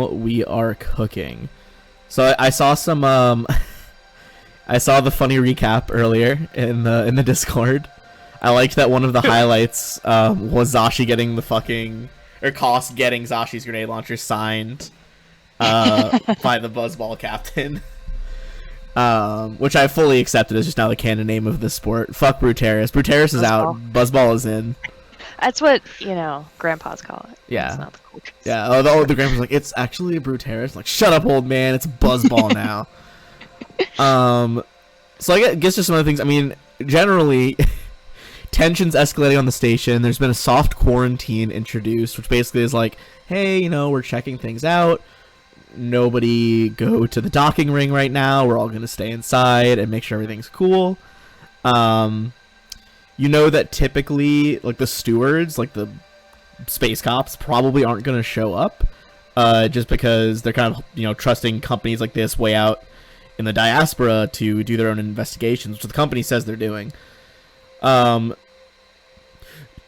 now we are cooking. So I saw some I saw the funny recap earlier in the Discord. I liked that one of the highlights was Zashi getting the fucking Koss getting Zashi's grenade launcher signed by the Buzzball captain. Which I fully accepted as just now the canon name of this sport. Fuck Bruteris. Bruteris is out. Buzzball is in. That's what, grandpas call it. Yeah. It's not the culture. Yeah. Oh, the grandpa's like, it's actually a Bruteris. Like, shut up, old man. It's Buzzball now. So I guess just some other things. I mean, generally, tensions escalating on the station. There's been a soft quarantine introduced, which basically is like, hey, we're checking things out. Nobody go to the docking ring right now. We're all going to stay inside and make sure everything's cool. That typically, like, the stewards, like the space cops, probably aren't going to show up just because they're kind of, trusting companies like this way out in the diaspora to do their own investigations, which the company says they're doing.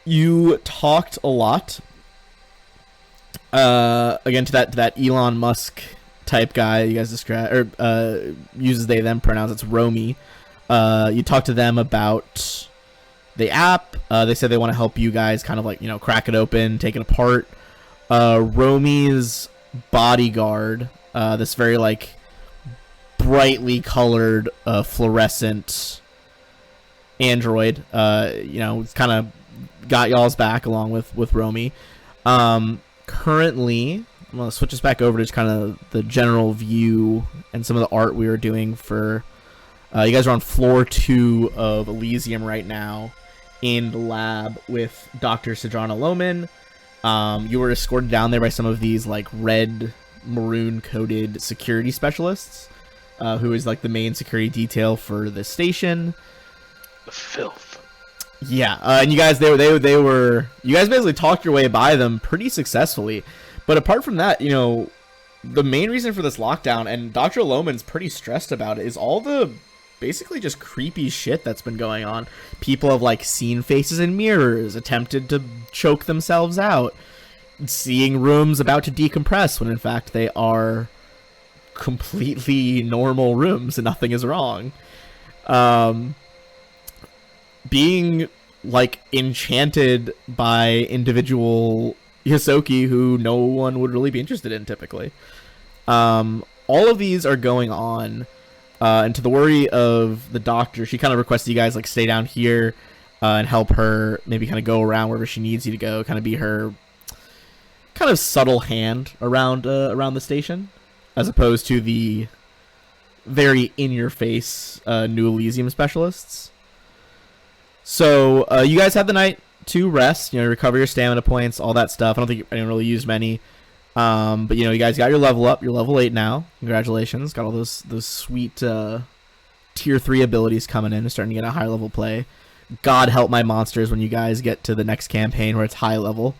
You talked a lot again to that Elon Musk type guy you guys describe, or uses they them pronouns. It's Romy. You talked to them about the app. They said they want to help you guys kind of like crack it open, take it apart. Romy's bodyguard, this very like brightly colored fluorescent android, kind of got y'all's back along with Romy. Currently, I'm going to switch us back over to just kind of the general view and some of the art we were doing for... you guys are on floor 2 of Elysium right now in the lab with Dr. Sojourner Lohman. You were escorted down there by some of these like red maroon-coated security specialists, who is like the main security detail for the station. The filth. Yeah, and you guys, they were, you guys basically talked your way by them pretty successfully. But apart from that, the main reason for this lockdown, and Dr. Lohman's pretty stressed about it, is all the basically just creepy shit that's been going on. People have like seen faces in mirrors, attempted to choke themselves out, seeing rooms about to decompress when in fact they are completely normal rooms and nothing is wrong. Being like enchanted by individual Hisoki who no one would really be interested in typically. All of these are going on, and to the worry of the doctor, she kind of requested you guys like stay down here and help her maybe kind of go around wherever she needs you to go, kind of be her kind of subtle hand around the station, as opposed to the very in-your-face New Elysium specialists. So, you guys have the night to rest, recover your stamina points, all that stuff. I don't think anyone really used many. But, you guys got your level up. You're level 8 now. Congratulations. Got all those sweet tier 3 abilities coming in and starting to get a higher level play. God help my monsters when you guys get to the next campaign where it's high level.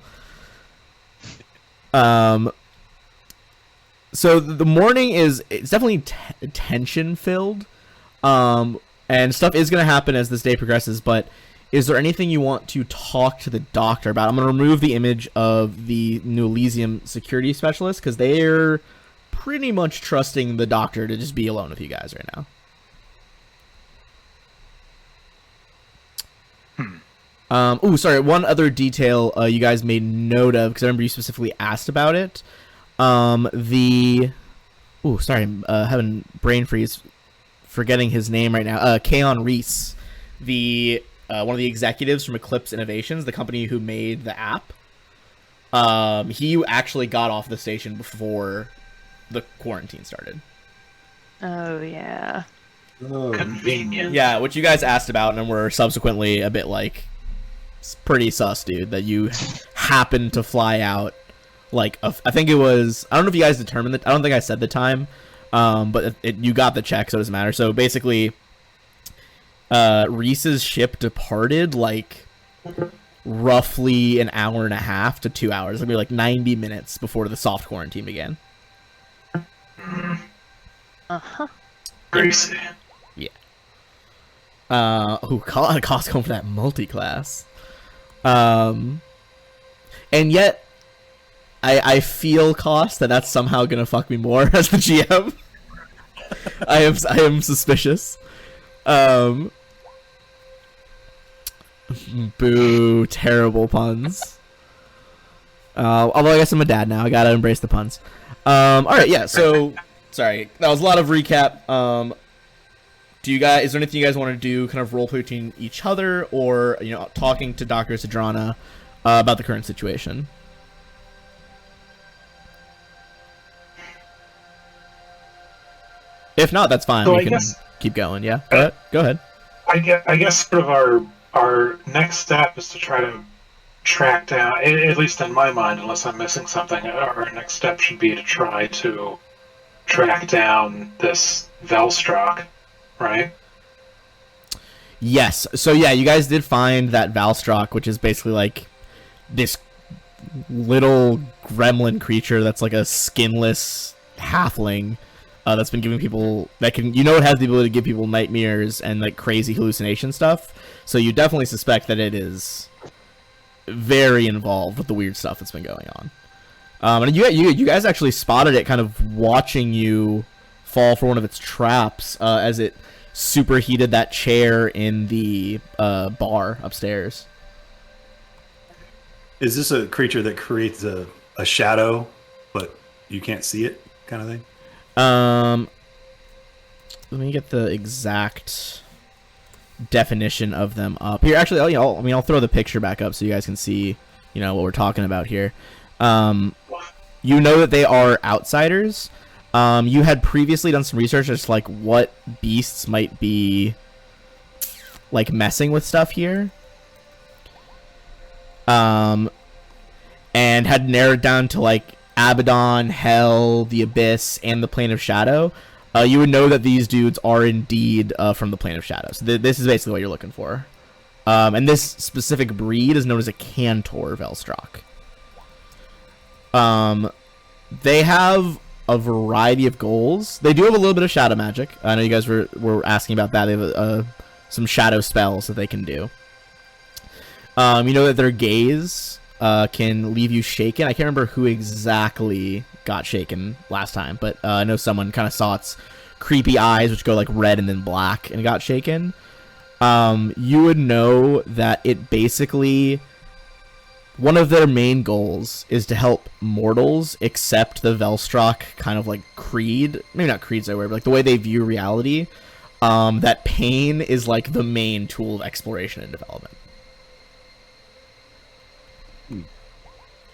So, the morning it's definitely tension-filled. And stuff is going to happen as this day progresses, but is there anything you want to talk to the doctor about? I'm going to remove the image of the New Elysium security specialist, because they're pretty much trusting the doctor to just be alone with you guys right now. Sorry, one other detail you guys made note of, because I remember you specifically asked about it. Sorry, I'm having brain freeze. Forgetting his name right now. Keon Reese, the one of the executives from Eclipse Innovations, the company who made the app. He actually got off the station before the quarantine started. Oh yeah. Oh, convenient. Yeah, which you guys asked about and were subsequently a bit like, it's pretty sus, dude, that you happened to fly out. Like, I think it was, I don't know if you guys determined that. I don't think I said the time. But you got the check, so it doesn't matter. So basically, Reese's ship departed like roughly an hour and a half to 2 hours. Maybe like 90 minutes before the soft quarantine began. Uh-huh. Greasy. Yeah. Cost going for that multi-class. And yet, I feel cost that's somehow gonna fuck me more as the GM. I am suspicious. Boo, terrible puns. Although I guess I'm a dad now, I gotta embrace the puns. All right, yeah. So, sorry, that was a lot of recap. Is there anything you guys want to do, kind of role play between each other, or talking to Dr. Sadrana about the current situation? If not, that's fine. So We can keep going. Yeah, go ahead. I guess sort of our next step is to try to track down, at least in my mind, unless I'm missing something, our next step should be to try to track down this Velstrak, right? Yes. So yeah, you guys did find that Valstrak, which is basically like this little gremlin creature that's like a skinless halfling that's been giving people it has the ability to give people nightmares and like crazy hallucination stuff. So you definitely suspect that it is very involved with the weird stuff that's been going on. And you guys actually spotted it kind of watching you fall for one of its traps as it superheated that chair in the bar upstairs. Is this a creature that creates a shadow, but you can't see it, kind of thing? Let me get the exact definition of them up here. Actually, I'll throw the picture back up so you guys can see, what we're talking about here. You know that they are outsiders. You had previously done some research as to, like, what beasts might be, like, messing with stuff here. And had narrowed down to, like, Abaddon, Hell, the Abyss, and the Plane of Shadow. You would know that these dudes are indeed from the Plane of Shadow. So this is basically what you're looking for. And this specific breed is known as a Cantor Velstrak. They have a variety of goals. They do have a little bit of shadow magic. I know you guys were asking about that. They have some shadow spells that they can do. You know that their gaze can leave you shaken. I can't remember who exactly got shaken last time, but I know someone kind of saw its creepy eyes, which go like red and then black, and got shaken. You would know that it basically, one of their main goals is to help mortals accept the Velstrak kind of like creed. Maybe not creed's the word, but like the way they view reality. That pain is like the main tool of exploration and development.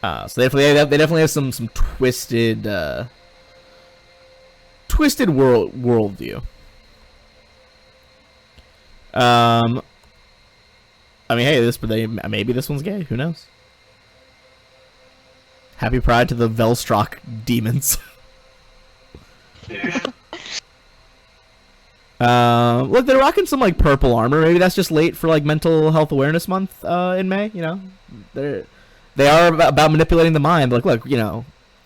So they definitely have some twisted worldview. I mean, hey, maybe this one's gay. Who knows? Happy Pride to the Velstrak demons. Yeah. Look, they're rocking some like purple armor. Maybe that's just late for like Mental Health Awareness Month in May. They are about manipulating the mind. Like, look,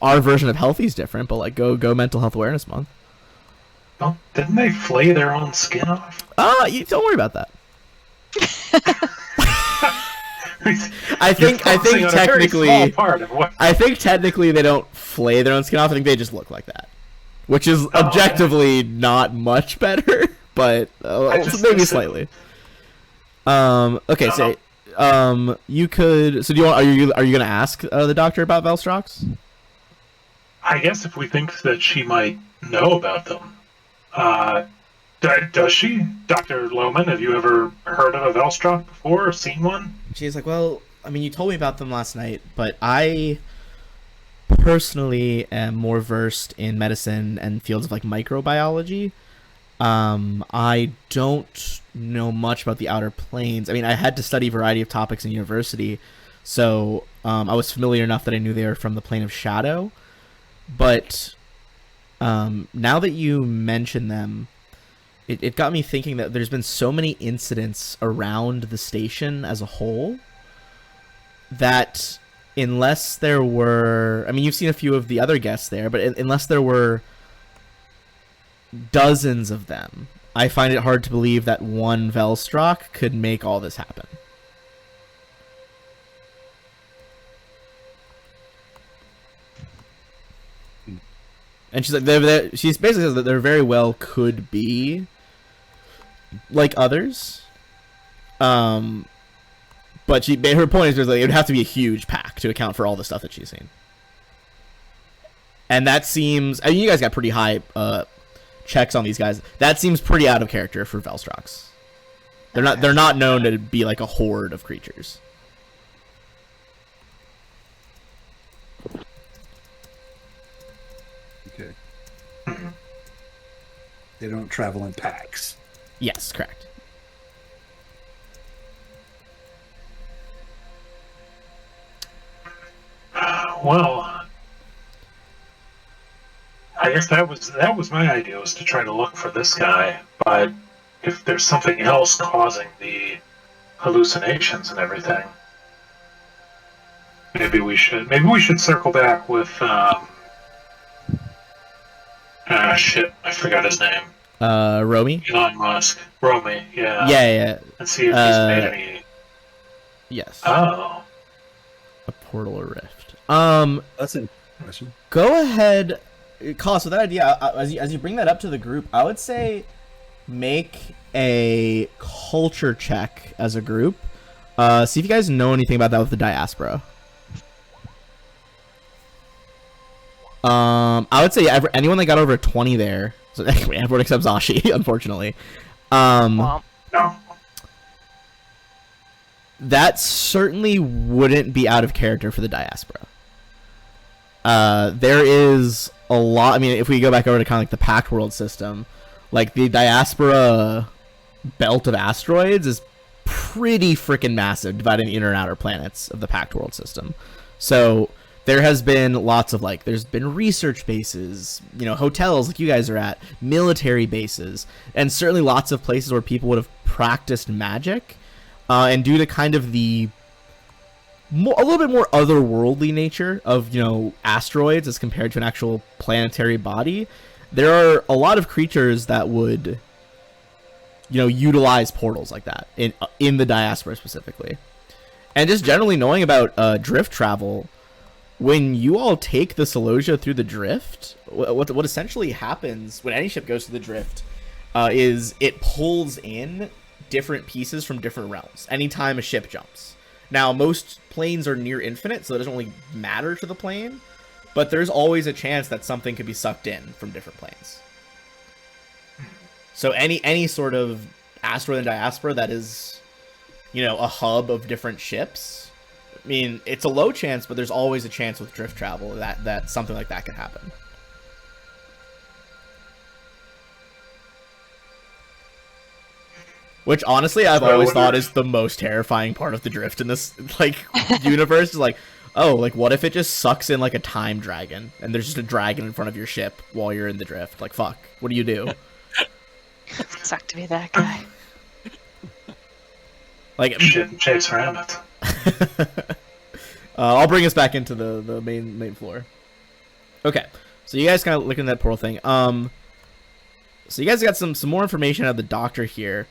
our version of healthy is different, but like, go Mental Health Awareness Month. Didn't they flay their own skin off? You don't worry about that. I think technically they don't flay their own skin off. I think they just look like that, which is objectively not much better, but maybe slightly. Okay, so you could. So do you want? Are you gonna ask the doctor about Velstraks? I guess if we think that she might know about them. Does she? Dr. Lohman, have you ever heard of a Velstrak before or seen one? She's like, well, I mean, you told me about them last night, but I personally am more versed in medicine and fields of like microbiology. I don't know much about the outer planes. I mean, I had to study a variety of topics in university, so I was familiar enough that I knew they were from the Plane of Shadow. But now that you mention them, it got me thinking that there's been so many incidents around the station as a whole that unless there were... I mean, you've seen a few of the other guests there, but unless there were dozens of them, I find it hard to believe that one Velstrak could make all this happen. And she's like, she's basically says that there very well could be like others. But her point is just like it would have to be a huge pack to account for all the stuff that she's seen. And that seems, I mean, you guys got pretty high checks on these guys. That seems pretty out of character for Velstrox. They're not known to be like a horde of creatures. Okay. They don't travel in packs. Yes, correct. Well, I guess that was my idea, was to try to look for this guy, but if there's something else causing the hallucinations and everything, maybe we should circle back with shit, I forgot his name. Romy? Elon Musk. Romy, yeah. Yeah. And see if he's made any. Yes. Oh. A portal or rift. That's a question. Go ahead, Koss, with that idea, as you bring that up to the group, I would say make a culture check as a group. See if you guys know anything about that with the diaspora. I would say anyone that got over 20 there, so everyone except Zashi, unfortunately. Well, No. That certainly wouldn't be out of character for the diaspora. There is a lot. I mean, if we go back over to kind of like the Pact World system, like the diaspora belt of asteroids is pretty freaking massive, dividing the inner and outer planets of the Pact World system. So there has been lots of there's been research bases, hotels like you guys are at, military bases, and certainly lots of places where people would have practiced magic. And due to kind of a little bit more otherworldly nature of, asteroids as compared to an actual planetary body, there are a lot of creatures that would, utilize portals like that in the diaspora specifically. And just generally knowing about drift travel, when you all take the Celosia through the drift, what essentially happens when any ship goes through the drift is it pulls in different pieces from different realms anytime a ship jumps. Now, most planes are near infinite, so it doesn't really matter to the plane, but there's always a chance that something could be sucked in from different planes. So any sort of asteroid and diaspora that is, a hub of different ships, I mean, it's a low chance, but there's always a chance with drift travel that something like that could happen. Which, honestly, I've always thought is the most terrifying part of the drift in this, universe. Is what if it just sucks in, a time dragon, and there's just a dragon in front of your ship while you're in the drift? Fuck. What do you do? suck to be that guy. Shouldn't chase around it. I'll bring us back into the main floor. Okay. So you guys kind of looking at that portal thing. So you guys got some more information out of the doctor here.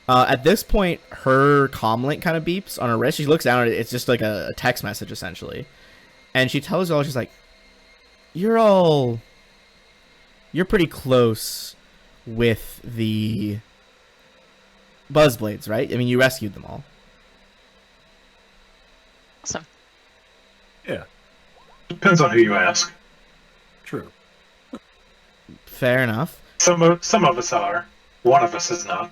At this point, her comlink kind of beeps on her wrist. She looks down at it. It's just like a text message, essentially. And she tells you all, she's like, you're pretty close with the Buzzblades, right? I mean, you rescued them all. Awesome. Yeah, Depends on who you ask. true. Fair enough. Some of us are. One of us is not.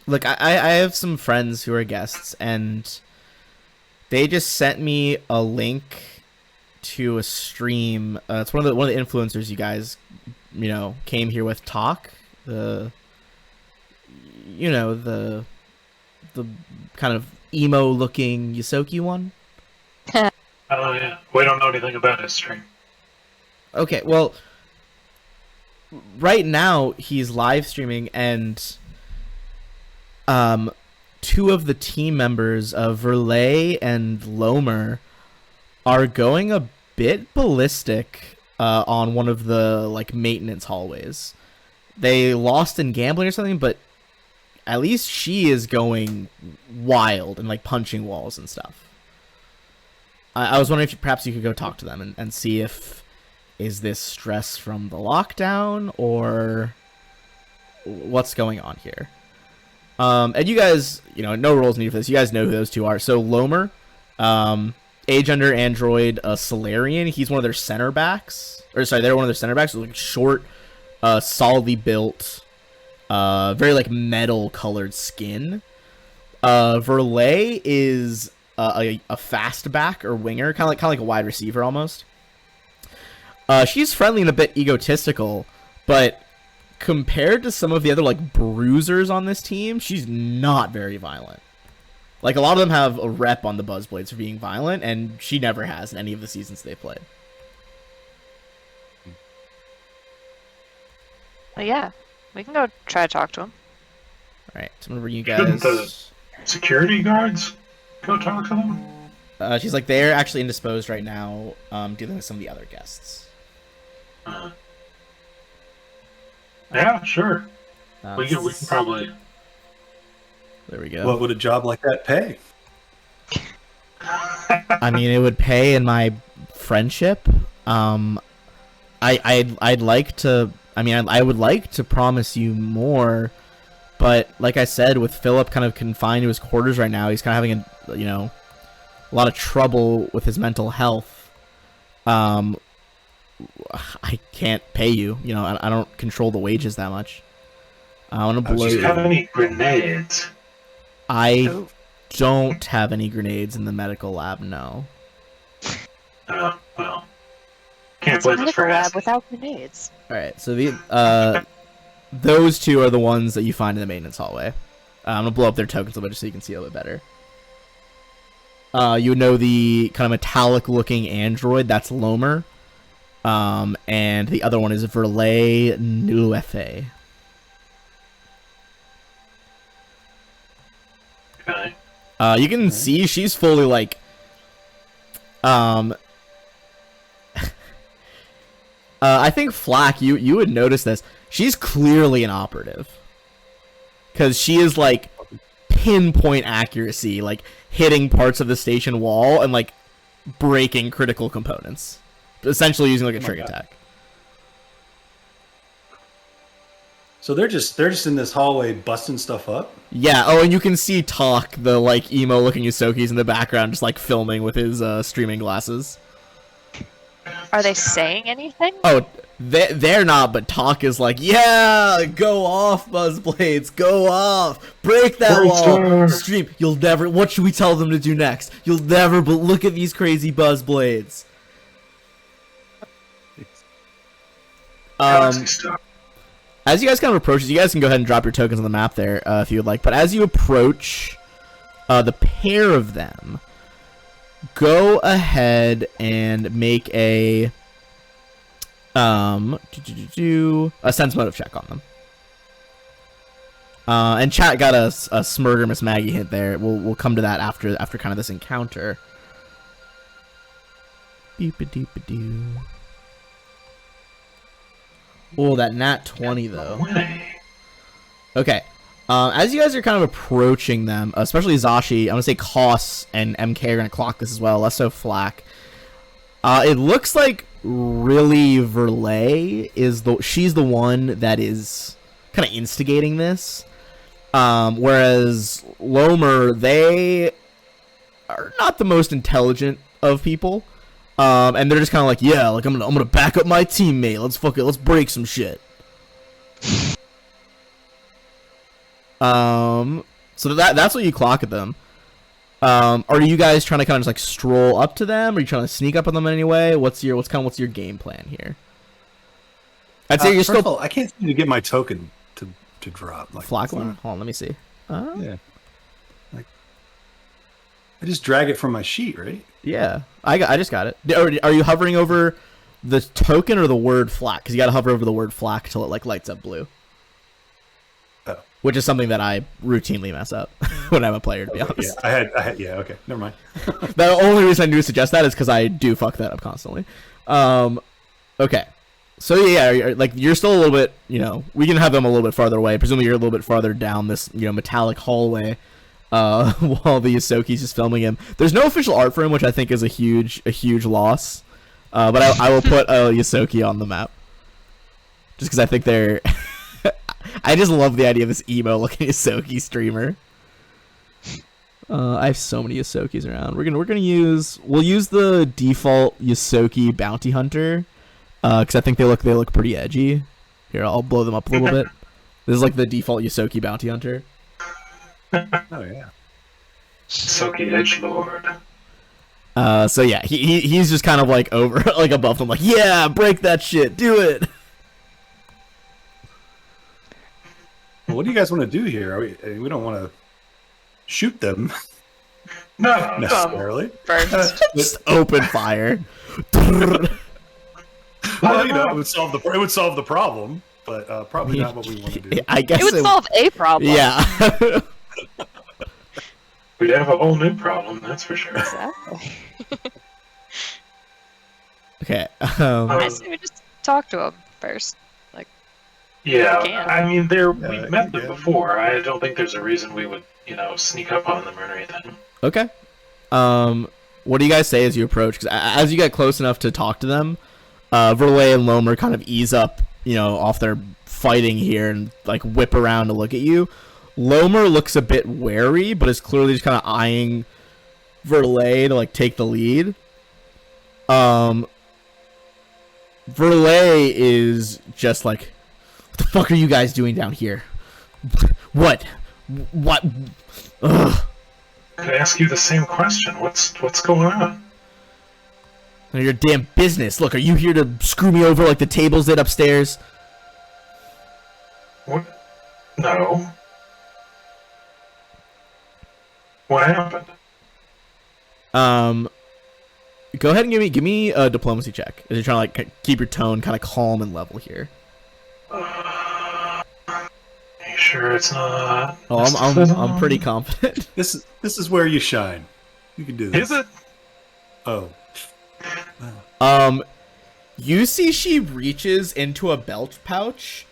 Look, I have some friends who are guests, and they just sent me a link to a stream. It's one of the influencers you guys, came here with. Talk the kind of emo looking Yosoki one. Oh yeah, we don't know anything about his stream. Okay, well, right now he's live streaming, and two of the team members of Verlay and Lomer are going a bit ballistic on one of the maintenance hallways. They lost in gambling or something, but at least she is going wild and punching walls and stuff. I was wondering if perhaps you could go talk to them and see if is this stress from the lockdown, or what's going on here? And you guys, no roles needed for this. You guys know who those two are. So Lomer, agender android, Solarian. He's one of their center backs. Or sorry, they're one of their center backs. So like short, solidly built, very like metal colored skin. Verlay is a fast back or winger, kind of like a wide receiver almost. She's friendly and a bit egotistical, but compared to some of the other like bruisers on this team, she's not very violent. Like a lot of them have a rep on the Buzzblades for being violent, and she never has in any of the seasons they've played. Well, yeah, we can go try to talk to him. All right, so I'm gonna bring you Shouldn't guys. the security guards go talk to them? She's like, they're actually indisposed right now, dealing with some of the other guests. Yeah, sure. We can This is- probably. There we go. What would a job like that pay? I mean, it would pay in my friendship. I'd like to. I mean, I would like to promise you more, but like I said, with Philip kind of confined to his quarters right now, he's kind of having a lot of trouble with his mental health. I can't pay you. I don't control the wages that much. I want to blow Do you you. have any grenades? I Oh. don't have any grenades in the medical lab. No. Well, can't It's a blame us medical for lab asking. without grenades. All right, so those two are the ones that you find in the maintenance hallway. I'm gonna blow up their tokens a little bit just so you can see a little bit better. You know the kind of metallic-looking android, that's Lomer, and the other one is Verlay Nuefe. Okay. You can see she's fully like, I think Flack, you would notice this. She's clearly an operative, because she is like pinpoint accuracy, like hitting parts of the station wall and like breaking critical components, essentially using like a my trick God. attack. So they're just in this hallway busting stuff up. Yeah. Oh, and you can see Talk, the like emo looking Yosoki's in the background, just like filming with his streaming glasses. Are they saying anything? Oh, they're not, but Talk is like, yeah, go off, Buzzblades, go off, break that wall, Monster. stream. You'll never. What should we tell them to do next? You'll never. But look at these crazy Buzzblades. Galaxy stuff. As you guys kind of approach, you guys can go ahead and drop your tokens on the map there if you would like. But as you approach the pair of them, go ahead and make a sense motive check on them. And chat got a Smurder Miss Maggie hint there. We'll come to that after kind of this encounter. Beep-a-deep-a-doo. Oh, that nat 20 though. Winning. Okay. As you guys are kind of approaching them, especially Zashi, I'm gonna say Koss and MK are gonna clock this as well. Less so Flack. It looks like really Verlay is she's the one that is kind of instigating this. Whereas Lomer, they are not the most intelligent of people. And they're just kind of like, yeah, like I'm gonna back up my teammate. Let's break some shit. So that's what you clock at them. Are you guys trying to kind of just like stroll up to them? Are you trying to sneak up on them in any way? What's your game plan here? I'd say you're First of still all, I can't seem to get my token to drop. Like, Flock it's one. not- Hold on, let me see. Yeah. Like, I just drag it from my sheet, right? Yeah, I just got it. Are you hovering over the token or the word Flack? Because you got to hover over the word Flack till it like lights up blue. Oh. Which is something that I routinely mess up when I'm a player, to be honest. Yeah, I had. Yeah, okay, never mind. The only reason I do suggest that is because I do fuck that up constantly. Okay. So yeah, like you're still a little bit, we can have them a little bit farther away. Presumably you're a little bit farther down this, metallic hallway, while the Yosoki's just filming him. There's no official art for him, which I think is a huge loss. But I will put Yosoki on the map. Just because I think they're... I just love the idea of this emo-looking Yosoki streamer. I have so many Yosokis around. We'll use the default Yosoki Bounty Hunter. Because I think they look pretty edgy. Here, I'll blow them up a little bit. This is like the default Yosoki Bounty Hunter. Oh yeah. Soki Edgelord. So yeah, he's just kind of like over, like above them, like, yeah, break that shit, do it. Well, what do you guys want to do here? We don't want to shoot them No, necessarily. First. Just open fire. Well, it would solve the problem, but probably not what we want to do. I guess It would solve a problem. Yeah. we'd have a whole new problem, that's for sure. Exactly. Okay. I say we just talk to him first. Yeah, can. I mean, we've met them yeah. before. I don't think there's a reason we would, sneak up on them or anything. Okay. What do you guys say as you approach? Because as you get close enough to talk to them, Verle and Lomer kind of ease up, off their fighting here and like whip around to look at you. Lomer looks a bit wary, but is clearly just kind of eyeing Verle to like take the lead. Verle is just like, what the fuck are you guys doing down here? What? Ugh. I ask you the same question. What's going on? None of your damn business. Look, are you here to screw me over like the tables did upstairs? What? No. What happened? Go ahead and give me a diplomacy check. As you're trying to like keep your tone kind of calm and level here. Are you sure it's not? Oh, I'm pretty confident. This is where you shine. You can do this. Is it? Oh. You see she reaches into a belt pouch,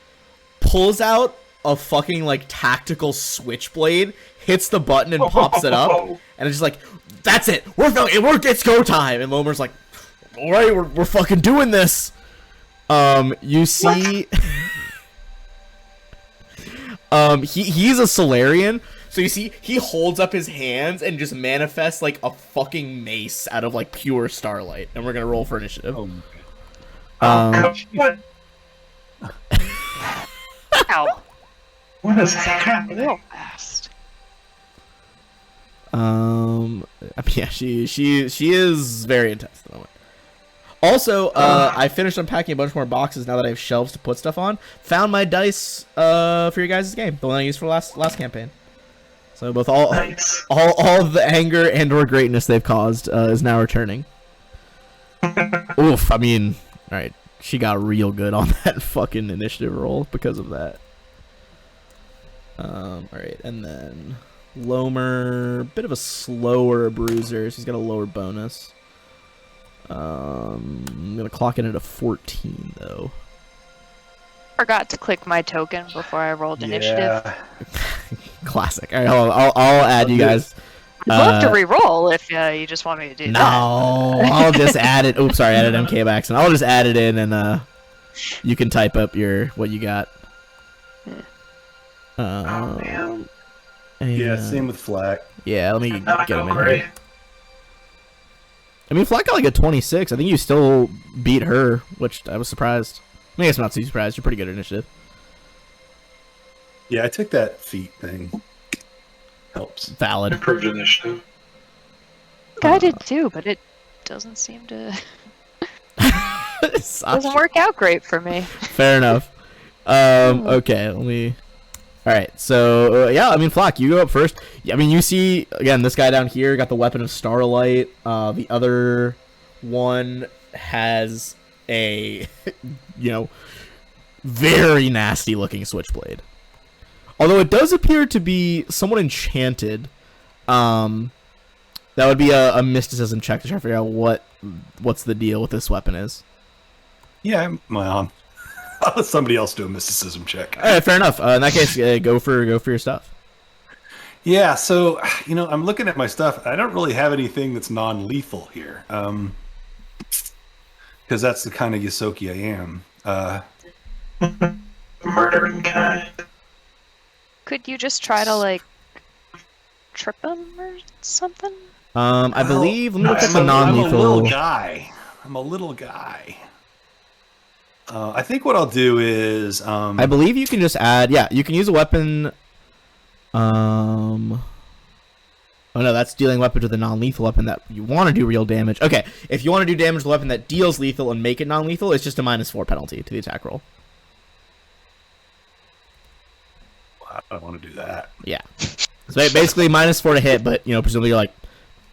pulls out a fucking like tactical switchblade, hits the button and pops it up, and it's just like, that's it. It's go time. And Lomer's like, all right, we're fucking doing this. You see, he's a Solarian. So you see, he holds up his hands and just manifests like a fucking mace out of like pure starlight. And we're gonna roll for initiative. What? Ow. What is That happening? real fast. Yeah, she is very intense at the moment. Also, I finished unpacking a bunch more boxes now that I have shelves to put stuff on. Found my dice for your guys' game, the one I used for last campaign. So both all of the anger and or greatness they've caused is now returning. Oof, I mean, all right, she got real good on that fucking initiative roll because of that. All right, and then Lomer, bit of a slower bruiser, so he's got a lower bonus. I'm gonna clock in at a 14 though. Forgot to click my token before I rolled initiative. Classic. All right, hold on. I'll add you guys. I'd love to re-roll if you just want me to do No, that. I'll just add it. Oops, sorry, I added MK by accident. I'll just add it in, and you can type up what you got. Oh man. Yeah, same with Flack. Yeah, let me Not get him going in great. here. I mean, Flack got like a 26. I think you still beat her, which I was surprised. I guess I'm not too surprised. You're pretty good at initiative. Yeah, I took that feat thing. Helps. Valid. Improved initiative. I did too, but it doesn't seem to doesn't work out great for me. Fair enough. Okay, let me. All right, so yeah, I mean, Flock, you go up first. I mean, you see again this guy down here got the weapon of Starlight. The other one has a, very nasty looking switchblade. Although it does appear to be somewhat enchanted. That would be a mysticism check to try to figure out what's the deal with this weapon is. Yeah, well, I'll let somebody else do a mysticism check. All right, fair enough. In that case, go for your stuff. Yeah, so, I'm looking at my stuff. I don't really have anything that's non-lethal here. because that's the kind of Yosoki I am. Murdering kind. Could you just try to like trip him or something? I believe. Let me look at the I'm a non-lethal. little guy. I'm a little guy. I think what I'll do is I believe you can just add. Yeah, you can use a weapon. Oh no, that's dealing weapons with a non-lethal weapon that you want to do real damage. Okay, if you want to do damage with a weapon that deals lethal and make it non-lethal, it's just a -4 penalty to the attack roll. I don't want to do that. Yeah. So basically -4 to hit, but presumably you're like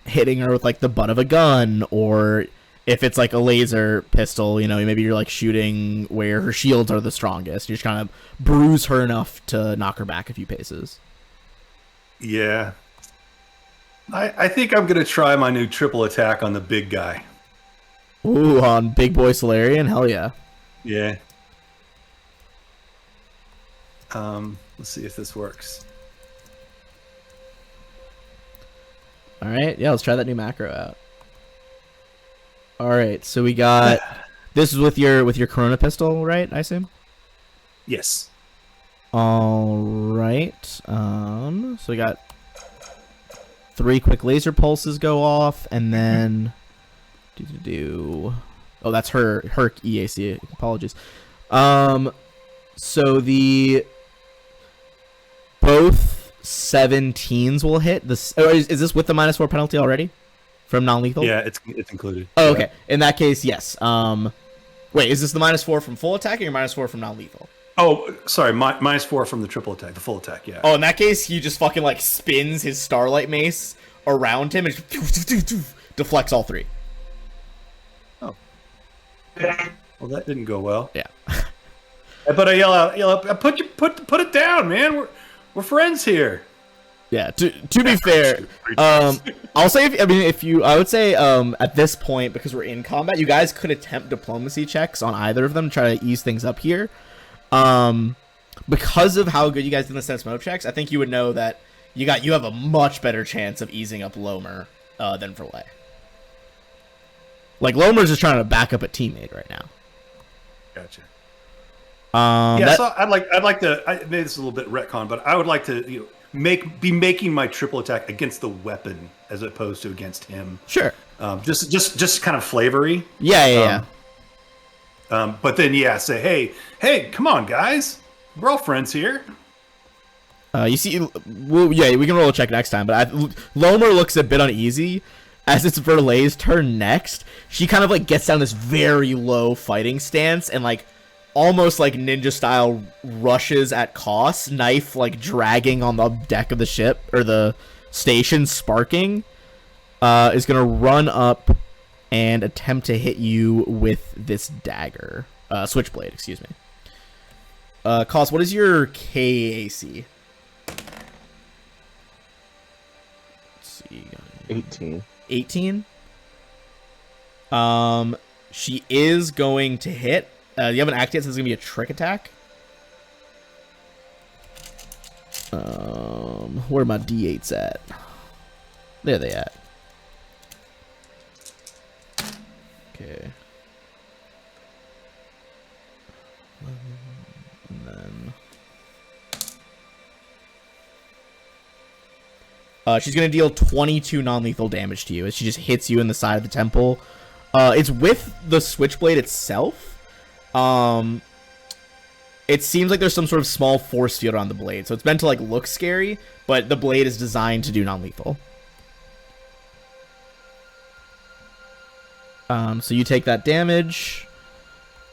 hitting her with like the butt of a gun, or if it's like a laser pistol, maybe you're like shooting where her shields are the strongest. You're just kind of bruise her enough to knock her back a few paces. Yeah. I think I'm going to try my new triple attack on the big guy. Ooh, on Big Boy Solarian? Hell yeah. Yeah. Let's see if this works. Alright, yeah, let's try that new macro out. Alright, so we got... This is with your Corona pistol, right, I assume? Yes. Alright, so we got 3 quick laser pulses go off, and then... Oh, that's her EAC, apologies. So both 17s will hit. Is this with the -4 penalty already? From non-lethal? Yeah, it's included. Oh, okay. In that case, yes. Wait, is this the -4 from full attack or your -4 from non-lethal? Oh, sorry, -4 from the triple attack, the full attack, yeah. Oh, in that case, he just fucking like spins his Starlight Mace around him and just deflects all 3. Well, that didn't go well. Yeah. But I yell out, put it down, man. We're friends here. Yeah. To be fair, I'll say I would say at this point, because we're in combat, you guys could attempt diplomacy checks on either of them to try to ease things up here. Because of how good you guys did in the sense motive checks, I think you would know that you have a much better chance of easing up Lomer than Verlet. Like Lomer's just trying to back up a teammate right now. Gotcha. So I'd like to. Maybe this is a little bit retcon, but I would like to be making my triple attack against the weapon as opposed to against him. Sure. Just kind of flavory. Yeah. But then say hey, come on guys, we're all friends here. You see, we can roll a check next time. But Lomer looks a bit uneasy as it's Verlet's turn next. She kind of like gets down this very low fighting stance and like almost like ninja style rushes at Koss, knife like dragging on the deck of the ship or the station, sparking. Is gonna run up and attempt to hit you with this dagger, switchblade. Excuse me. Koss, what is your KAC? Let's see. 18. 18. She is going to hit. You haven't acted yet, so it's gonna be a trick attack. Where are my D8s at? There they at. Okay. And then she's gonna deal 22 non-lethal damage to you as she just hits you in the side of the temple. It's with the switchblade itself. It seems like there's some sort of small force field around the blade, so it's meant to like look scary, but the blade is designed to do non-lethal. So you take that damage,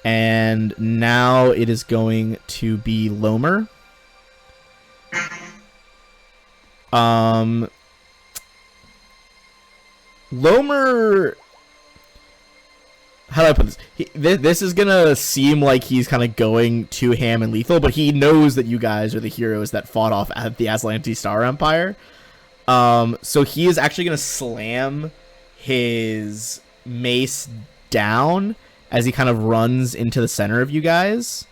and now it is going to be Lomer. Lomer, how do I put this? This is gonna seem like he's kind of going to ham and lethal, but he knows that you guys are the heroes that fought off at the Aslanti Star Empire. So he is actually gonna slam his mace down as he kind of runs into the center of you guys.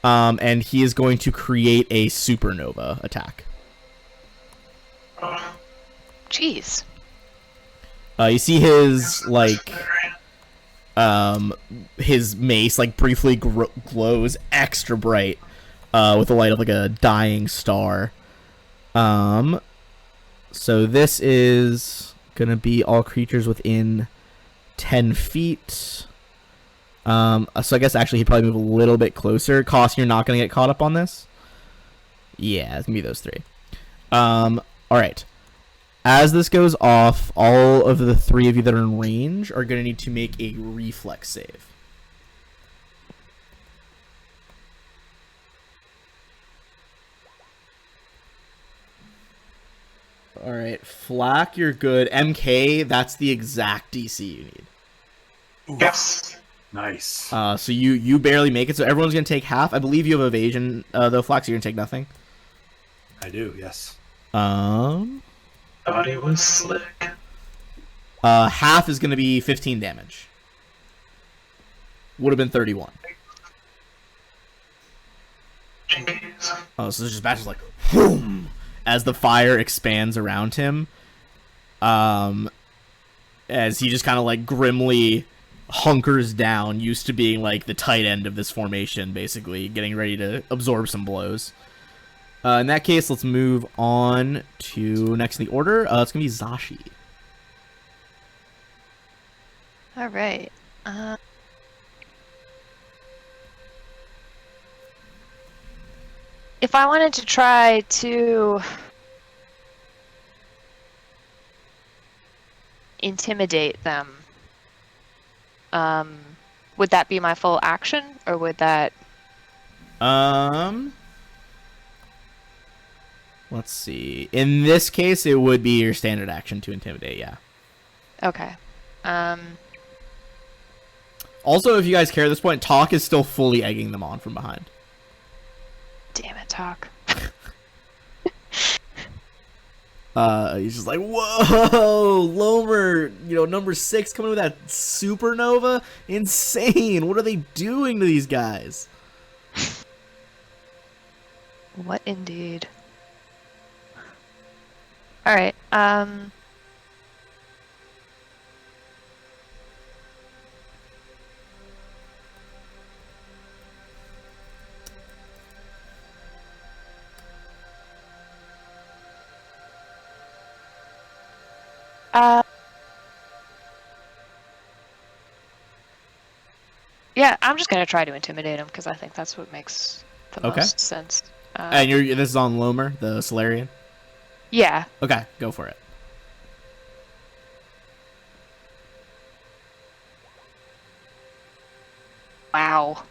And he is going to create a supernova attack. Jeez. You see his, like, his mace like briefly glows extra bright with the light of like a dying star. So this is gonna be all creatures within 10 feet. So I guess actually he'd probably move a little bit closer. Cost, you're not gonna get caught up on this. Yeah, it's gonna be those three. All right. As this goes off, all of the three of you that are in range are gonna need to make a reflex save. All right, Flack, you're good. MK, that's the exact DC you need. Yes. Nice. So you barely make it. So everyone's gonna take half. I believe you have evasion, though. Flack, so you're gonna take nothing. I do. Yes. Thought he was slick. Half is gonna be 15 damage. Would have been 31. Jinkies. Oh, so there's just batches like boom as the fire expands around him. As he just kind of like grimly hunkers down, used to being like the tight end of this formation, basically getting ready to absorb some blows. In that case, let's move on to next in the order. It's gonna be Zashi. All right. If I wanted to try to intimidate them, would that be my full action, or would that? Let's see. In this case, it would be your standard action to intimidate. Yeah. Okay. Also, if you guys care at this point, Talk is still fully egging them on from behind. Damn it, Talk. He's just like, whoa, Lomer, number 6 coming with that supernova? Insane. What are they doing to these guys? What indeed? All right. Yeah, I'm just gonna try to intimidate him because I think that's what makes the Okay. most sense. And this is on Lomer, the Solarian? Yeah. Okay, go for it. Wow.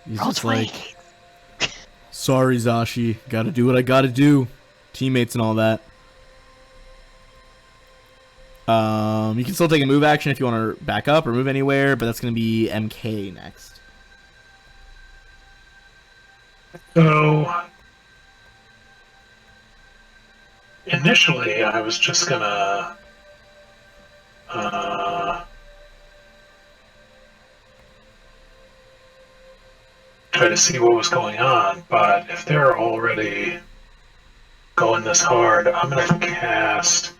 He's Roll just 20. like, sorry, Zashi. Gotta do what I gotta do. Teammates and all that. You can still take a move action if you want to back up or move anywhere, but that's going to be MK next. So initially, I was just gonna try to see what was going on, but if they're already going this hard, I'm gonna cast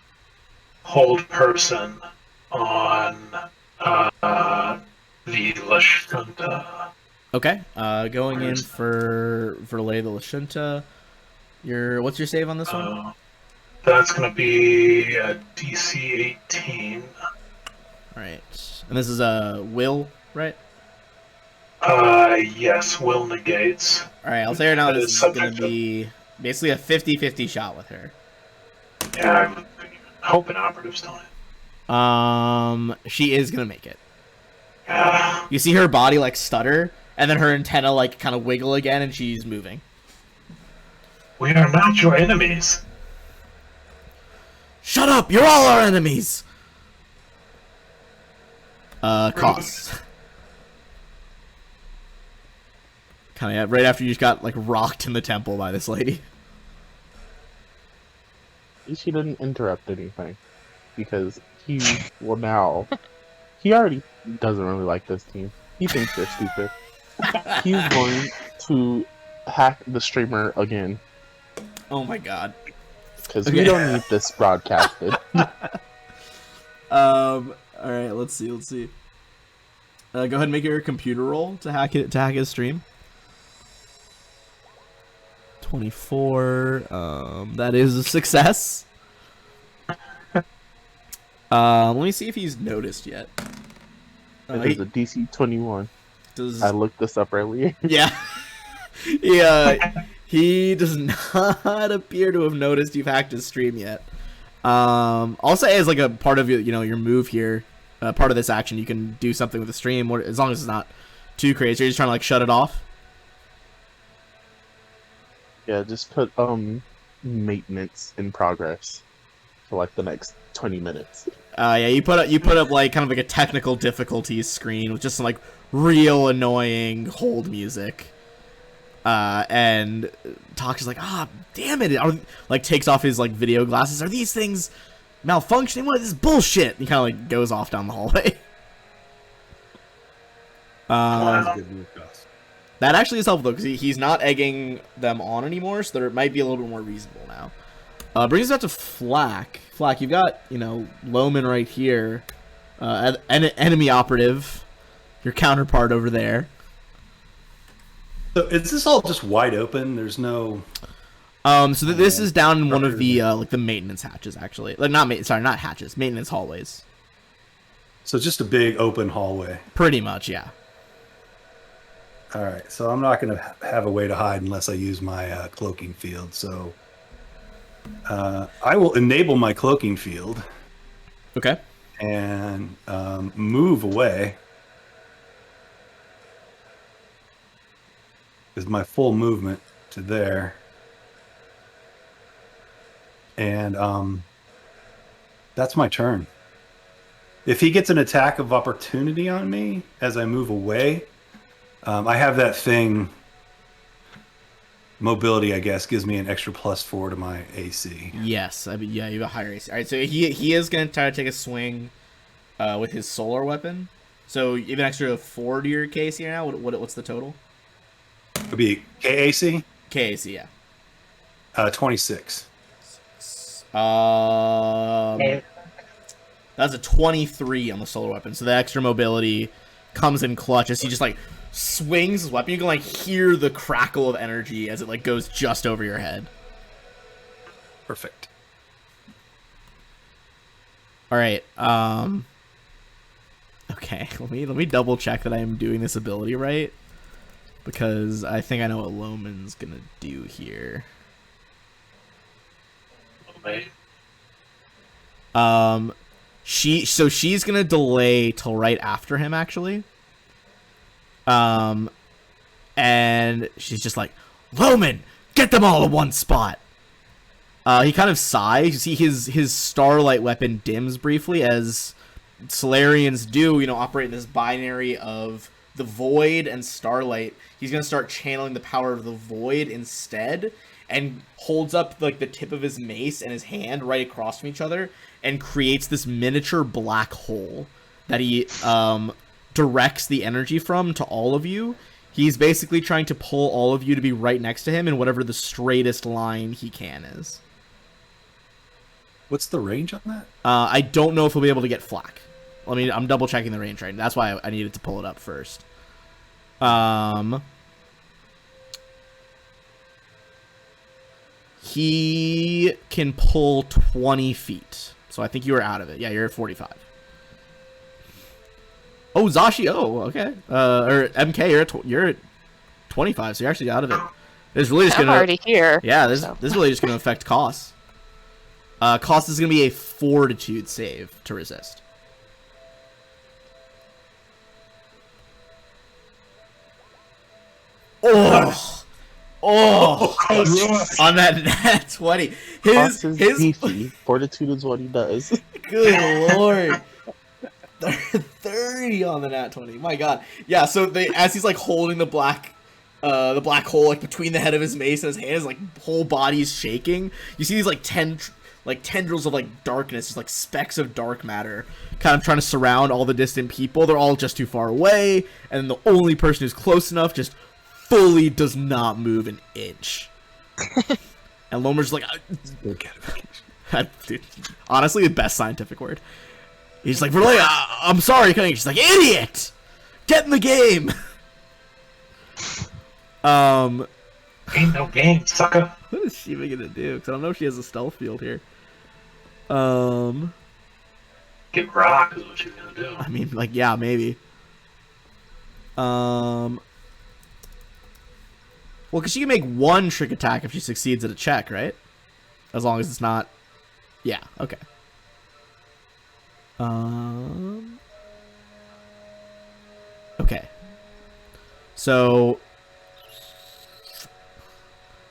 Hold Person on the Lashunta. Okay, going in for Verlay the Lashunta. What's your save on this one? That's gonna be a DC 18. Alright. And this is a Will, right? Yes, Will negates. Alright, I'll say right now That this is is going subject to to- be basically a 50-50 shot with her. Yeah, I'm hoping operatives don't. She is going to make it. Ah, You see her body like stutter, and then her antenna like kind of wiggle again, and she's moving. we are not your enemies. Shut up! You're all our enemies! Costs. Kind of right after you just got like rocked in the temple by this lady. She didn't interrupt anything because he will now. He already doesn't really like this team. He thinks they're stupid. He's going to hack the streamer again Oh my god. because Okay. we don't need this broadcasted. Alright, let's see. Go ahead and make your computer roll to hack his stream. 24. That is a success. Let me see if he's noticed yet. It is a DC 21. Does I looked this up earlier. yeah. Yeah. He does not appear to have noticed you've hacked his stream yet. I'll say as like a part of your move here, part of this action, you can do something with the stream, as long as it's not too crazy. You're just trying to like shut it off. Yeah, just put maintenance in progress for like the next 20 minutes. Yeah, you put up like kind of like a technical difficulties screen with just some like real annoying hold music. And Tox is like, damn it! Like takes off his like video glasses. Are these things malfunctioning? What is this bullshit? And he kind of like goes off down the hallway. That's a good move, Gus. That actually is helpful though, because he's not egging them on anymore, so there might be a little bit more reasonable now. Brings us back to Flack. Flack, you've got Loman right here, enemy operative, your counterpart over there. So is this all just wide open? There's no. So this is down in one of the like the maintenance hatches, actually. Like not hatches, maintenance hallways. So just a big open hallway. Pretty much, yeah. All right, so I'm not going to have a way to hide unless I use my cloaking field. So I will enable my cloaking field. Okay. And move away. Is my full movement to there. And that's my turn. If he gets an attack of opportunity on me as I move away, I have that thing. Mobility, I guess, gives me an extra +4 to my AC. Yes, I mean, yeah, you have a higher AC. All right, so he is going to try to take a swing with his solar weapon. So you have an extra 4 to your KAC now. What's the total? It would be KAC? KAC, yeah. 26. That's a 23 on the solar weapon. So the extra mobility comes in clutch as he just like swings his weapon. You can like hear the crackle of energy as it like goes just over your head. Perfect. All right. Okay. Let me double check that I am doing this ability right, because I think I know what Loman's gonna do here. She's gonna delay till right after him, actually. And she's just like, Loman, get them all in one spot. He kind of sighs. You see his starlight weapon dims briefly, as Solarians do, operate in this binary of the void and starlight. He's gonna start channeling the power of the void instead, and holds up like the tip of his mace and his hand right across from each other, and creates this miniature black hole that he directs the energy from to all of you. He's basically trying to pull all of you to be right next to him in whatever the straightest line he can is. What's the range on that? I don't know if he'll be able to get Flack. I'm double checking the range right now. That's why I needed to pull it up first. He can pull 20 feet. So I think you were out of it. Yeah, you're at 45. Oh, Zashi. Oh, okay. Or MK, you're at 25, so you're actually out of it. It's really just I'm already here. Yeah, this so. is really just going to affect Koss. Koss is going to be a fortitude save to resist. Oh, on that nat 20. His beefy. Fortitude is what he does. Good lord. 30 on the nat 20. My god. Yeah, so as he's like holding the black hole like between the head of his mace and his hand, his like whole body's shaking. You see these like tendrils of like darkness, just like specks of dark matter kind of trying to surround all the distant people. They're all just too far away, and the only person who's close enough just fully does not move an inch. And Lomer's like, dude, honestly, the best scientific word. He's like, really, I'm sorry. She's like, idiot! Get in the game. Ain't no game, sucker. What is Shiva gonna do? Because I don't know if she has a stealth field here. Get rock is what she's gonna do. I mean, like, yeah, maybe. Well, because she can make one trick attack if she succeeds at a check, right? As long as it's not... Yeah, okay. Okay. So...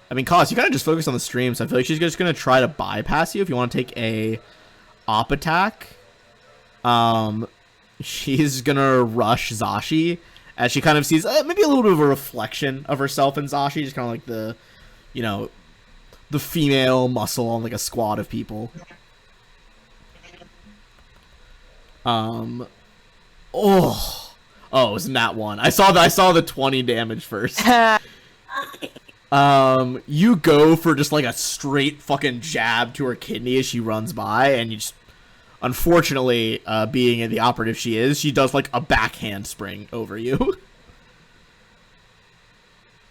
I mean, Cos, you kind of just focus on the stream, so I feel like she's just going to try to bypass you if you want to take a op attack. She's going to rush Zashi as she kind of sees maybe a little bit of a reflection of herself in Zashi, just kind of like the, you know, the female muscle on like a squad of people. Oh, it was that one. I saw the 20 damage first. You go for just like a straight fucking jab to her kidney as she runs by, and you just, unfortunately, being in the operative she is, she does like a backhand spring over you.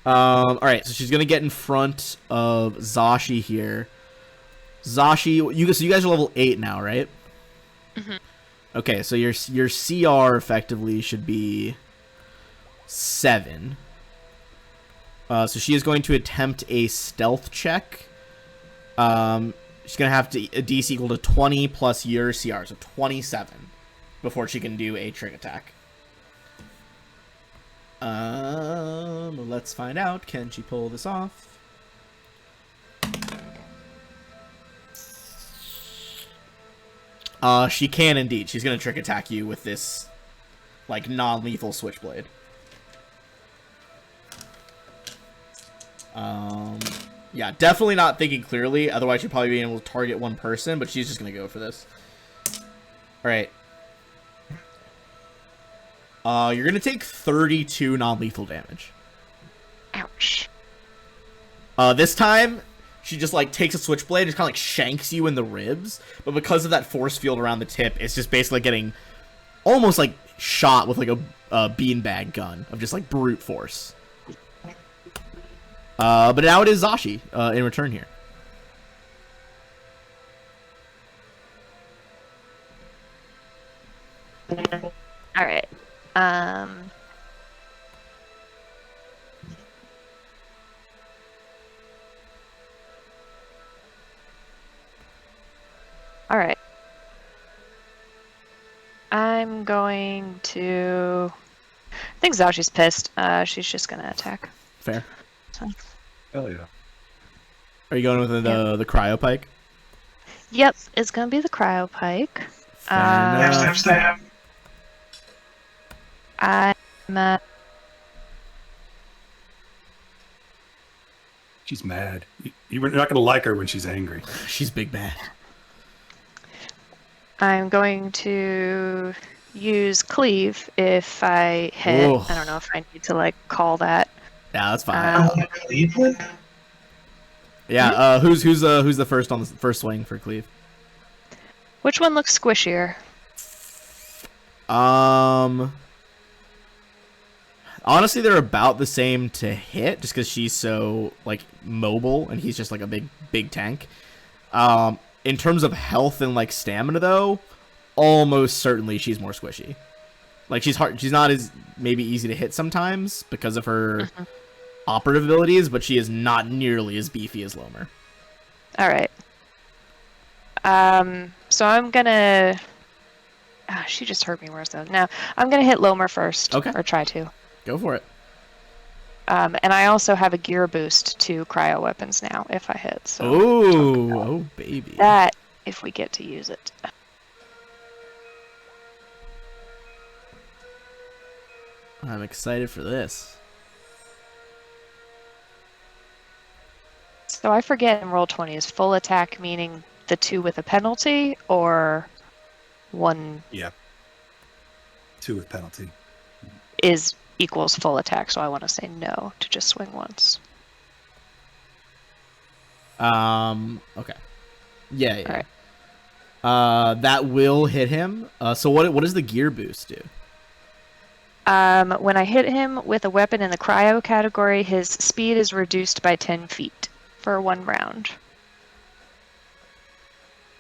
Alright, so she's gonna get in front of Zashi here. Zashi, you guys are level 8 now, right? Mhm. Okay, so your CR effectively should be 7. So she is going to attempt a stealth check. She's going to have to a DC equal to 20 plus your CR, so 27, before she can do a trick attack. Let's find out. Can she pull this off? She can indeed. She's going to trick attack you with this, like, non-lethal switchblade. Yeah, definitely not thinking clearly. Otherwise, she'd probably be able to target one person, but she's just going to go for this. Alright. You're going to take 32 non-lethal damage. Ouch. This time, she just, like, takes a switchblade and just kind of, like, shanks you in the ribs. But because of that force field around the tip, it's just basically getting almost, like, shot with, like, a beanbag gun of just, like, brute force. But now it is Zashi, in return here. Alright. Alright. I'm going to... I think Zashi's pissed. She's just gonna attack. Fair. So. Hell yeah. Are you going with the cryo pike? Yep, it's gonna be the cryo pike. Fair enough. Stab. I'm She's mad. You're not going to like her when she's angry. She's big bad. I'm going to use cleave if I hit. Ooh. I don't know if I need to like call that. Yeah, that's fine. Cleveland? Yeah, who's the first on the first swing for Cleve? Which one looks squishier? Honestly, they're about the same to hit, just because she's so like mobile and he's just like a big tank. In terms of health and like stamina, though, almost certainly she's more squishy. Like she's hard. She's not as maybe easy to hit sometimes because of her operative abilities, but she is not nearly as beefy as Lomer. All right. So I'm gonna. She just hurt me worse though. Now I'm gonna hit Lomer first. Okay. Or try to. Go for it. And I also have a gear boost to cryo weapons now if I hit. So Oh baby. that if we get to use it. I'm excited for this. So I forget in Roll20 is full attack meaning the 2 with a penalty or 1 Yeah. 2 with penalty. is equals full attack, so I want to say no to just swing once. Okay. Yeah. Alright. That will hit him. So what does the gear boost do? When I hit him with a weapon in the cryo category, his speed is reduced by 10 feet for 1 round.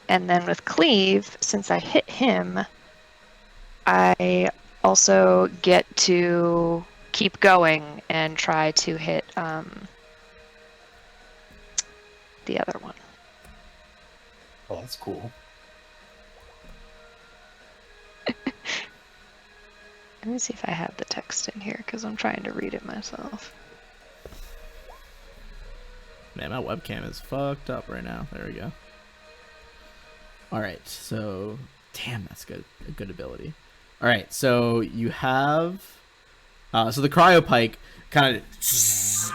And then with cleave, since I hit him, I also get to keep going and try to hit the other one. Oh, that's cool. Let me see if I have the text in here because I'm trying to read it myself. Man, my webcam is fucked up right now. There we go. Alright, so... Damn, that's good. A good ability. Alright, so you have... so the cryopike kind of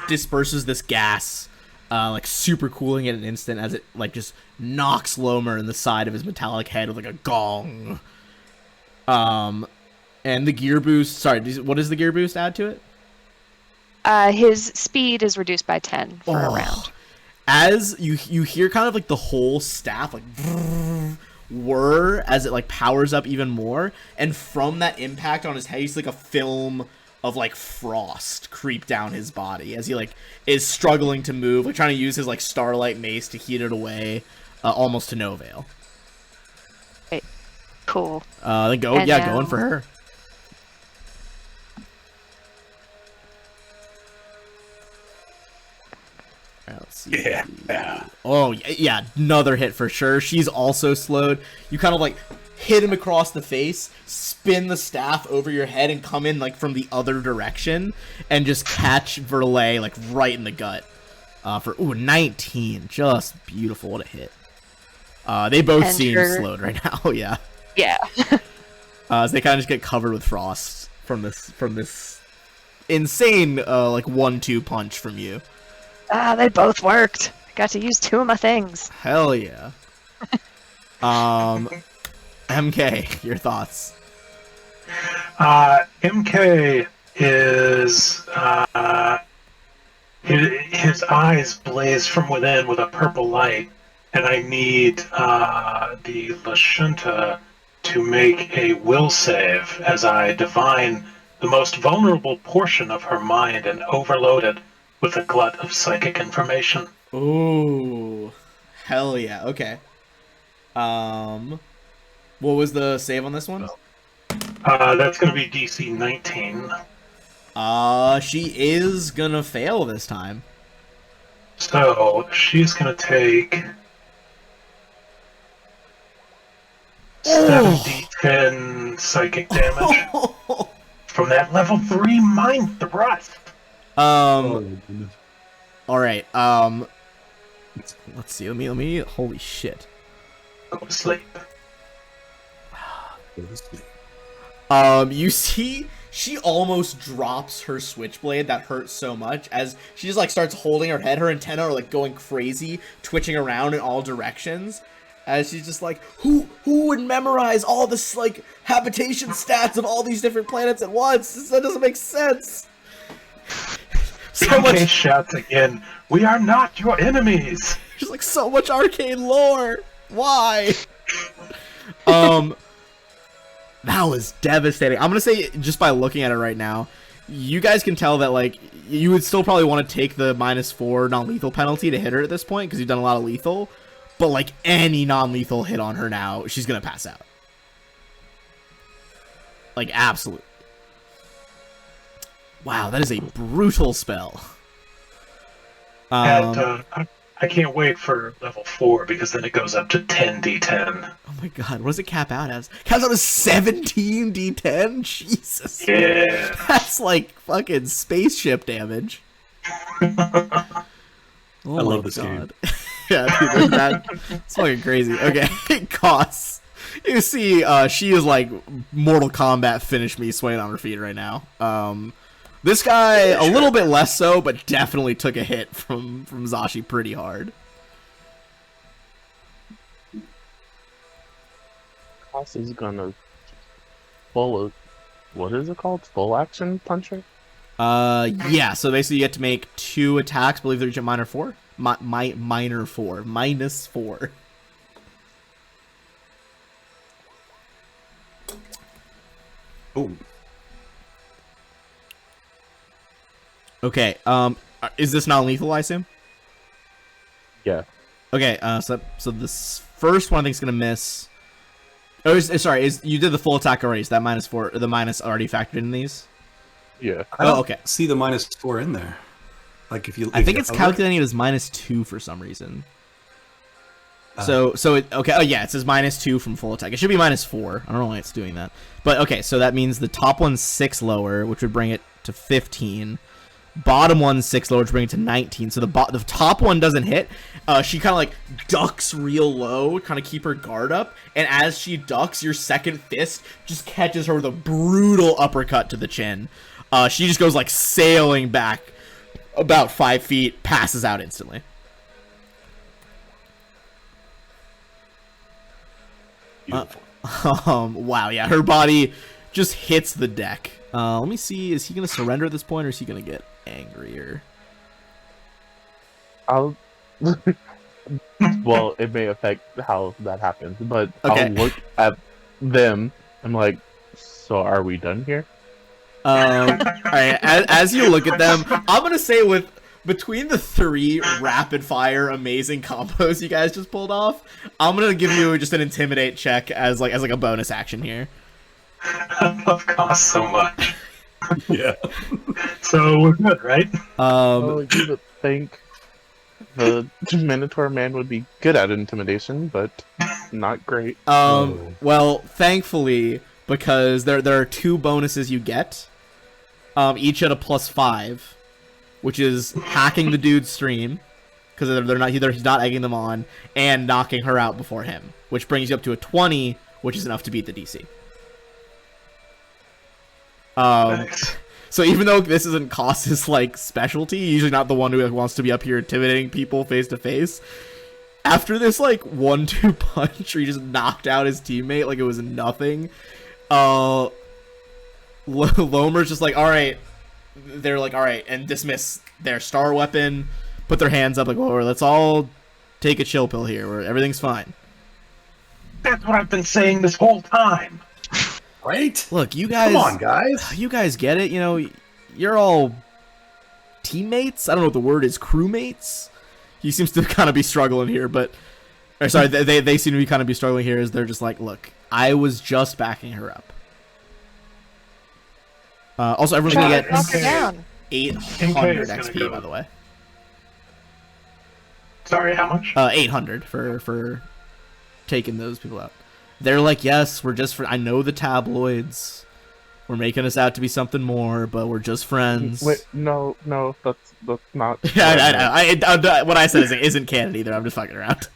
disperses this gas, like super cooling in an instant as it like just knocks Lomer in the side of his metallic head with like a gong. And the gear boost... Sorry, what does the gear boost add to it? His speed is reduced by 10 for a round. As you hear kind of like the whole staff like whir as it like powers up even more, and from that impact on his head, he's like a film of like frost creep down his body as he like is struggling to move, like trying to use his like starlight mace to heat it away, almost to no avail. Okay. Cool. Then go, And yeah, now- going for her. Let's see. Yeah. Oh, yeah, another hit for sure. She's also slowed. You kind of like hit him across the face, spin the staff over your head, and come in like from the other direction and just catch Verlet like right in the gut. For 19, just beautiful. What a hit. They both And seem her- slowed right now. Yeah. Yeah. So they kind of just get covered with frost from this insane like 1-2 punch from you. They both worked. I got to use 2 of my things. Hell yeah. MK, your thoughts? MK is his eyes blaze from within with a purple light, and I need the Lashunta to make a will save as I divine the most vulnerable portion of her mind and overload it with a glut of psychic information. Ooh. Hell yeah. Okay. What was the save on this one? That's going to be DC 19. She is gonna fail this time. So she's going to take 7d10 psychic damage from that level 3 mind thrust. All right. Let's see. Let me. Holy shit. Go to sleep. You see, she almost drops her switchblade that hurts so much as she just like starts holding her head. Her antenna are like going crazy, twitching around in all directions. As she's just like, who would memorize all this like habitation stats of all these different planets at once? That doesn't make sense. So MK much. shouts again, "We are not your enemies!" She's like, so much arcane lore. Why? That was devastating. I'm gonna say, just by looking at it right now, you guys can tell that like you would still probably want to take the -4 non-lethal penalty to hit her at this point because you've done a lot of lethal. But like any non-lethal hit on her now, she's gonna pass out. Like absolute. Wow, that is a brutal spell. I can't wait for level 4 because then it goes up to 10d10. Oh my god, what does it cap out as? Caps out as 17 d10? Jesus. Yeah. That's like fucking spaceship damage. Oh I love this game. Yeah, dude, it's fucking crazy. Okay, it costs. You see, she is like Mortal Kombat finish me swaying on her feet right now. This guy, a little bit less so, but definitely took a hit from Zashi pretty hard. Cost is gonna what is it called? Full action puncher? Yeah, so basically you get to make 2 attacks, believe they're minor 4? Minor 4. -4. Oh. Okay. Is this not lethal? I assume. Yeah. Okay. So this first one I think is gonna miss. Oh, sorry. You did the full attack already? So that -4, the minus already factored in these. Yeah. I don't okay. see the -4 in there. Like if you, I think you it's hover- calculating it as -2 for some reason. So it okay. Oh yeah, it says -2 from full attack. It should be -4. I don't know why it's doing that. But okay, so that means the top one's 6 lower, which would bring it to 15. Bottom one's 6 lower, which would bring it to 19. So the top one doesn't hit. She kind of like ducks real low, kind of keep her guard up, and as she ducks, your second fist just catches her with a brutal uppercut to the chin. She just goes like sailing back about 5 feet, passes out instantly. Beautiful. Wow, yeah, her body just hits the deck. Let me see, is he gonna surrender at this point, or is he gonna get angrier? I'll. Well, it may affect how that happens, but Okay. I'll look at them. I'm like, so are we done here? Alright, as you look at them, I'm gonna say with between the 3 rapid fire amazing combos you guys just pulled off, I'm gonna give you just an intimidate check as like a bonus action here. I love Goss so much. Yeah. So we're good, right? Well, you would think the Minotaur man would be good at intimidation, but not great. Well, thankfully, because there are 2 bonuses you get, each at a +5, which is hacking the dude's stream, because he's not egging them on, and knocking her out before him, which brings you up to a 20, which is enough to beat the DC. Nice. So even though this isn't Koss's like specialty, usually not the one who wants to be up here intimidating people face to face. After this like 1-2 punch where he just knocked out his teammate like it was nothing, Lomer's just like, all right. They're like, all right, and dismiss their star weapon, put their hands up like, well, let's all take a chill pill here where everything's fine. That's what I've been saying this whole time. Right? Look, you guys, Come on, guys. you guys get it. You know, you're all teammates. I don't know what the word is. Crewmates. He seems to kind of be struggling here, but or sorry, they seem to be kind of be struggling here. As they're just like, look, I was just backing her up. Also, everyone's gonna get Knock her down. 800 gonna XP, go. by the way. Sorry, how much? 800 for taking those people out. They're like, yes, we're just I know the tabloids. We're making us out to be something more, but we're just friends. Wait, no, that's not. Yeah, I what I said isn't canon either. I'm just fucking around.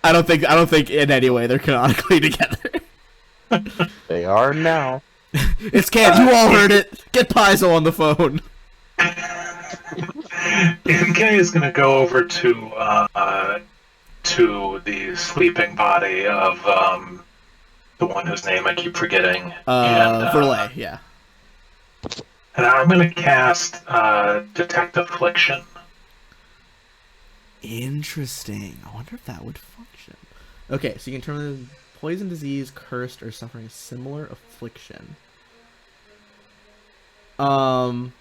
I don't think in any way they're canonically together. They are now. It's canon. You all heard it. Get Paizo on the phone. MK is gonna go over to the sleeping body of the one whose name I keep forgetting. Verlay, yeah. And I'm gonna cast Detect Affliction. Interesting. I wonder if that would function. Okay, so you can turn the poison, disease, cursed, or suffering a similar affliction. So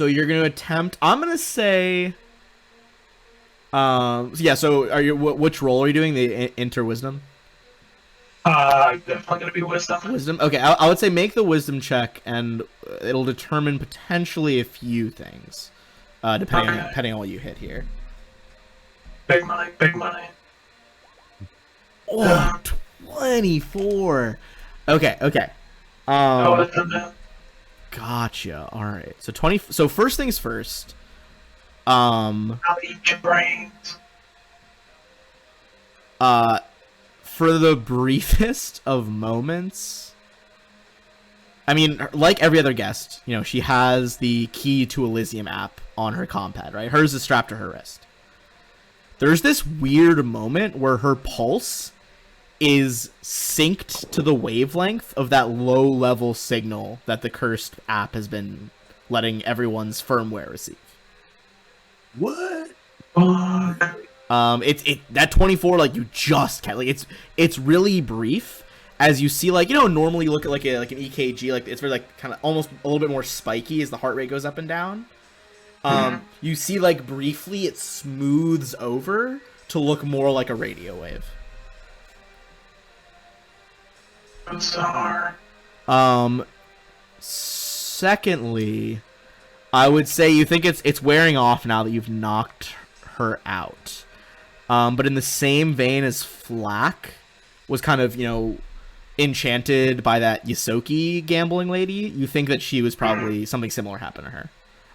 you're gonna attempt. I'm gonna say. Yeah. So are you? Which roll are you doing? The enter wisdom. Definitely gonna be Wisdom. Wisdom. Okay, I would say make the wisdom check, and it'll determine potentially a few things, depending on what you hit here. Big money, big money. Oh, 24. Okay. Oh, that's a man. Gotcha. All right. So 20. So first things first. I'll eat your brains. For the briefest of moments, I mean, like every other guest, you know, she has the Key to Elysium app on her compad, right? Hers is strapped to her wrist. There's this weird moment where her pulse is synced to the wavelength of that low-level signal that the cursed app has been letting everyone's firmware receive. What? Fuck. That 24, like, you just can't, like, it's really brief, as you see, like, you know, normally you look at like an EKG, like it's very like kind of almost a little bit more spiky as the heart rate goes up and down. You see, like, briefly it smooths over to look more like a radio wave. Bizarre. Secondly, I would say you think it's wearing off now that you've knocked her out. But in the same vein as Flack was kind of, you know, enchanted by that Ysoki gambling lady, you think that she was probably something similar happened to her.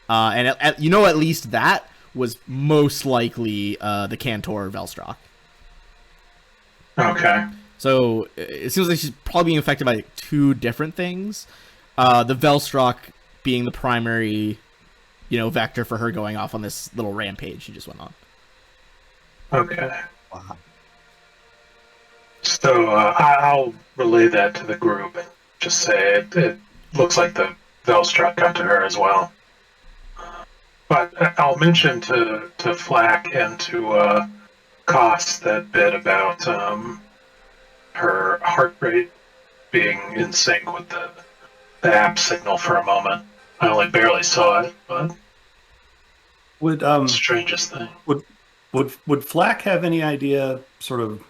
And you know, at least that was most likely the Cantor Velstrak. Okay. So it seems like she's probably being affected by two different things. The Velstrak being the primary, you know, vector for her going off on this little rampage she just went on. Okay. Wow. So I'll relay that to the group and just say it looks like the Velstrak got to her as well. But I'll mention to Flack and to Koss that bit about her heart rate being in sync with the app signal for a moment. I only barely saw it, but Would strangest thing. would Flack have any idea, sort of,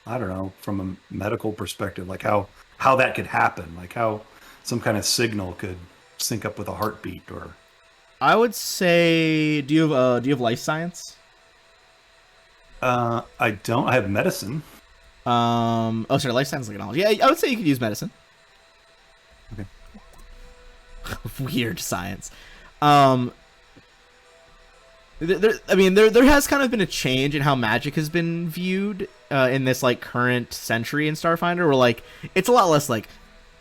I don't know, from a medical perspective, like how that could happen, like how some kind of signal could sync up with a heartbeat? Or I would say, do you have life science? I don't. I have medicine. Oh, sorry, life science technology. Yeah, I would say you could use medicine. Okay. Weird science. There has kind of been a change in how magic has been viewed in this like current century in Starfinder, where like it's a lot less like,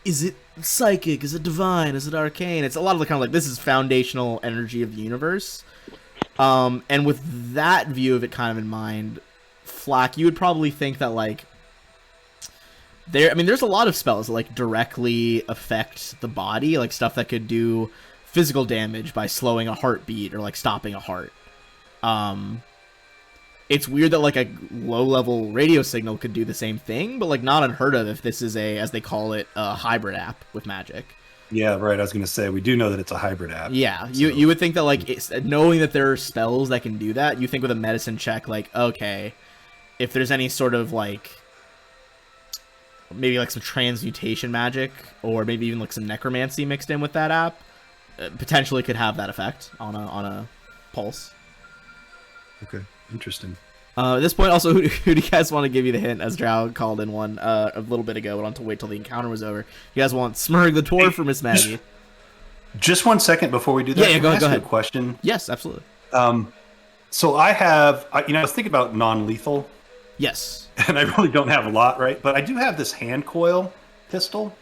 is it psychic? Is it divine? Is it arcane? It's a lot of the kind of like, this is foundational energy of the universe. And with that view of it kind of in mind, Flack, you would probably think that like there's a lot of spells that like directly affect the body, like stuff that could do physical damage by slowing a heartbeat or like stopping a heart. It's weird that like a low-level radio signal could do the same thing, but like not unheard of if this is a, as they call it, a hybrid app with magic. Yeah, right. I was going to say, we do know that it's a hybrid app. Yeah, so. you would think that like knowing that there are spells that can do that, you think with a medicine check, like, okay, if there's any sort of like maybe like some transmutation magic or maybe even like some necromancy mixed in with that app, potentially could have that effect on a pulse. Okay, interesting. At this point, also, who do you guys want to give you the hint? As Drow called in one a little bit ago, but on to wait till the encounter was over. You guys want Smurg the Tor for Miss Maggie? Just 1 second before we do that. Yeah, go ahead. A question. Yes, absolutely. So I have, I was thinking about non-lethal, Yes. and I really don't have a lot, right? But I do have this hand coil pistol,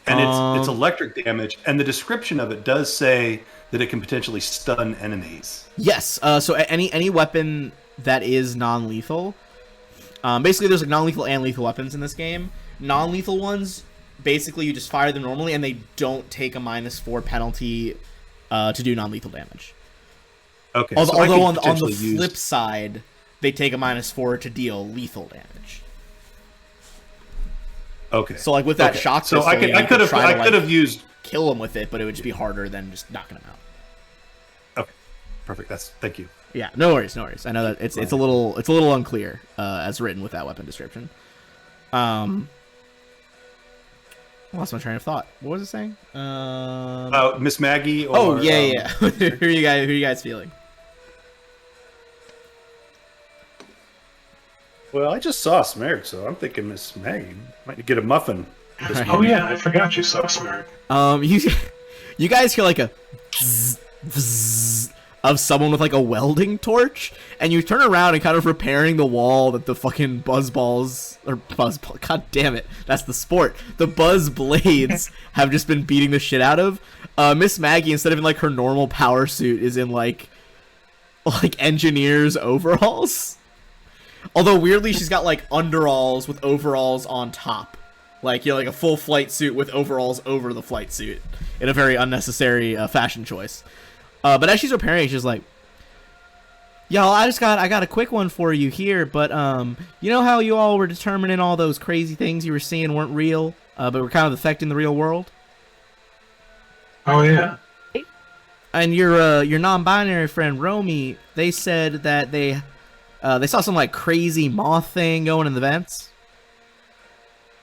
and it's electric damage, and the description of it does say that it can potentially stun enemies. Yes. So any weapon that is non-lethal, basically there's like non-lethal and lethal weapons in this game. Non-lethal ones, basically you just fire them normally, and they don't take a -4 penalty to do non-lethal damage. Okay. Although on the flip side, they take a -4 to deal lethal damage. Okay. So like with that shock pistol, so I could have used kill him with it, but it would just be harder than just knocking him out. Okay, perfect. Thank you. Yeah, no worries. I know that it's a little unclear as written with that weapon description. Lost my train of thought. What was it saying? Miss Maggie. Or, oh yeah. Who are you guys feeling? Well, I just saw Smerg, so I'm thinking Miss Maggie might get a muffin. Right. Oh yeah, I forgot you saw Smurg. You guys hear like a zzz, zzz of someone with like a welding torch, and you turn around and kind of repairing the wall that the fucking god damn it, that's the sport. The buzz blades have just been beating the shit out of. Miss Maggie, instead of in like her normal power suit, is in like engineer's overalls. Although weirdly, she's got like underalls with overalls on top. Like, you know, like a full flight suit with overalls over the flight suit. In a very unnecessary fashion choice. But as she's repairing, she's like, Y'all, I got a quick one for you here, but you know how you all were determining all those crazy things you were seeing weren't real, but were kind of affecting the real world? Oh yeah. And your non-binary friend Romy, they said that they saw some like crazy moth thing going in the vents.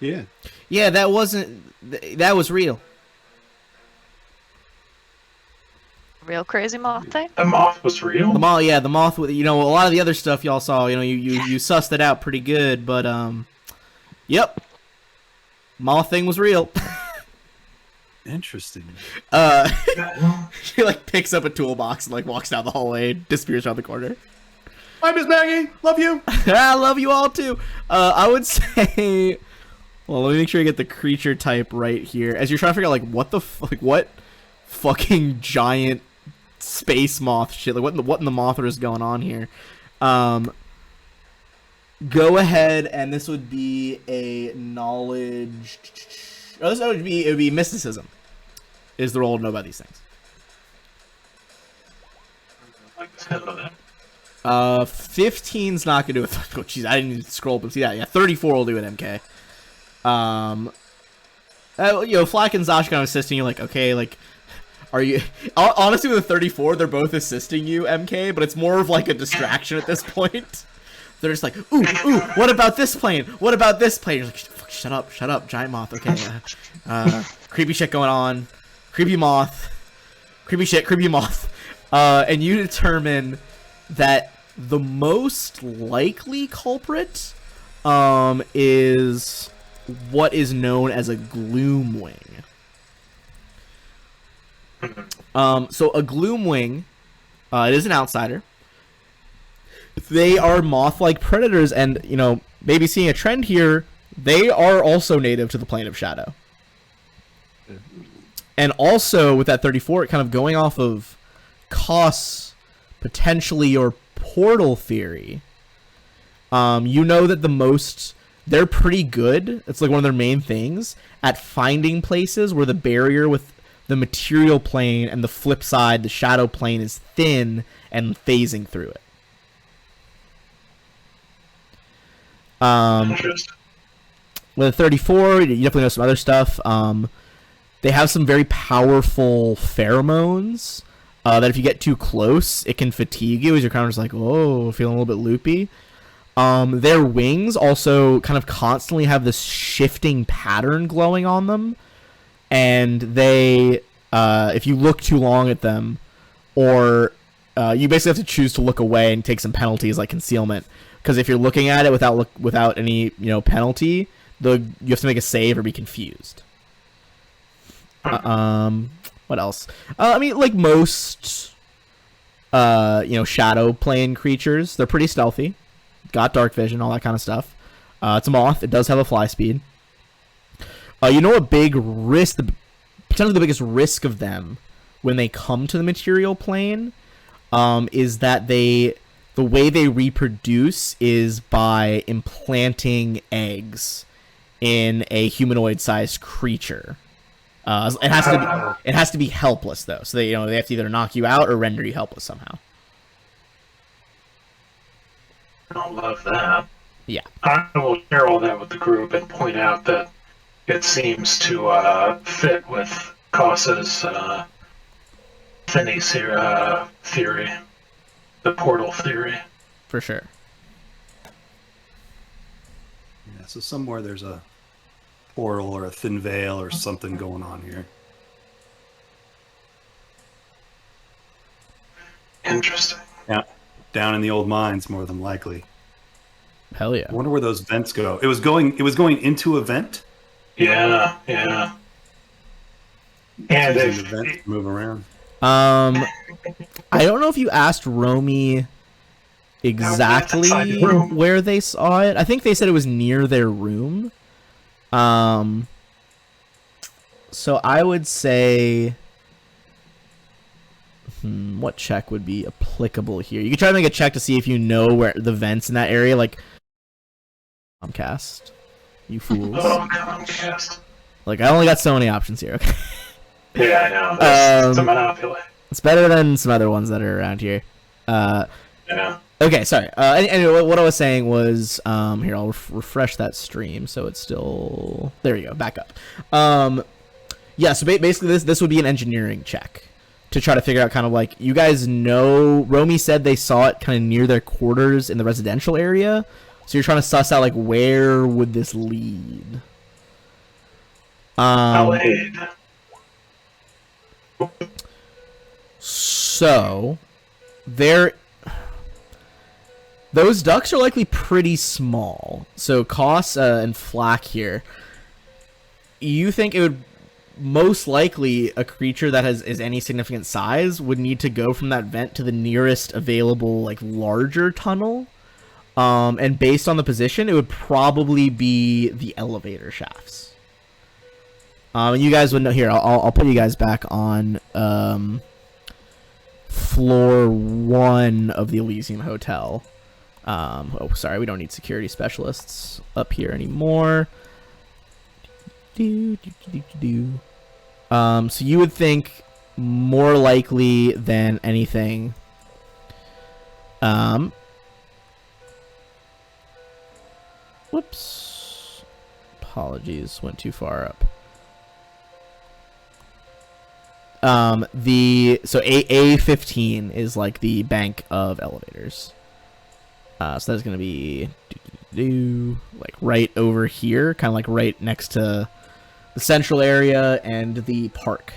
Yeah. Yeah, that was real. Real crazy moth thing? The moth was real. The moth with, you know, a lot of the other stuff y'all saw, you know, you sussed it out pretty good, but yep. Moth thing was real. Interesting. She like picks up a toolbox and like walks down the hallway, disappears around the corner. Hi, Miss Maggie. Love you. I love you all too. I would say, well, let me make sure I get the creature type right here. As you're trying to figure out like what fucking giant space moth shit, like what in the Mothra is going on here. Go ahead, and this would be a knowledge. Oh, it would be mysticism. Is the role to know about these things. Like the sound of that. 15's not gonna do it. Oh, jeez, I didn't even scroll up and see that. Yeah, 34 will do it, MK. You know, Flack and Zosh kind of assisting you, like, okay, like, are you... Honestly, with the 34, they're both assisting you, MK, but it's more of, like, a distraction at this point. They're just like, ooh, what about this plane? What about this plane? You're like, shut up, giant moth, okay. Creepy shit going on. Creepy moth. Creepy shit, creepy moth. And you determine that the most likely culprit is what is known as a gloomwing. So a gloomwing, it is an outsider. They are moth-like predators, and, you know, maybe seeing a trend here, they are also native to the plane of shadow. And also, with that 34, kind of going off of Koss, potentially your portal theory, you know that they're pretty good, it's like one of their main things, at finding places where the barrier with the material plane and the flip side, the shadow plane, is thin and phasing through it. With 34, you definitely know some other stuff. They have some very powerful pheromones that if you get too close, it can fatigue you as you're kind of just like, whoa, feeling a little bit loopy. Their wings also kind of constantly have this shifting pattern glowing on them. And they, if you look too long at them, or you basically have to choose to look away and take some penalties like concealment. Because if you're looking at it without any, you know, penalty, you have to make a save or be confused. What else? I mean, like most, you know, shadow plane creatures, they're pretty stealthy. Got dark vision, all that kind of stuff. It's a moth. It does have a fly speed. You know, potentially the biggest risk of them when they come to the material plane, is that the way they reproduce is by implanting eggs in a humanoid-sized creature. It has to be helpless though, so they have to either knock you out or render you helpless somehow. I don't love that. Yeah. I will share all that with the group and point out that it seems to fit with Koss's theory, the portal theory. For sure. Yeah, so somewhere there's a portal or a thin veil or something going on here. Interesting. Yeah, down in the old mines, more than likely. Hell yeah. I wonder where those vents go. It was going into a vent. Yeah. And The vents move around. I don't know if you asked Romy exactly inside the room. where they saw it. I think they said it was near their room. So I would say, what check would be applicable here? You could try to make a check to see if you know where the vents in that area, like Comcast. You fools. Oh, Comcast. Like, I only got so many options here, okay? Yeah, I know. It's a monopoly. It's better than some other ones that are around here. Yeah. Okay, sorry. Anyway, what I was saying was, here, I'll refresh that stream so it's still... There we go, back up. Yeah, so basically this would be an engineering check to try to figure out kind of like, you guys know, Romy said they saw it kind of near their quarters in the residential area, so you're trying to suss out, like, where would this lead? Allied. So, those ducks are likely pretty small. So, Koss and Flack here, you think it would most likely a creature that is any significant size would need to go from that vent to the nearest available, like, larger tunnel. And based on the position, it would probably be the elevator shafts. And you guys would know here. I'll put you guys back on floor 1 of the Elysium Hotel. Oh, sorry, we don't need security specialists up here anymore. So you would think more likely than anything. Whoops. Apologies, went too far up. So A15 is like the bank of elevators. So that's gonna be like right over here, kind of like right next to the central area and the park.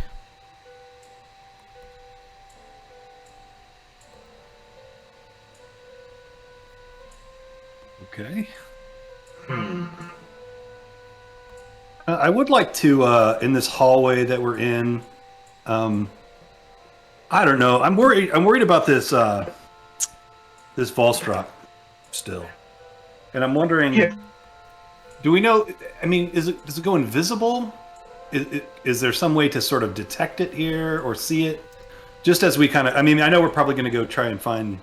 Okay. I would like to, in this hallway that we're in, I don't know. I'm worried about this, this Volstrop still, and I'm wondering, do we know? I mean, does it go invisible? Is there some way to sort of detect it here or see it? Just as we kind of, I mean, I know we're probably going to go try and find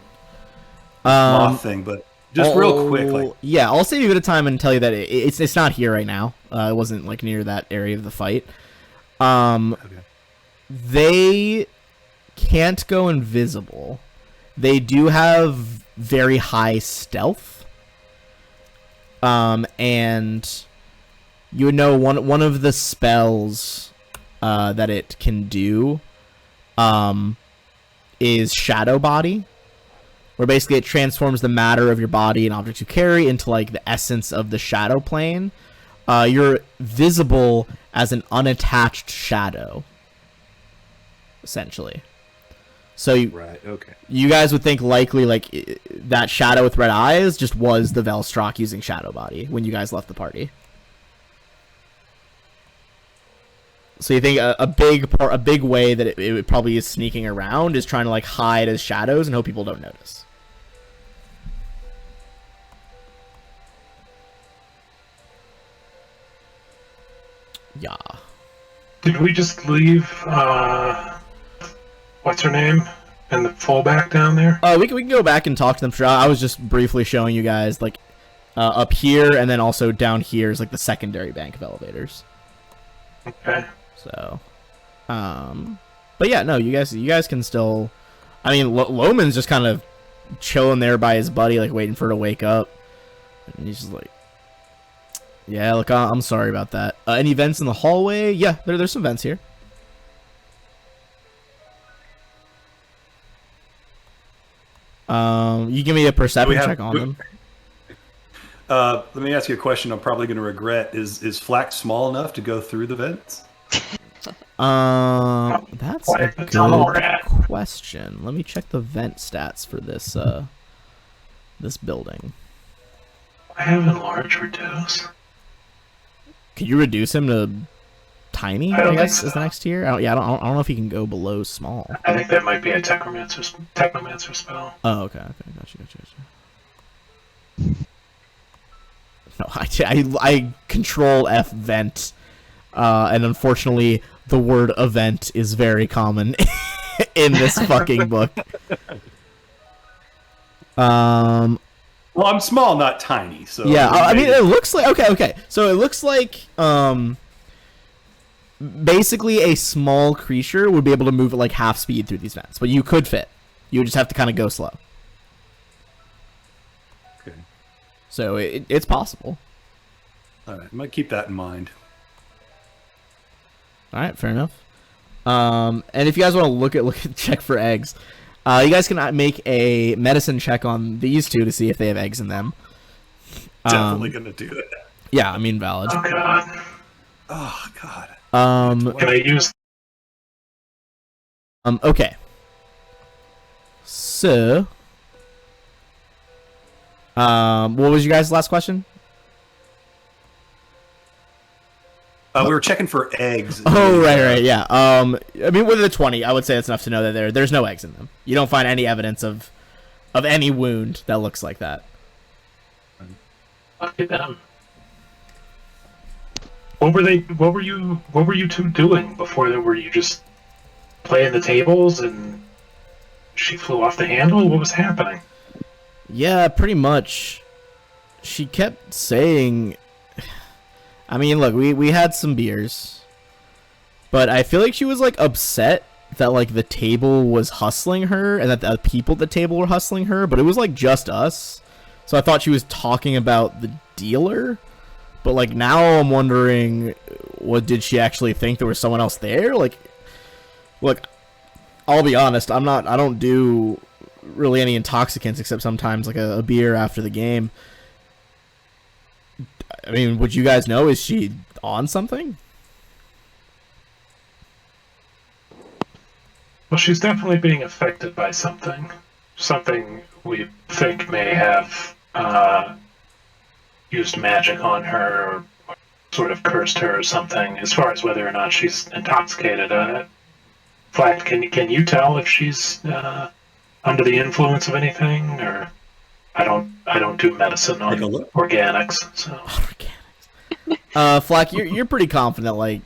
the moth thing, but just real quick, like, yeah, I'll save you a bit of time and tell you that it's not here right now. It wasn't like near that area of the fight. okay. They can't go invisible. They do have very high stealth. And you would know one of the spells that it can do is Shadow Body, where basically it transforms the matter of your body and objects you carry into like the essence of the shadow plane. You're visible as an unattached shadow, essentially. So Right. Okay. you guys would think likely like that shadow with red eyes just was the Velstrak using Shadow Body when you guys left the party. So you think a big way that it probably is sneaking around is trying to like hide as shadows and hope people don't notice. Yeah. Did we just leave, what's her name? And the fullback down there? We can go back and talk to them. Sure. I was just briefly showing you guys like up here and then also down here is like the secondary bank of elevators. Okay. So, but yeah, no, you guys can still. I mean, Loman's just kind of chilling there by his buddy, like waiting for her to wake up, and he's just like, "Yeah, look, I'm sorry about that. Any vents in the hallway? Yeah, there's some vents here." You give me a perception check on them. Let me ask you a question. I'm probably going to regret. Is Flack small enough to go through the vents? That's a good question. Let me check the vent stats for this this building. I have enlarge reduce. Could you reduce him to tiny? I don't guess think is so. the next tier. I don't know if he can go below small. I think that might be a technomancer spell. Oh, okay, gotcha. No, I control F vent, and unfortunately, the word event is very common in this fucking book. Well, I'm small, not tiny. So Yeah, I mean, it looks like okay. So it looks like basically a small creature would be able to move at like half speed through these vents, but you could fit. You would just have to kind of go slow. So it's possible. All right, I might keep that in mind. All right, fair enough. And if you guys want to look at check for eggs, you guys can make a medicine check on these two to see if they have eggs in them. Definitely gonna do that. Yeah, I mean valid. Oh god. Oh god. Can I use? Okay. So, what was your guys' last question? We were checking for eggs. Oh, right, yeah. I mean, with a 20, I would say it's enough to know that there's no eggs in them. You don't find any evidence of any wound that looks like that. Look at them. What were they? What were you two doing before that? Were you just playing the tables and she flew off the handle? What was happening? Yeah, pretty much. She kept saying... I mean, look, we had some beers. But I feel like she was, like, upset that, like, the table was hustling her and that the people at the table were hustling her, but it was, like, just us. So I thought she was talking about the dealer. But, like, now I'm wondering, what did she actually think there was someone else there? Like, look, I'll be honest, I don't do really any intoxicants except sometimes like a beer after the game. I mean, would you guys know, is she on something? Well, she's definitely being affected by something. Something we think may have used magic on her, or sort of cursed her or something. As far as whether or not she's intoxicated, Flack, can you tell if she's under the influence of anything? Or I don't do medicine on organics, so. Flack, you're pretty confident, like,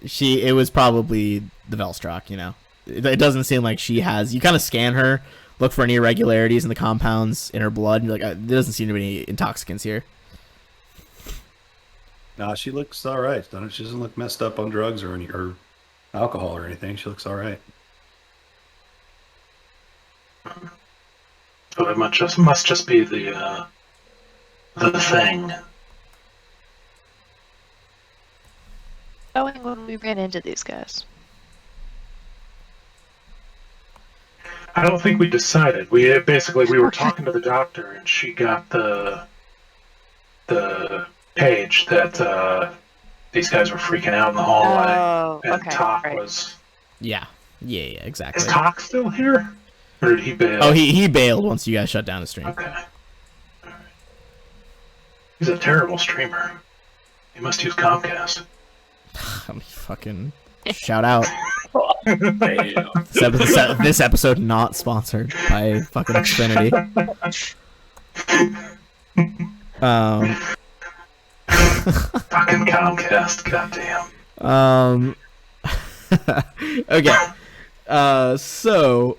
it was probably the Velstrak, you know? It doesn't seem like she has... You kind of scan her, look for any irregularities in the compounds in her blood, and you're like, there doesn't seem to be any intoxicants here. Nah, she looks all right. She doesn't look messed up on drugs or alcohol or anything. She looks all right. So it must just be the thing. Knowing when we ran into these guys. I don't think we decided. We were talking to the doctor, and she got the page that these guys were freaking out in the hallway. Oh, and okay. Talk Right. was. Yeah, exactly. Is Talk still here? Or did he bail? Oh, he bailed once you guys shut down the stream. Okay. Alright. He's a terrible streamer. He must use Comcast. I mean, fucking shout out. This episode not sponsored by fucking Xfinity. Fucking Comcast, goddamn. Okay. So,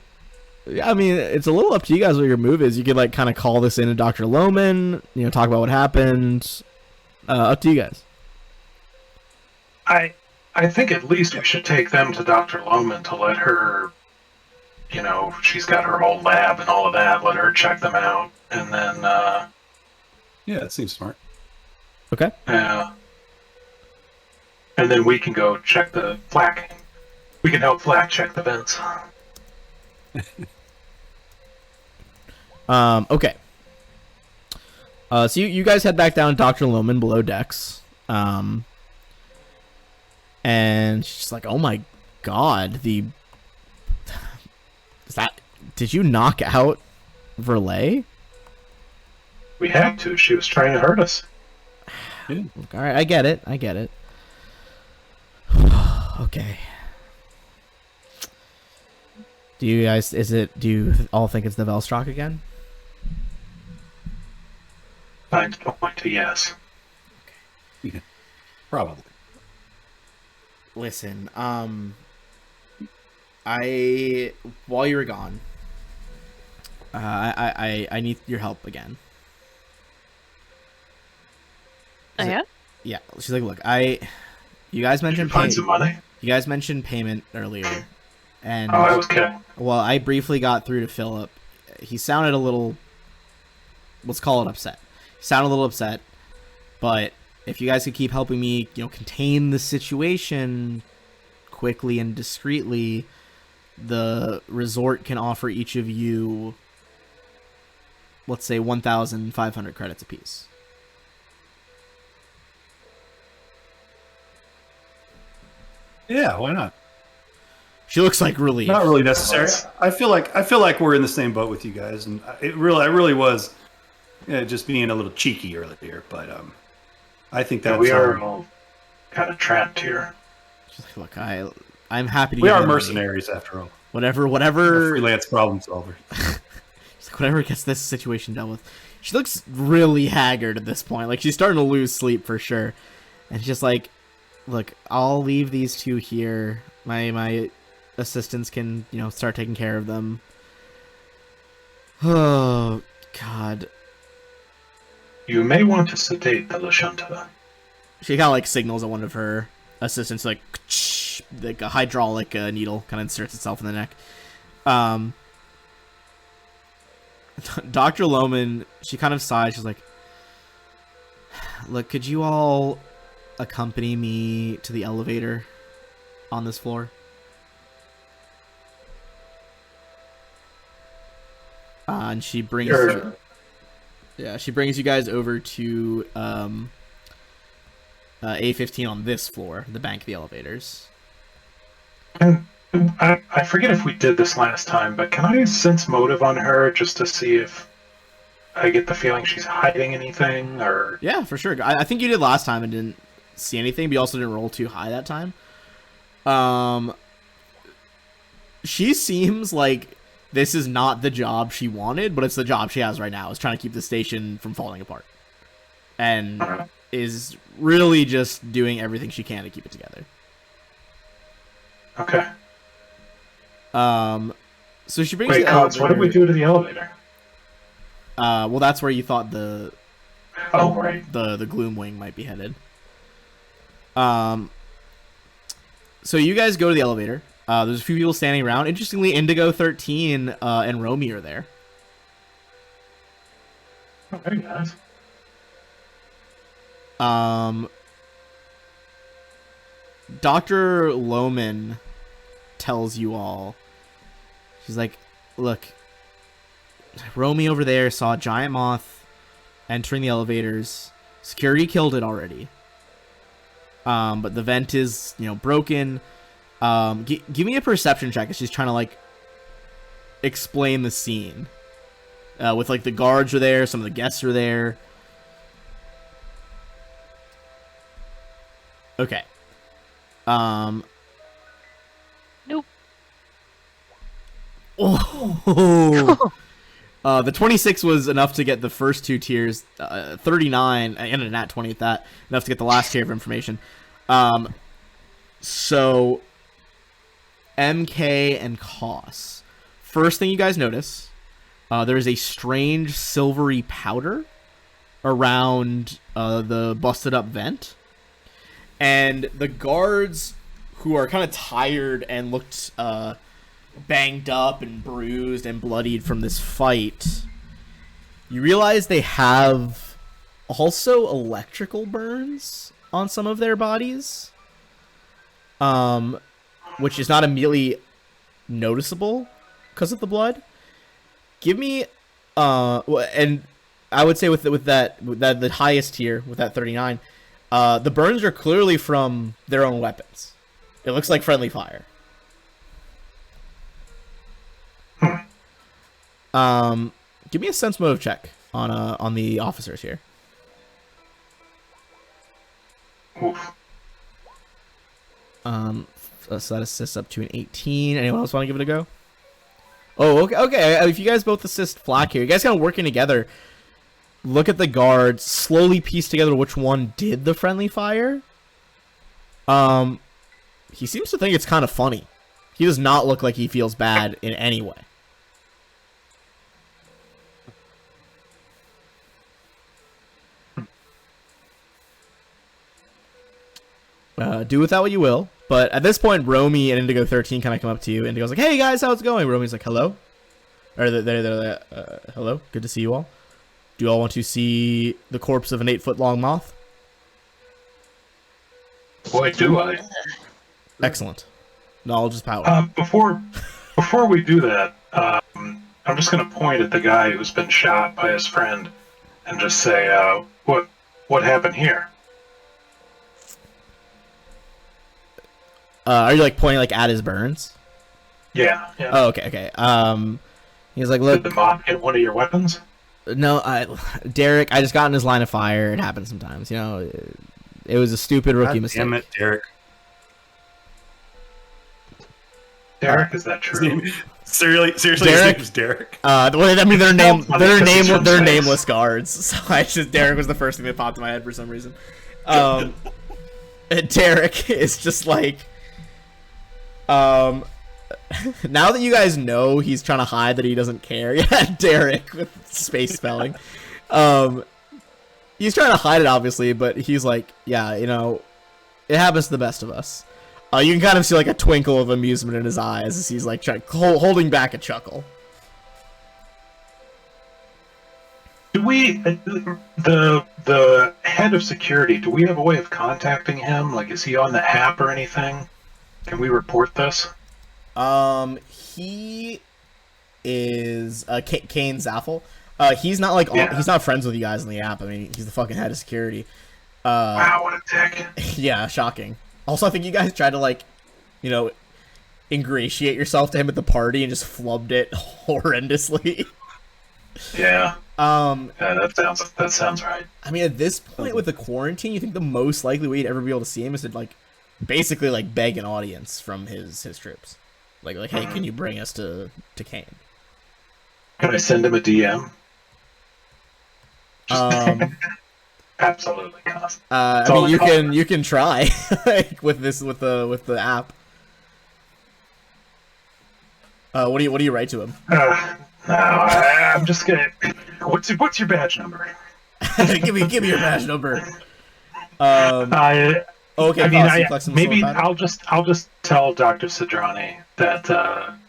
I mean, it's a little up to you guys what your move is. You could, like, kind of call this in to Dr. Lohman, you know, talk about what happened. Up to you guys. I think at least we should take them to Dr. Lohman to let her, you know, she's got her whole lab and all of that, let her check them out, and then, Yeah, that seems smart. Okay. yeah. And then we can go check the Flack. We can help Flack check the vents. Okay. So you guys head back down to Dr. Lohman below decks. And she's like, oh my god, did you knock out Verlay? We had to. She was trying to hurt us. Yeah. Alright, I get it. Okay. Do you all think it's the Velstrak again? I'd point to yes. Yeah, probably. Listen, while you were gone, I need your help again. Oh, yeah? Yeah, she's like, look, you guys Did you mentioned find some money? You guys mentioned payment earlier, and Oh, I was kidding. well, I briefly got through to Philip. He sounded a little, let's call it upset. sound a little upset, but if you guys could keep helping me, contain the situation quickly and discreetly, the resort can offer each of you, let's say, 1,500 credits apiece. Yeah, why not? She looks like relief. Not really necessary. I feel like we're in the same boat with you guys, and I really was just being a little cheeky earlier, but I think that we are all kind of trapped here. She's like, look, I'm happy to. We give are you money. mercenaries after all. Whatever. Freelance problem solver. She's like, whatever gets this situation dealt with. She looks really haggard at this point. Like, she's starting to lose sleep for sure. And she's just like, look, I'll leave these two here. My assistants can, start taking care of them. Oh, God. You may want to sedate the Lashunta. She kind of, like, signals at one of her assistants, like a hydraulic needle kind of inserts itself in the neck. Dr. Lohman, she kind of sighs. She's like, look, could you all accompany me to the elevator on this floor? And she brings she brings you guys over to A15 on this floor, the bank of the elevators. And I forget if we did this last time, but can I sense motive on her just to see if I get the feeling she's hiding anything, or... Yeah, for sure. I think you did last time and didn't see anything, but you also didn't roll too high that time. She seems like this is not the job she wanted, but it's the job she has right now, is trying to keep the station from falling apart. And is really just doing everything she can to keep it together. Okay. So she brings Wait, the Cogs, what did we elevator. do to the elevator? Well, that's where you thought the Oh, right. the Gloomwing might be headed. So you guys go to the elevator. There's a few people standing around. Interestingly, Indigo 13 and Romy are there. Oh, very nice. Dr. Lohman tells you all, she's like, look, Romy over there saw a giant moth entering the elevators. Security killed it already. But the vent is, broken. Give me a perception check as she's trying to, like, explain the scene. With, like, the guards are there, some of the guests are there. Okay. Nope. Oh. The 26 was enough to get the first two tiers. 39 and a nat 20 at that, enough to get the last tier of information. So MK and Koss. First thing you guys notice, there is a strange silvery powder around the busted up vent. And the guards, who are kind of tired and looked banged up and bruised and bloodied from this fight, you realize they have also electrical burns on some of their bodies, which is not immediately noticeable because of the blood. Give me, and I would say with the highest tier, with that 39, the burns are clearly from their own weapons. It looks like friendly fire. Give me a sense motive check on the officers here. Oof. So that assists up to an 18. Anyone else want to give it a go? Oh, okay. If you guys both assist Flack here, you guys kind of working together. Look at the guards, slowly piece together which one did the friendly fire. He seems to think it's kind of funny. He does not look like he feels bad in any way. Do with that what you will. But at this point, Romy and Indigo 13 kind of come up to you. Indigo's like, "Hey guys, how's it going?" Romy's like, "Hello." Or they're hello, good to see you all. Do you all want to see the corpse of an 8-foot-long moth? Boy, do I. Excellent. Knowledge is power. Before we do that, I'm just going to point at the guy who's been shot by his friend and just say, what happened here? Are you like pointing like at his burns? Yeah. Oh, okay. He's like, look, Did the mob get one of your weapons? no, Derek, I just got in his line of fire. It happens sometimes, you know. It was a stupid rookie God mistake. damn it, Derek. Derek, is that true? Seriously, Derek? his name was Derek. Well, I mean, they're Because he's from they're space. nameless guards. So Derek was the first thing that popped in my head for some reason. And Derek is just like, now that you guys know he's trying to hide that he doesn't care. Yeah, Derek with space spelling. He's trying to hide it, obviously, but he's like, yeah, you know, it happens to the best of us. You can kind of see like a twinkle of amusement in his eyes as he's like holding back a chuckle. Do we, the head of security, do we have a way of contacting him? Like, is he on the app or anything? Can we report this? He is Kane Zaffel. He's not like Yeah. he's not friends with you guys on the app. I mean, he's the fucking head of security. Wow, what a dick. Yeah, shocking. Also, I think you guys tried to like, you know, ingratiate yourself to him at the party and just flubbed it horrendously. Yeah. Um, Yeah, that sounds right. I mean, at this point with the quarantine, you think the most likely way you'd ever be able to see him is to like, basically like beg an audience from his troops, like hey, can you bring us to Kane? Can I send him a DM? Absolutely not. I mean, you can try like, with the app. What do you write to him? No, I'm just gonna. What's your badge number? give me your badge number. Okay, I mean, Foss, you flex some maybe soul powder? I'll just tell Dr. Sidrani that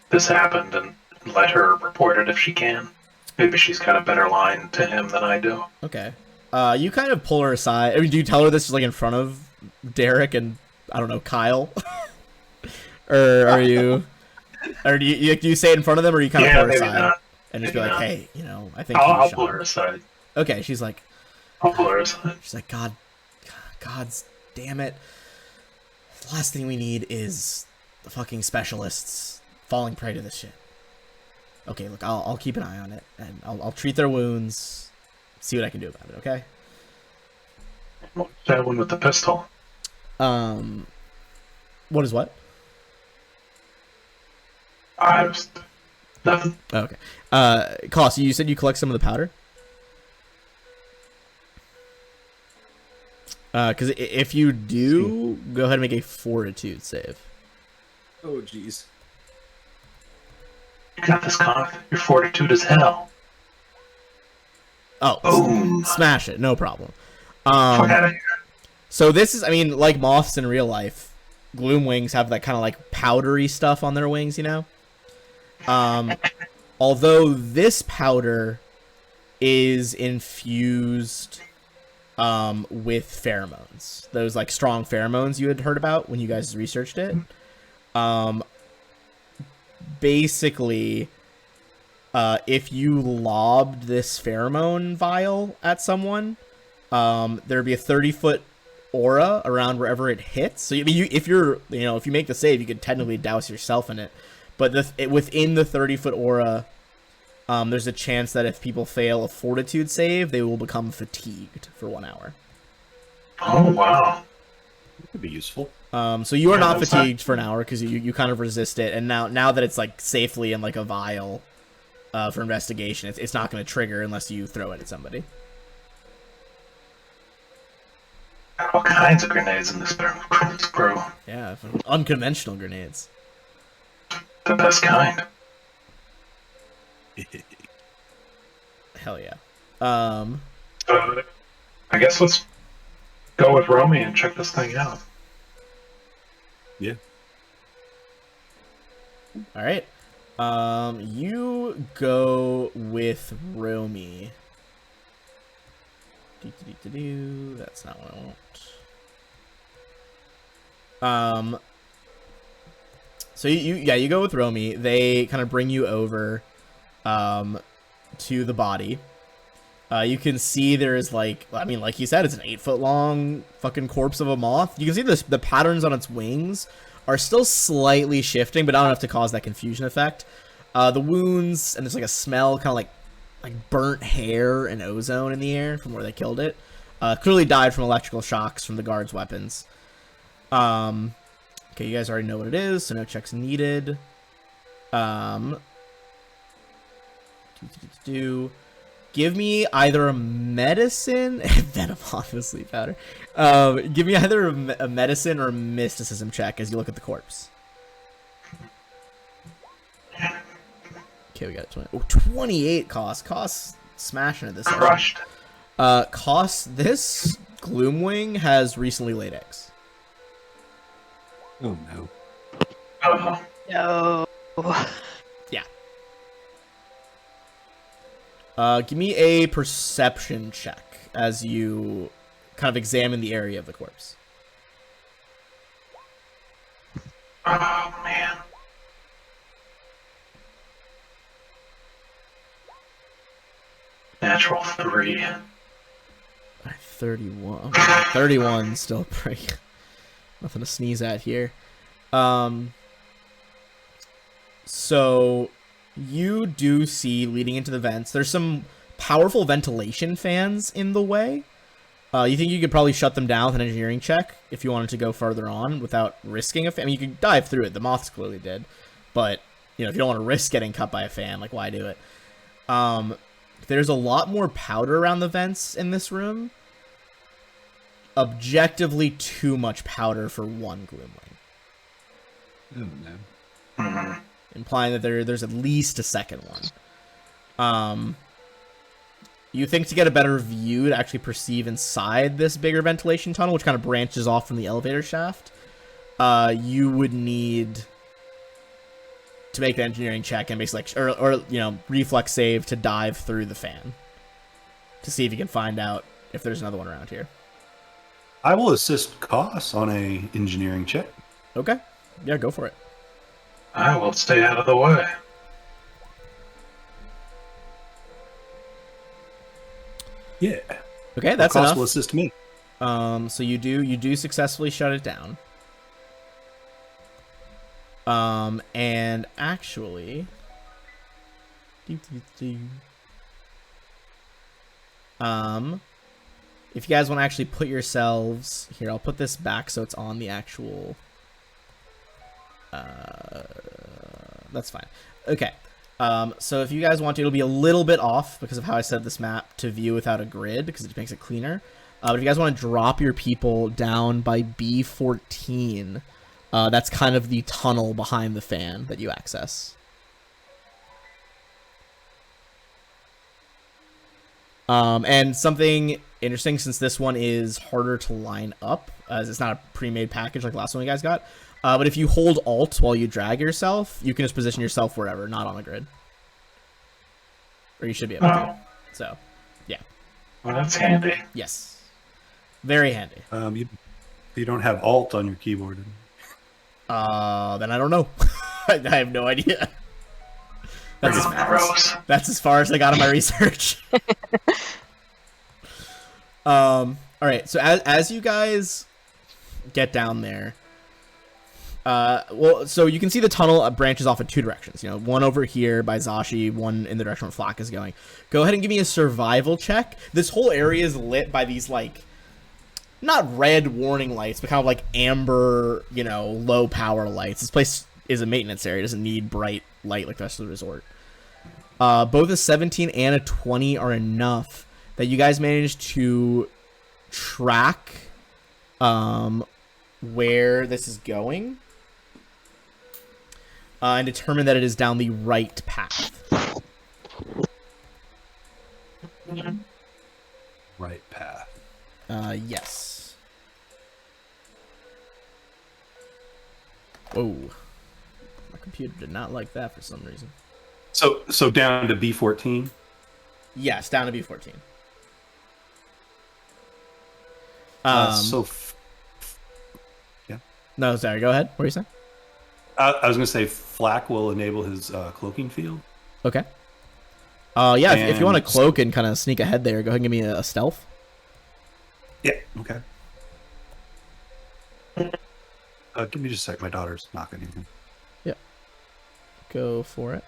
this happened and let her report it if she can. Maybe she's got a better line to him than I do. Okay. You kind of pull her aside. I mean, do you tell her this is like in front of Derek and I don't know Kyle, or are you, or do you say it in front of them, or you kind of pull her maybe aside not. and just Maybe be like, not. hey, you know, I think I'll he's pull shot. her aside. Okay, she's like, I'll pull her aside. God's damn it. The last thing we need is the fucking specialists falling prey to this shit. Okay, look, I'll keep an eye on it, and I'll treat their wounds, see what I can do about it, okay? That one with the pistol. What is what? Nothing. Oh, okay. Koss, you said you collect some of the powder? Because if you do, go ahead and make a fortitude save. Oh, jeez. You got this, Connor. Your fortitude is hell. Oh, Boom. smash it, no problem. Fuck out of here. So this is, I mean, like moths in real life, gloomwings have that kind of like powdery stuff on their wings, you know? Although this powder is infused with pheromones. Those like strong pheromones you had heard about when you guys researched it. Basically, if you lobbed this pheromone vial at someone, there'd be a 30-foot aura around wherever it hits. So if you make the save, you could technically douse yourself in it. But within the 30-foot aura, there's a chance that if people fail a fortitude save, they will become fatigued for 1 hour. Oh, wow. That could be useful. So you are Yeah, not that's fatigued for an hour because you kind of resist it, and now that it's like safely in like a vial for investigation, it's not going to trigger unless you throw it at somebody. Got all kinds of grenades in this crew. Yeah, unconventional grenades. The best kind. Hell yeah. I guess let's go with Romy and check this thing out. Yeah. All right. You go with Romy. That's not what I want. So you go with Romy. They kind of bring you over to the body. You can see there is like you said, it's an 8-foot long fucking corpse of a moth. You can see the patterns on its wings are still slightly shifting, but not enough to cause that confusion effect. The wounds, and there's like a smell, kind of like burnt hair and ozone in the air from where they killed it. Clearly died from electrical shocks from the guard's weapons. Okay, you guys already know what it is, so no checks needed. Give me either a medicine, venom off the sleep powder. Give me either a medicine or a mysticism check as you look at the corpse. Okay, we got 20. Oh, 28 cost. Cost smashing at this. Crushed. Cost, this Gloomwing has recently laid eggs. Oh no. Oh. No. Give me a perception check as you kind of examine the area of the corpse. Oh, man. Natural 3. 31. Okay, 31 still pretty. Nothing to sneeze at here. So you do see leading into the vents, there's some powerful ventilation fans in the way. You think you could probably shut them down with an engineering check if you wanted to go further on without risking a fan. I mean, you could dive through it. The moths clearly did. But, if you don't want to risk getting cut by a fan, like, why do it? There's a lot more powder around the vents in this room. Objectively too much powder for one Gloomwing. Oh no. Mhm. Implying that there's at least a second one. You think to get a better view to actually perceive inside this bigger ventilation tunnel, which kind of branches off from the elevator shaft, you would need to make an engineering check and basically, or reflex save to dive through the fan to see if you can find out if there's another one around here. I will assist Koss on a engineering check. Okay, yeah, go for it. I will stay out of the way. Yeah. Okay, that's Koss enough. will assist me. So you do successfully shut it down. And actually, if you guys want to actually put yourselves here, I'll put this back so it's on the actual. That's fine. Okay. So if you guys want to, it'll be a little bit off because of how I set this map to view without a grid because it makes it cleaner. But if you guys want to drop your people down by B14, that's kind of the tunnel behind the fan that you access. And something interesting, since this one is harder to line up, as it's not a pre-made package like the last one you guys got. But if you hold Alt while you drag yourself, you can just position yourself wherever, not on the grid. Or you should be able to. So, yeah. Well, that's handy. Yes. Very handy. You don't have Alt on your keyboard. Then I don't know. I have no idea. That's as far as I got in my research. All right. So as you guys get down there, so you can see the tunnel branches off in two directions. One over here by Zashi, one in the direction where Flak is going. Go ahead and give me a survival check. This whole area is lit by these not red warning lights, but kind of like amber, low power lights. This place is a maintenance area. It doesn't need bright light like the rest of the resort. Both a 17 and a 20 are enough that you guys managed to track where this is going and determine that it is down the right path. Right path. Yes. Whoa. My computer did not like that for some reason. So down to B14? Yes, down to B14. So, No, sorry. Go ahead. What are you saying? I was going to say Flack will enable his cloaking field. Okay. Yeah. If you want to And- cloak and kind of sneak ahead there, go ahead and give me a stealth. Yeah. Okay. Give me just a sec. My daughter's knocking anything. Go for it.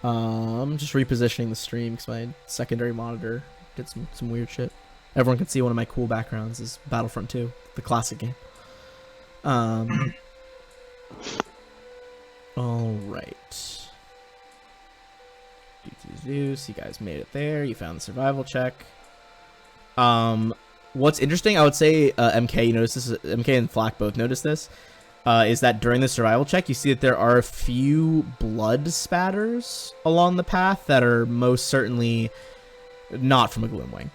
Just repositioning the stream because my secondary monitor did some weird shit. Everyone can see one of my cool backgrounds is Battlefront 2, the classic game. All right. So you guys made it there. You found the survival check. What's interesting, I would say, MK, you notice this. MK and Flack both noticed this. Is that during the survival check, you see that there are a few blood spatters along the path that are most certainly not from a Gloomwing.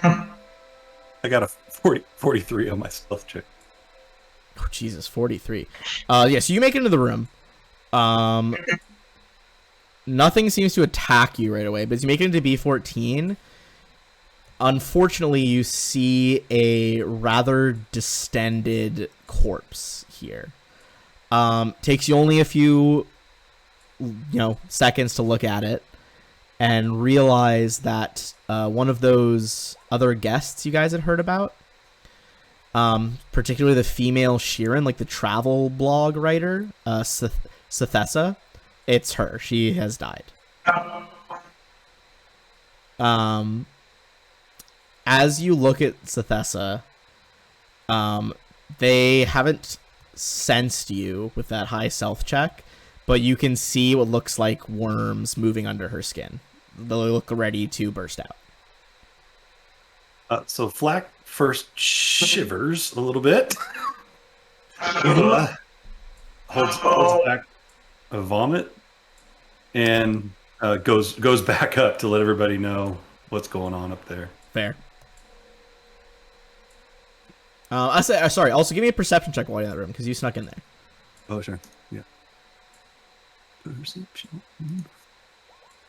I got a 43 on my stealth check. Oh, Jesus, 43. Yeah, so you make it into the room. Nothing seems to attack you right away, but as you make it into B14, unfortunately, you see a rather distended corpse here. Takes you only a few, seconds to look at it and realize that one of those other guests you guys had heard about, particularly the female Sheeran, like the travel blog writer, Sethessa, it's her. She has died. As you look at Sethessa, they haven't sensed you with that high self check, but you can see what looks like worms moving under her skin. They look ready to burst out. So Flack first shivers a little bit. Holds back a vomit and goes back up to let everybody know what's going on up there. Fair. Sorry. Also, give me a perception check while you're in that room because you snuck in there. Oh, sure. Yeah. Perception.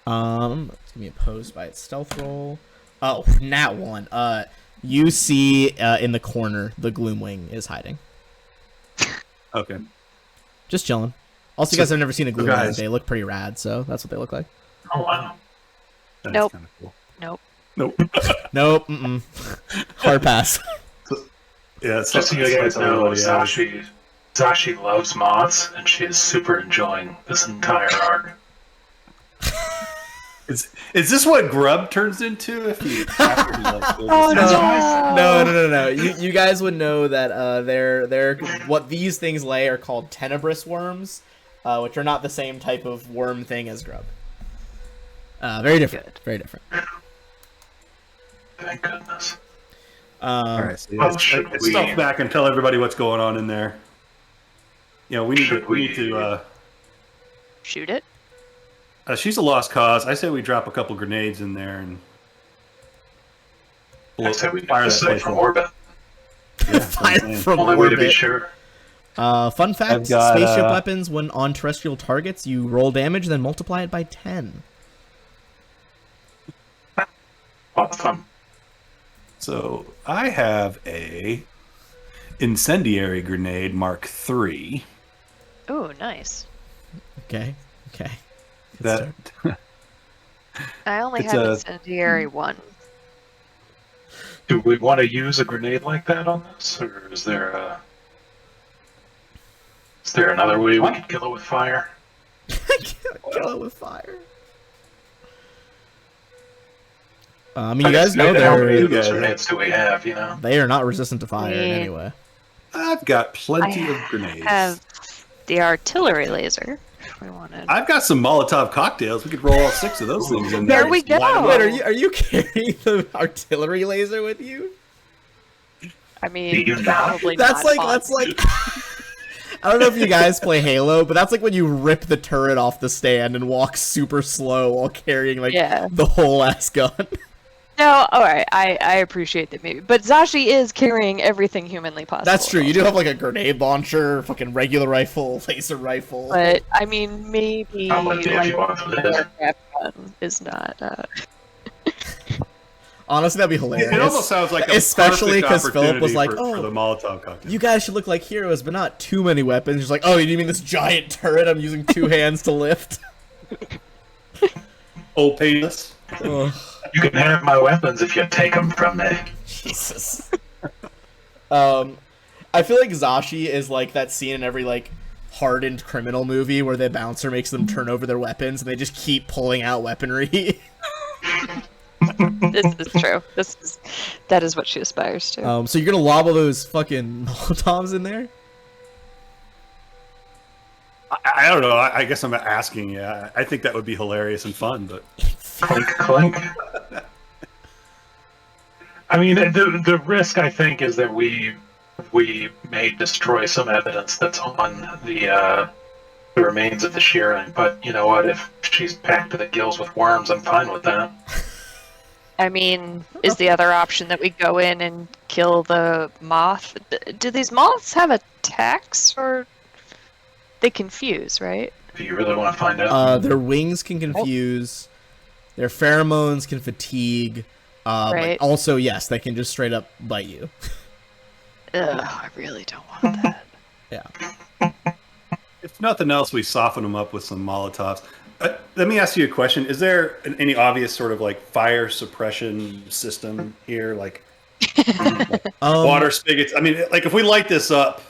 Let's give me opposed by its stealth roll. Oh, nat 1. You see in the corner the Gloomwing is hiding. Okay. Just chilling. Also, you guys have never seen a Gloomwing. guys- They look pretty rad, so that's what they look like. Oh wow. That's Nope. kind of cool. Nope. Nope. Nope. Hard pass. Yeah. It's Just so you guys tell know, everybody, Zashi loves moths, and she is super enjoying this entire arc. Is this what Grub turns into if he after he like, Oh, No. You guys would know that they're what these things lay are called tenebrous worms, which are not the same type of worm thing as grub. Very different. Very different. Thank goodness. All right, so Well, let's should we- stuff back and tell everybody what's going on in there. You know, we need Should to. Shoot it. She's a lost cause. I say we drop a couple grenades in there and I said we fire this that place from up. orbit. Yeah, that's what I'm Fire saying. from Only way to be orbit. sure. Fun fact: I've got, spaceship weapons, when on terrestrial targets, you roll damage, then multiply it by 10. Awesome. So I have a incendiary grenade Mark III Ooh, nice. Okay. Good that start. I only It's have a- incendiary 1. Do we want to use a grenade like that on this, or is there another way we can kill it with fire? Kill it with fire. I mean, you guys know How many they're of those guys- grenades do we have? You know. they are not resistant to fire in Yeah. any way. I've got plenty I of grenades. have the artillery laser. If we wanted. I've got some Molotov cocktails. We could roll all 6 of those things in There there. we Just light 'em go. up. Wait, are you carrying the artillery laser with you? I mean, You not? probably That's not like fun. I don't know if you guys play Halo, but that's like when you rip the turret off the stand and walk super slow while carrying like Yeah. the whole ass gun. No, alright, I appreciate that maybe. But Zashi is carrying everything humanly possible. That's true. You do have like a grenade launcher, fucking regular rifle, laser rifle. But, I mean, maybe I'll let you if you want an for this. aircraft gun is not, Honestly, that'd be hilarious. It almost sounds like a Especially because Philip was like, for "Oh, the Molotov cocktail." you guys should look like heroes, but not too many weapons." He's like, "Oh, you mean this giant turret I'm using 2 hands to lift?" Old penis. Ugh, You can have my weapons if you take them from me. Jesus. I feel like Zashi is like that scene in every like hardened criminal movie where the bouncer makes them turn over their weapons and they just keep pulling out weaponry. This is true. That is what she aspires to. So you're gonna lob all those fucking Molotovs in there? I don't know. I guess I'm asking. Yeah, I think that would be hilarious and fun. But Clink, clink. I mean, the risk, I think, is that we may destroy some evidence that's on the remains of the Sheeran. But you know what? If she's packed to the gills with worms, I'm fine with that. I mean, is the other option that we go in and kill the moth? Do these moths have attacks, or they confuse, right? Do you really want to find out? Their wings can confuse, their pheromones can fatigue, Right. but also, yes, they can just straight up bite you. Ugh, I really don't want that. Yeah. if nothing else, we soften them up with some Molotovs. Let me ask you a question. Is there any obvious sort of like fire suppression system here? Like water spigots? I mean, like if we light this up,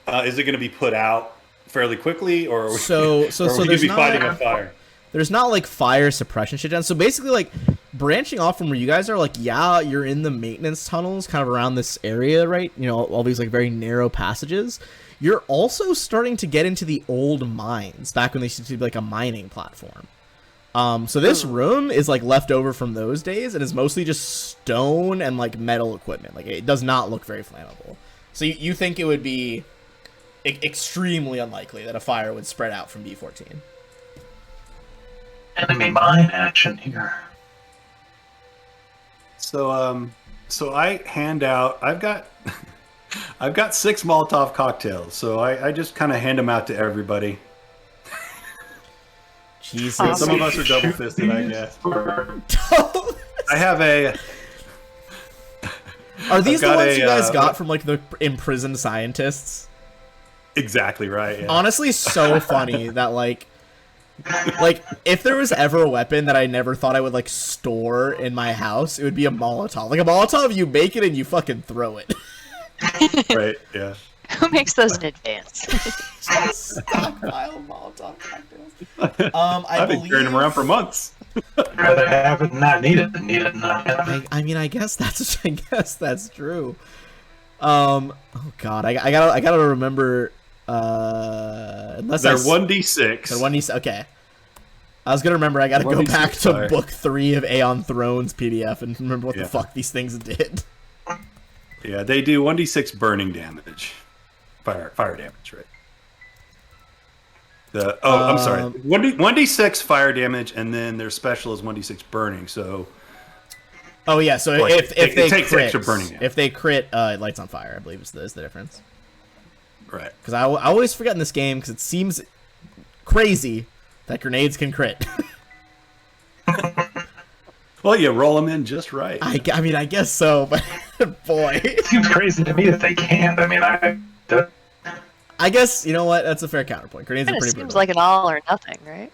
is it going to be put out fairly quickly, or are we, So or are we going there's to be not- fighting a fire? There's not like fire suppression shit down. So basically, like branching off from where you guys are, like yeah, you're in the maintenance tunnels, kind of around this area, right? You know, all these like very narrow passages. You're also starting to get into the old mines, back when they used to be like a mining platform. So this room is like left over from those days, and is mostly just stone and like metal equipment. Like it does not look very flammable. So you think it would be extremely unlikely that a fire would spread out from B14. Enemy mine action here. So I hand out. I've got 6 Molotov cocktails. So I just kind of hand them out to everybody. Jesus. Some of us are double fisted, I guess. Or- I have a. Are these the got ones a, you guys uh, got from like the imprisoned scientists? Exactly right. Yeah. Honestly, so funny that like if there was ever a weapon that I never thought I would like store in my house, it would be a Molotov. Like a Molotov, you make it and you fucking throw it. Right. Yeah. Who makes those in advance? Stockpile Molotov cocktails. I've been carrying them around for months. I'd rather have it and not need it than need it and not have it. I mean, I guess that's true. Oh God, I gotta remember. Unless They're I 1d6. They're 1d6. Okay. I was gonna remember. I gotta go 1d6 back to fire. book 3 of Aeon Thrones PDF and remember what Yeah. the fuck these things did. Yeah, they do 1d6 burning damage. Fire damage, right? I'm sorry. 1d6 fire damage, and then their special is 1d6 burning. So Oh yeah. So Like, if it they takes crit, extra burning damage. if they crit, it lights on fire. I believe is the difference. right. Because I always forget in this game because it seems crazy that grenades can crit. Well, you roll them in just right. I mean, I guess so, but boy, It seems crazy to me that they can't. I mean, I guess you know what? That's a fair counterpoint. Grenades are Kind of pretty seems brutal. like an all or nothing, right?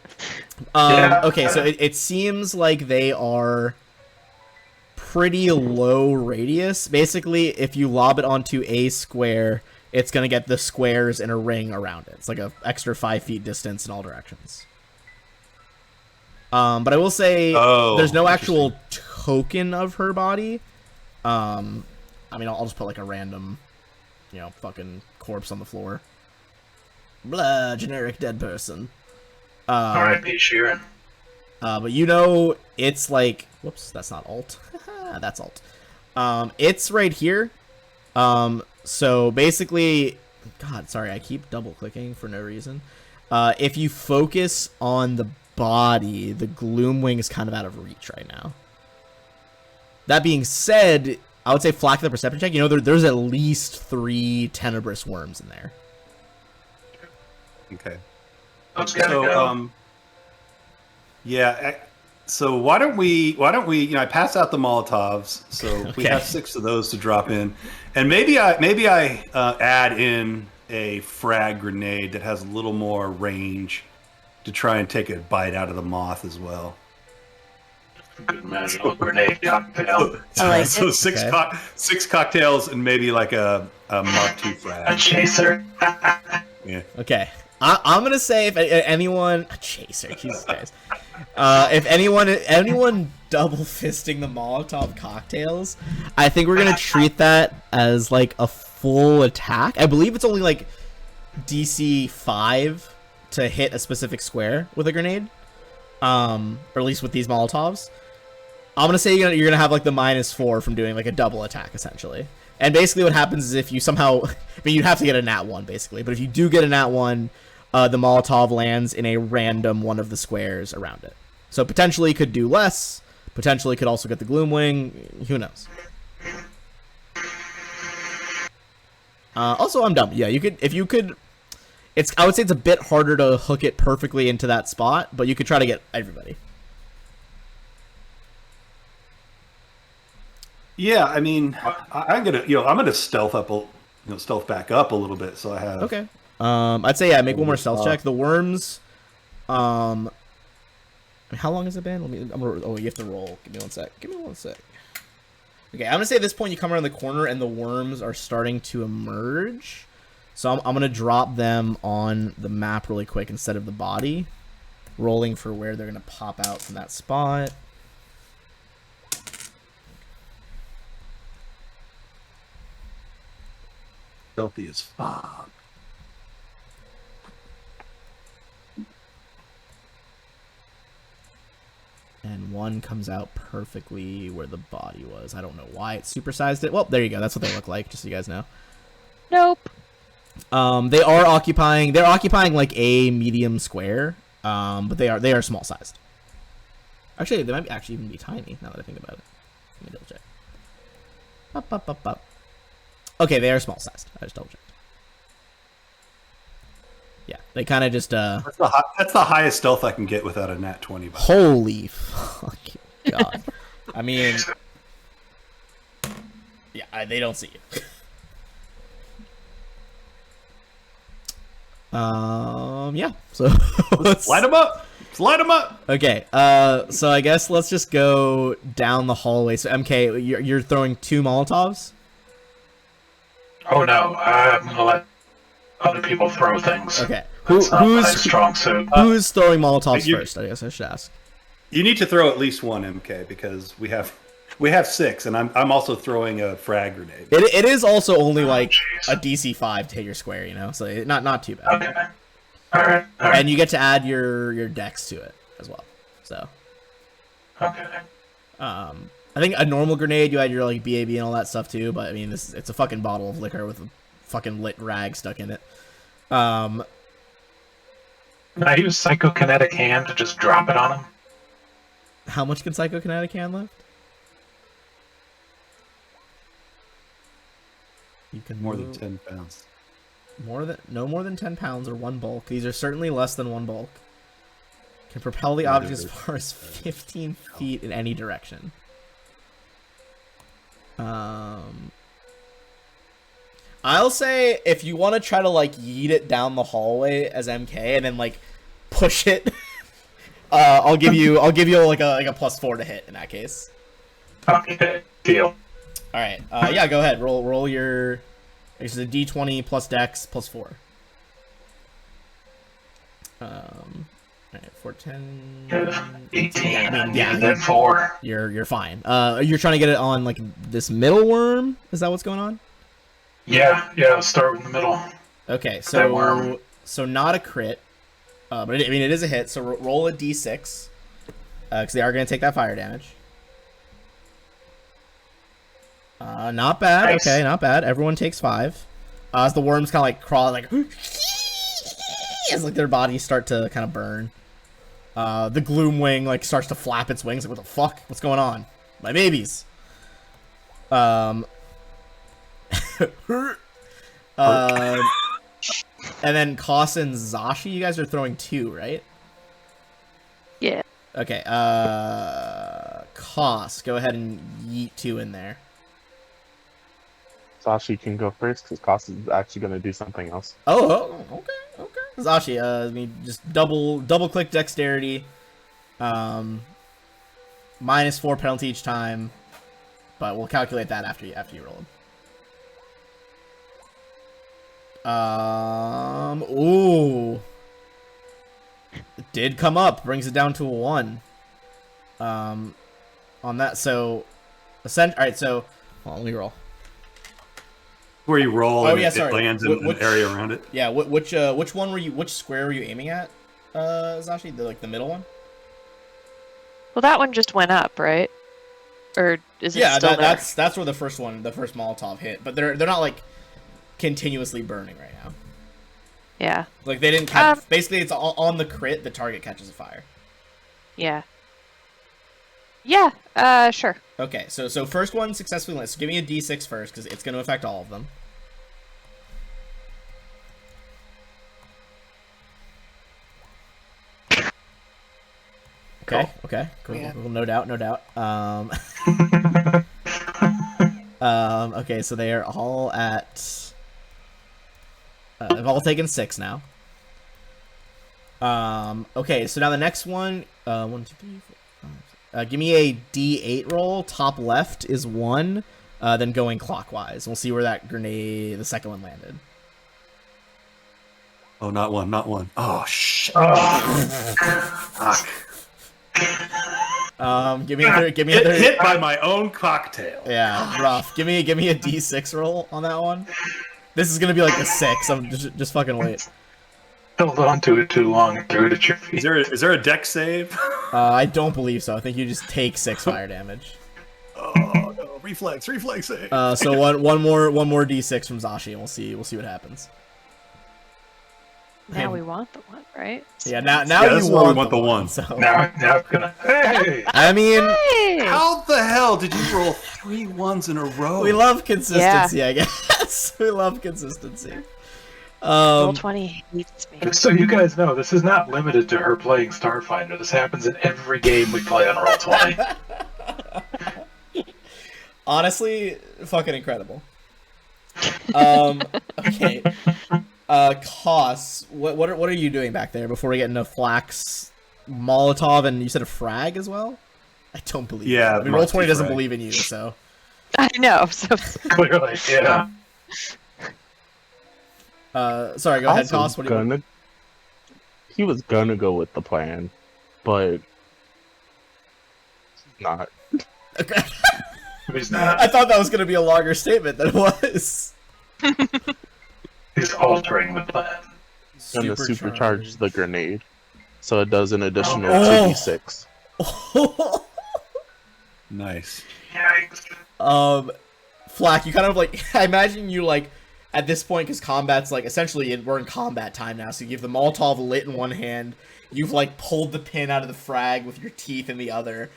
Yeah. Okay, so it seems like they are pretty low radius. Basically, if you lob it onto a square, it's gonna get the squares in a ring around it. It's like a extra 5 feet distance in all directions. But I will say there's no actual token of her body. I mean, I'll just put like a random, fucking corpse on the floor. Blah, generic dead person. R.I.P. Sheeran. But it's like, whoops, that's not alt. That's alt. It's right here. So basically, God, sorry, I keep double clicking for no reason. If you focus on the body, the Gloomwing is kind of out of reach right now. That being said, I would say flack the perception check. There's at least 3 tenebrous worms in there. Okay. Those gotta So, go. yeah, So why don't we I pass out the Molotovs, so we have 6 of those to drop in, and maybe I add in a frag grenade that has a little more range to try and take a bite out of the moth as well. Good magical grenade cocktail. I like So it. 6 Okay. 6 cocktails and maybe like a Mark II A frag. chaser. Yeah. Okay. I'm gonna say if anyone chaser, Jesus Christ. If anyone double fisting the Molotov cocktails, I think we're gonna treat that as like a full attack. I believe it's only like DC 5 to hit a specific square with a grenade, or at least with these Molotovs. I'm gonna say you're gonna have like the -4 from doing like a double attack essentially. And basically what happens is if you somehow, I mean, you'd have to get a nat 1 basically, but if you do get a nat 1, the Molotov lands in a random one of the squares around it. So potentially could do less, potentially could also get the Gloomwing, who knows. Also, I'm dumb. Yeah, if you could, I would say it's a bit harder to hook it perfectly into that spot, but you could try to get everybody. Yeah, I mean, I'm gonna stealth back up a little bit, so I have. Okay. I'd say make one more stealth check. The worms. I mean, how long has it been? You have to roll. Give me one sec. Okay, I'm gonna say at this point you come around the corner and the worms are starting to emerge. So I'm gonna drop them on the map really quick instead of the body. Rolling for where they're gonna pop out from that spot. Stealthy as fuck. And one comes out perfectly where the body was. I don't know why it supersized it. Well, there you go. That's what they look like, just so you guys know. Nope. They're occupying like a medium square. But they are small sized. Actually, they might actually even be tiny now that I think about it. Let me double check. Up. Okay, they are small sized. I just double checked. Yeah, they kind of just That's the highest stealth I can get without a nat 20. Holy fucking god! I mean, yeah, they don't see you. Yeah. So Light them up. Light them up. Okay. So I guess let's just go down the hallway. So MK, you're throwing 2 Molotovs. Oh no, I'm gonna let other people throw things. Okay. That's not my Who's strong suit. who's throwing Molotovs you- first? I guess I should ask. You need to throw at least one MK because we have 6, and I'm also throwing a frag grenade. It is also only like jeez. a DC 5 to hit your square, you know, so not too bad. Okay. Alright. And you get to add your dex to it as well. So Okay. I think a normal grenade you add your like BAB and all that stuff too, but I mean it's a fucking bottle of liquor with a fucking lit rag stuck in it. Can I use Psychokinetic Hand to just drop it on him? How much can Psychokinetic Hand lift? You can More than move- 10 pounds. no more than 10 pounds or 1 bulk. These are certainly less than 1 bulk. Can propel the object as far as 15 feet in any direction. I'll say if you want to try to like yeet it down the hallway as MK and then like push it, I'll give you like a +4 to hit in that case. Okay, deal. All right. Yeah, go ahead. Roll your. It's a D20 plus Dex plus 4. All right, 410. 18 Yeah, I mean, and yeah, then 4. you're fine. You're trying to get it on like this middle worm. Is that what's going on? Yeah, I'll start with the middle. Okay, That worm. so not a crit, but I mean it is a hit. So roll a D6, because they are going to take that fire damage. Not bad. Nice. Okay, not bad. Everyone takes 5. As the worms kind of like crawl, like as like their bodies start to kind of burn. The Gloomwing like starts to flap its wings. Like, what the fuck? What's going on? My babies. And then Koss and Zashi, you guys are throwing 2, right? Yeah. Okay, Cost. Go ahead and yeet 2 in there. Sashi can go first because Cost is actually going to do something else. Okay. Zashi, I mean, just double click dexterity. -4 penalty each time, but we'll calculate that after you roll them. Ooh. It did come up, brings it down to a 1. On that, so alright, so let me roll. Where you roll and yeah, it sorry. lands in an area around it. Yeah, which one were you? Which square were you aiming at, Zashi? The middle one? Well, that one just went up, right? Or is it still there? that's where the first Molotov hit, but they're not like continuously burning right now. Yeah. Like they didn't catch. Basically, it's on the crit. The target catches a fire. Yeah. Yeah. Sure. Okay, so first one successfully lit. So give me a d6 first, because it's going to affect all of them. Okay, cool. Yeah. No doubt. Okay, so they are all at. They've all taken 6 now. Okay, so now the next one. 1, 2, 3, 4, 5. Give me a d8 roll. Top left is 1. Then going clockwise. We'll see where that grenade, the second one, landed. Oh, not one. Oh, shit. Fuck. Give me another. Hit by my own cocktail. Yeah, rough. Give me a d6 roll on that one. This is gonna be like a 6. I'm just fucking wait. Held on to it too long and threw it at your feet. Is there a deck save? I don't believe so. I think you just take 6 fire damage. Oh no! Reflex save. So one more d6 from Zashi, and we'll see what happens. Now we want the one, right? Yeah, now that's you why we want want the one. So Now it's gonna. Hey! I mean, Hey! How the hell did you roll 3 1s in a row? we love consistency. I guess we love consistency. Roll 20 hates me. Just so you guys know, this is not limited to her playing Starfinder. This happens in every game we play on Roll20. Honestly, fucking incredible. Okay. Costs. What are you doing back there before we get into Flax, Molotov, and you said a frag as well? I don't believe. Yeah, you. I mean, Roll20 doesn't frag. believe in you, so. I know. So Clearly, yeah. Sorry. Go ahead, Also Cost. What do you? He was gonna go with the plan, but not. Okay. He's not. I thought that was gonna be a longer statement than it was. He's altering the plan. Gonna supercharge the grenade, so it does an additional Oh. 2d6. Nice. Yikes. Flack, you kind of like. I imagine you like. At this point, because combat's like essentially we're in combat time now, so you have the Molotov lit in one hand, you've like pulled the pin out of the frag with your teeth in the other.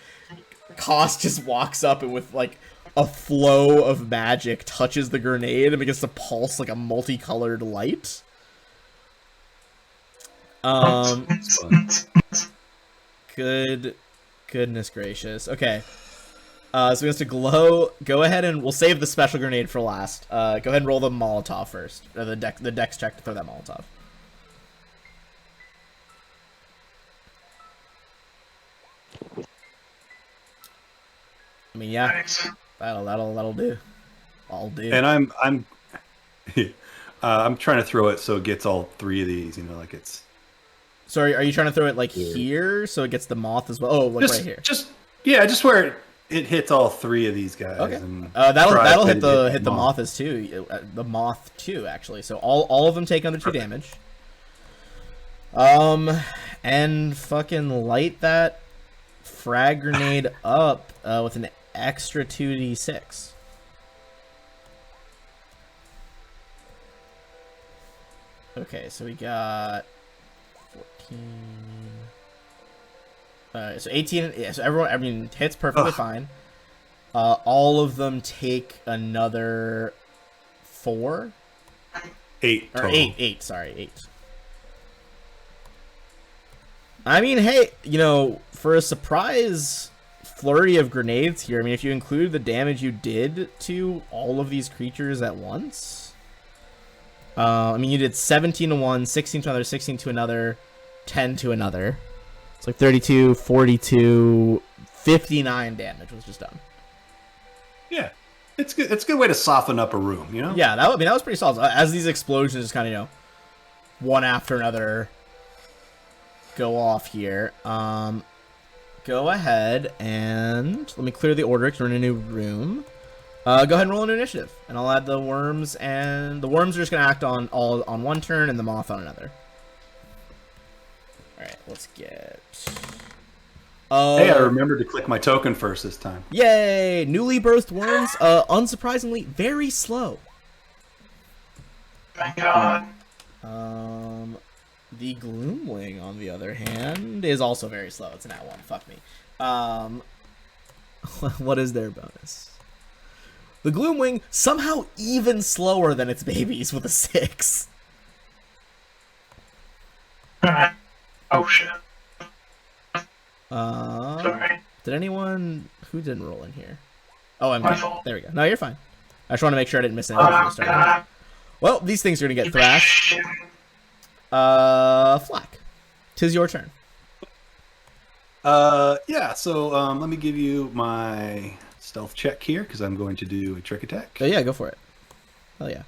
Cost just walks up and with like a flow of magic touches the grenade and begins to pulse like a multicolored light. Goodness gracious. Okay. So he has to glow. Go ahead and we'll save the special grenade for last. Go ahead and roll the Molotov first, or the dex check to throw that Molotov. I mean, yeah, Nice. that'll do. I'll do. And I'm trying to throw it so it gets all 3 of these. You know, like it's. Sorry, are you trying to throw it like here so it gets the moth as well? Oh, like right here. Just where it hits all 3 of these guys. Okay. And That'll try hit to the moth as too. The moth too, actually. So all of them take under 2 damage. And fucking light that frag grenade up with an extra 2d6. Okay, so we got 14. So 18. Yeah, so everyone, I mean, hits perfectly fine. All of them take another 4 8 or total. 8. Sorry, 8. I mean, hey, for a surprise flurry of grenades here, I mean, if you include the damage you did to all of these creatures at once, I mean, you did 17 to one, 16 to another, 16 to another, 10 to another. It's like 32, 42, 59 damage was just done. Yeah, it's good. It's a good way to soften up a room, you know? Yeah, that was pretty solid. As these explosions just kind of, one after another go off here. Go ahead and let me clear the order because we're in a new room. Go ahead and roll an initiative, and I'll add the worms, and the worms are just gonna act on one turn, and the moth on another. All right, let's get. Hey, I remembered to click my token first this time. Yay! Newly birthed worms, unsurprisingly, very slow. Thank God. The Gloomwing, on the other hand, is also very slow. It's an at 1. Fuck me. What is their bonus? The Gloomwing, somehow even slower than its babies with a 6. Oh shit. Did Sorry. anyone... Who didn't roll in here? Oh, I'm My good. fault. There we go. No, you're fine. I just want to make sure I didn't miss anything from the Oh start. God. Well, these things are going to get thrashed. Shit. Flack. 'Tis your turn. Yeah, so let me give you my stealth check here, because I'm going to do a trick attack. Oh, yeah, go for it. Oh, yeah.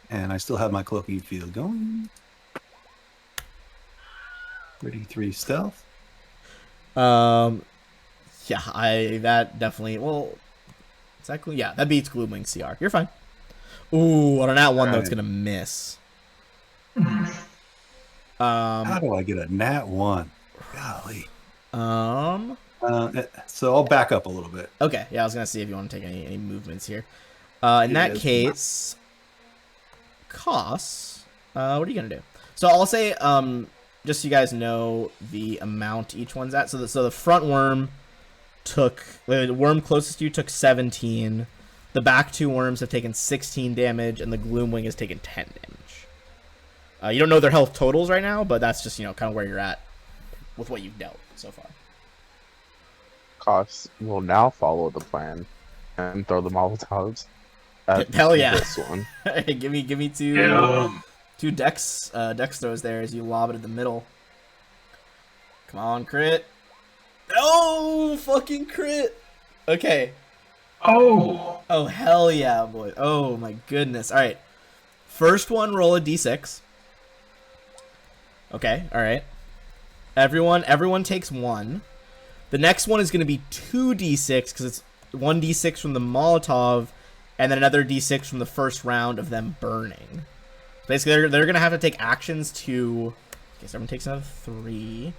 And I still have my cloaking field going. 33 stealth. Yeah, that definitely, well, exactly, yeah, that beats Gloomwing CR. You're fine. Ooh, on an at 1, though, it's Right. gonna miss. How do I get a nat 1? Golly. So I'll back up a little bit. Okay, yeah, I was gonna see if you want to take any movements here. In that Yes. case, Koss, what are you gonna do? So I'll say, just so you guys know the amount each one's at. So the front worm took, the worm closest to you took 17. The back 2 worms have taken 16 damage, and the Gloomwing has taken 10 damage. You don't know their health totals right now, but that's just, kind of where you're at with what you've dealt so far. Koss will now follow the plan and throw the Molotovs at Hell yeah. this one. give me two. Yeah. Two dex throws there as you lob it in the middle. Come on, crit. Oh, fucking crit. Okay. Oh. Oh, hell yeah, boy. Oh, my goodness. All right. First one, roll a d6. Okay, all right. Everyone takes 1. The next one is going to be 2d6 because it's 1d6 from the Molotov and then another d6 from the first round of them burning. Basically, they're going to have to take actions to... Okay, so everyone takes another 3.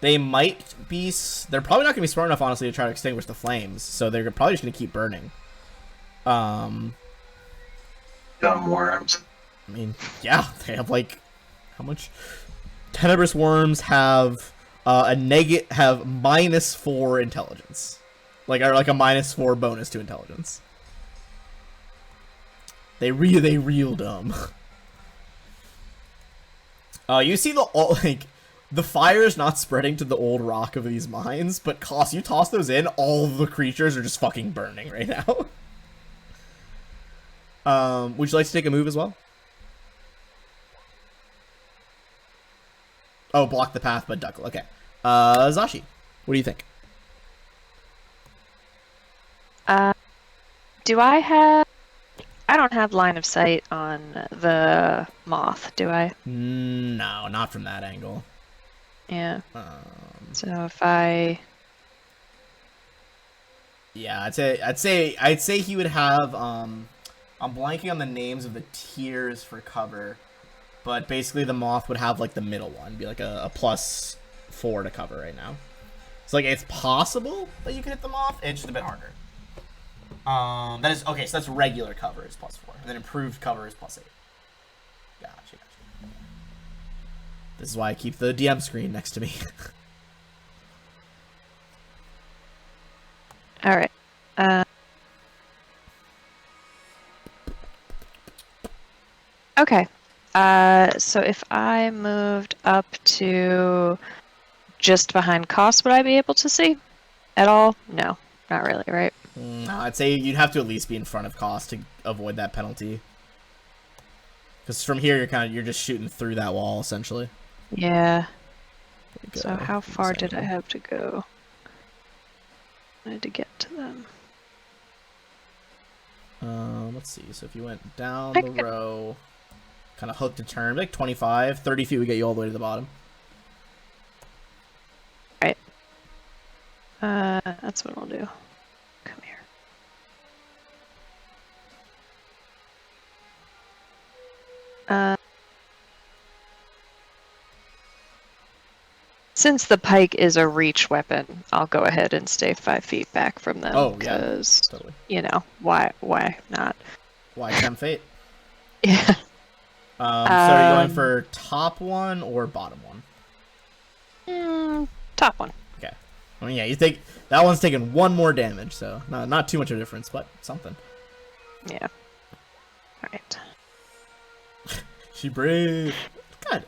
They might be... They're probably not going to be smart enough, honestly, to try to extinguish the flames. So they're probably just going to keep burning. Dumb worms. I mean, yeah, they have, like... How much? Tenebrous worms have have -4 intelligence. Or like a -4 bonus to intelligence. They real dumb. You see the fire is not spreading to the old rock of these mines, but you toss those in, all of the creatures are just fucking burning right now. Would you like to take a move as well? Oh, block the path, but duck. Okay. Zashi, what do you think? Do I have... I don't have line of sight on the moth, do I? No, not from that angle. Yeah. So if I... Yeah, I'd say he would have I'm blanking on the names of the tiers for cover, but basically the moth would have like the middle one, be like a +4 to cover right now. So like it's possible that you can hit the moth, it's just a bit harder. That is okay, so that's regular cover is +4, and then improved cover is +8. Gotcha. This is why I keep the DM screen next to me. All right. Okay. So if I moved up to just behind Cost, would I be able to see at all? No, not really, right? No, I'd say you'd have to at least be in front of Cost to avoid that penalty. Because from here, you're just shooting through that wall essentially. Yeah. Go. So how far did I have to go? I had to get to them. Let's see. So if you went down the row, kind of hooked a turn, like 25, 30 feet would get you all the way to the bottom. Right. That's what I'll do. Come here. Since the pike is a reach weapon, I'll go ahead and stay 5 feet back from them. Oh, yeah, because, totally. you know, why not? Why tempt fate? Yeah. So are you going for top one or bottom one? Top one. Okay. I mean, yeah, you think that one's taking one more damage, so not too much of a difference, but something. Yeah. Alright. She brave. Good.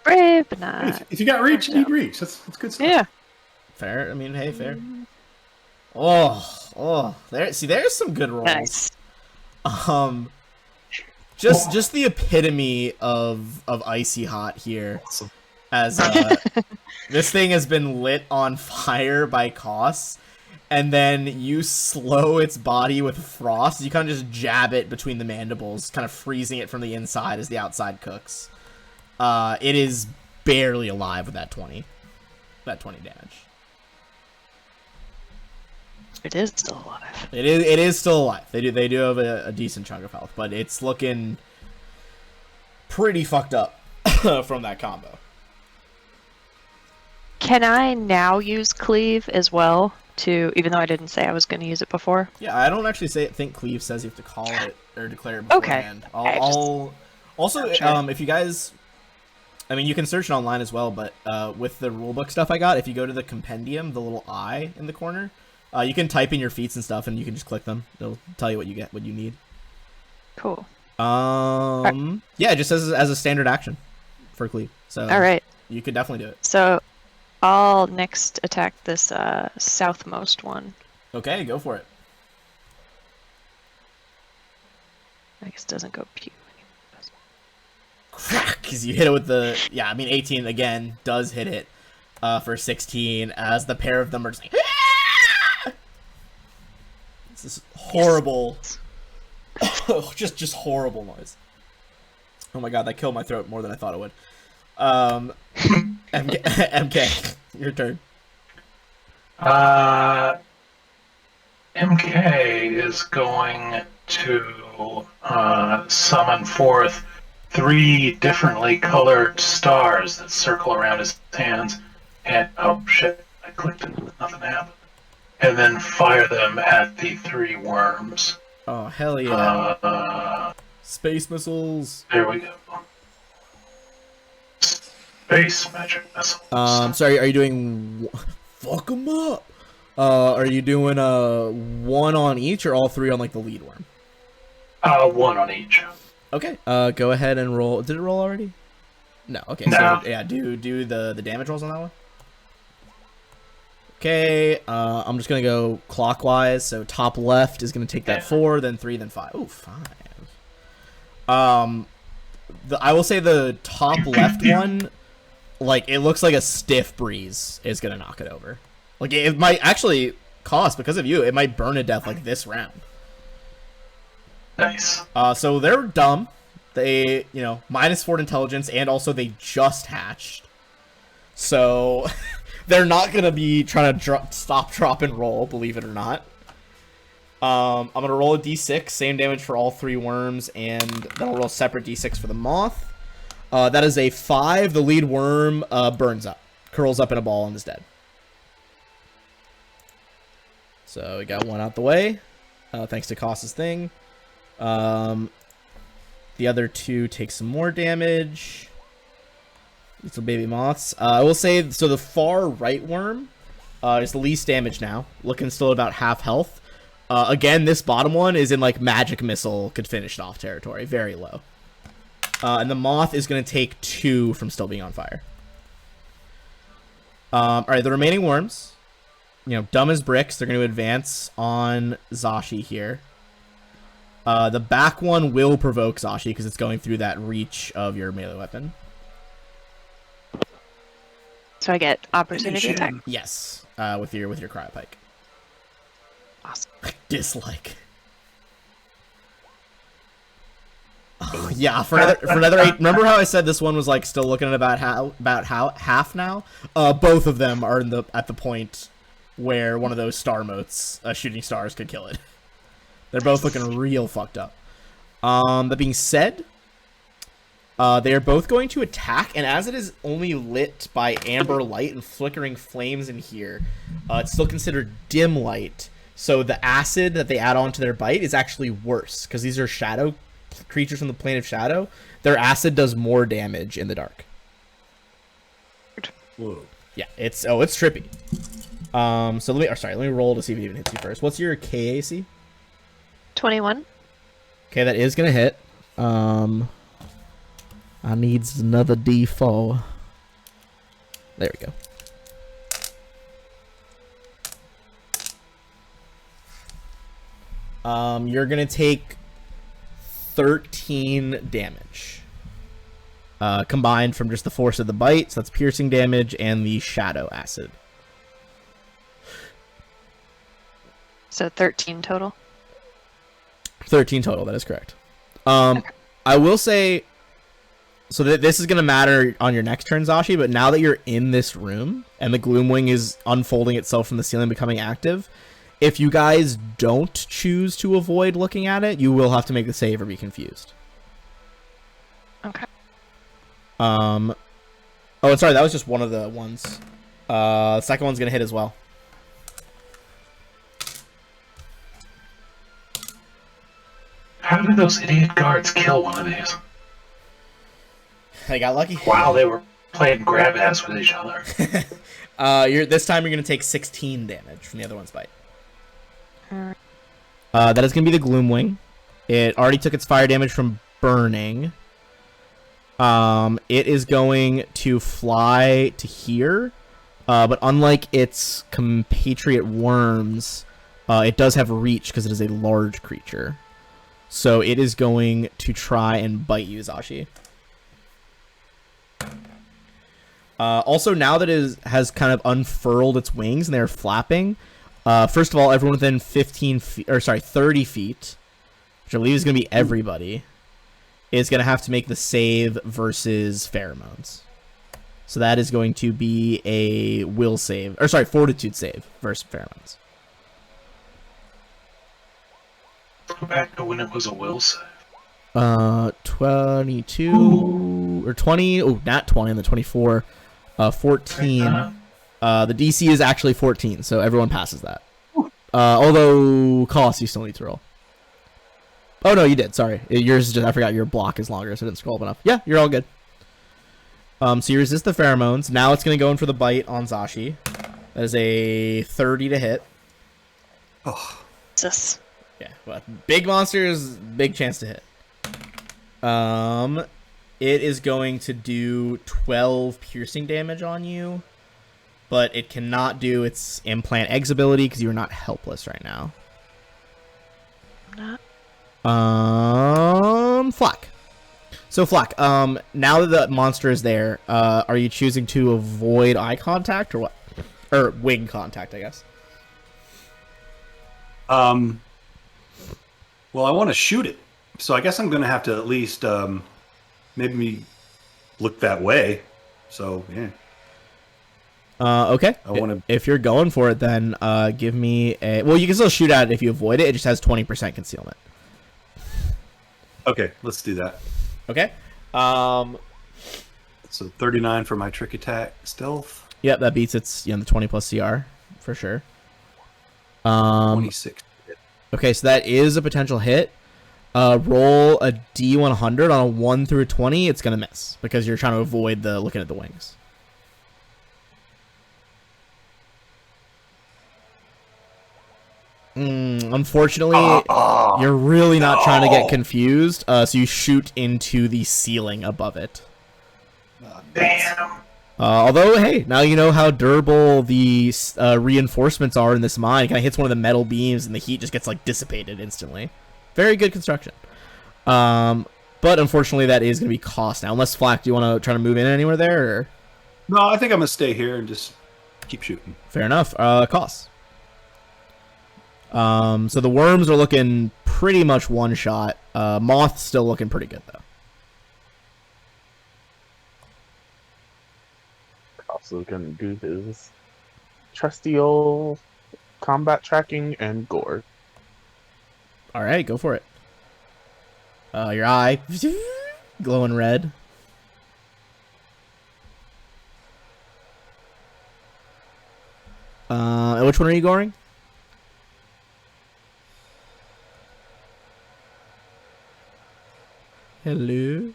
Brave, but not. If you got reach, you need reach. That's good stuff. Yeah. Fair. I mean, hey, fair. Oh, there's some good rolls. Nice. Just the epitome of icy hot here. Awesome. As this thing has been lit on fire by Koss, and then you slow its body with frost. You kind of just jab it between the mandibles, kind of freezing it from the inside as the outside cooks. It is barely alive with that 20 damage. It is still alive. It is still alive. They do have a decent chunk of health, but it's looking pretty fucked up from that combo. Can I now use Cleave as well? Even though I didn't say I was going to use it before. Yeah, I don't actually think Cleave says you have to call it or declare it beforehand. Okay. Also, if you guys, I mean, you can search it online as well, but with the rulebook stuff I got, if you go to the compendium, the little eye in the corner, you can type in your feats and stuff, and you can just click them. It'll tell you what you need. Cool. Yeah, it just says as a standard action for Cleave. So All right. you could definitely do it. So I'll next attack this southmost one. Okay, go for it. I guess it doesn't go pew. Crack! Because you hit it with the 18 again does hit it for 16 as the pair of them are just like, this is horrible. just horrible noise. Oh my god, that killed my throat more than I thought it would. MK, your turn. MK is going to summon forth 3 differently colored stars that circle around his hands, and oh shit, I clicked it, nothing happened. And then fire them at the 3 worms. Oh hell yeah! Space missiles. There we go. Space magic missiles. Sorry, are you doing? Fuck them up. Are you doing 1 on each or all 3 on like the lead worm? 1 on each. Okay. Go ahead and roll. Did it roll already? No. Okay. No. So yeah, do the damage rolls on that one. Okay. I'm just gonna go clockwise. So top left is gonna take that 4, then 3, then 5. Ooh, 5. I will say the top left one, like it looks like a stiff breeze is gonna knock it over. Like it might actually cost because of you. It might burn to death like this round. Nice. So they're dumb. They, -4 intelligence, and also they just hatched. So they're not gonna be trying to stop, drop, and roll. Believe it or not. I'm gonna roll a d6, same damage for all 3 worms, and then I'll roll a separate d6 for the moth. That is a 5. The lead worm burns up, curls up in a ball, and is dead. So we got 1 out the way, thanks to Koss's thing. The other 2 take some more damage. Little baby moths. I will say, so the far right worm is the least damage now, looking still about half health. Again, this bottom one is in like magic missile could finish it off territory, very low. And the moth is going to take 2 from still being on fire. All right, the remaining worms, dumb as bricks. They're going to advance on Zashi here. The back one will provoke Zashi because it's going through that reach of your melee weapon. So I get opportunity attack. Yes, with your cryopike. Awesome. Dislike. Oh, yeah, for another 8. Remember how I said this one was like still looking at about half now? Both of them are at the point where one of those star motes, shooting stars, could kill it. They're both looking real fucked up. That being said, they are both going to attack, and as it is only lit by amber light and flickering flames in here, it's still considered dim light. So the acid that they add on to their bite is actually worse, because these are shadow creatures from the plane of shadow. Their acid does more damage in the dark. Whoa. Yeah, it's trippy. So let me roll to see if it even hits you first. What's your KAC? 21. Okay, that is gonna hit. I needs another D4. There we go. You're gonna take 13 damage. Combined from just the force of the bite, so that's piercing damage and the shadow acid. So 13 total. 13 total, that is correct. I will say, so that this is going to matter on your next turn, Zashi, but now that you're in this room and the Gloomwing is unfolding itself from the ceiling, becoming active, if you guys don't choose to avoid looking at it, you will have to make the save or be confused. Okay. Oh, sorry, that was just one of the ones. The second one's going to hit as well. How did those idiot guards kill one of these? I got lucky. Wow, they were playing grab ass with each other. This time you're going to take 16 damage from the other one's bite. That is going to be the Gloomwing. It already took its fire damage from burning. It is going to fly to here. But unlike its compatriot worms, it does have reach because it is a large creature. So it is going to try and bite you, Zashi. Also, now that it has kind of unfurled its wings and they're flapping, first of all, everyone within 30 feet, which I believe is going to be everybody, is going to have to make the save versus pheromones. So that is going to be a fortitude save versus pheromones. Go back to when it was a will save. 22 or 20. Oh, not 20 on the 24. 14. The DC is actually 14, so everyone passes that. Although Colossus, you still need to roll. Oh no, you did. Sorry, yours is just, I forgot your block is longer, so it didn't scroll up enough. Yeah, you're all good. So you resist the pheromones. Now it's gonna go in for the bite on Zashi. That is a 30 to hit. Oh. Jesus. Yeah, well, big monsters, big chance to hit. It is going to do 12 piercing damage on you, but it cannot do its implant eggs ability because you are not helpless right now. Not. Flack. So Flack, now that the monster is there, are you choosing to avoid eye contact or what? Or wing contact, I guess. Well, I want to shoot it, so I guess I'm going to have to at least maybe look that way. So yeah. Okay. I want to. If you're going for it, then give me a. Well, you can still shoot at it if you avoid it. It just has 20% concealment. Okay, let's do that. Okay. So 39 for my trick attack stealth. Yep, that beats its the 20 plus CR for sure. 26. Okay, so that is a potential hit. Roll a D100 on a 1 through a 20. It's gonna miss because you're trying to avoid the looking at the wings. Unfortunately, Oh, you're really not trying to get no. confused, so you shoot into the ceiling above it. Damn. Although, hey, now you know how durable the reinforcements are in this mine. It kind of hits one of the metal beams, and the heat just gets like dissipated instantly. Very good construction. But unfortunately, that is going to be cost now. Unless Flack, do you want to try to move in anywhere there? Or? No, I think I'm gonna stay here and just keep shooting. Fair enough. Costs. So the worms are looking pretty much one shot. Moth's still looking pretty good though. Also gonna do his trusty old combat tracking and gore. All right, go for it. Your eye glowing red. Which one are you going? Hello.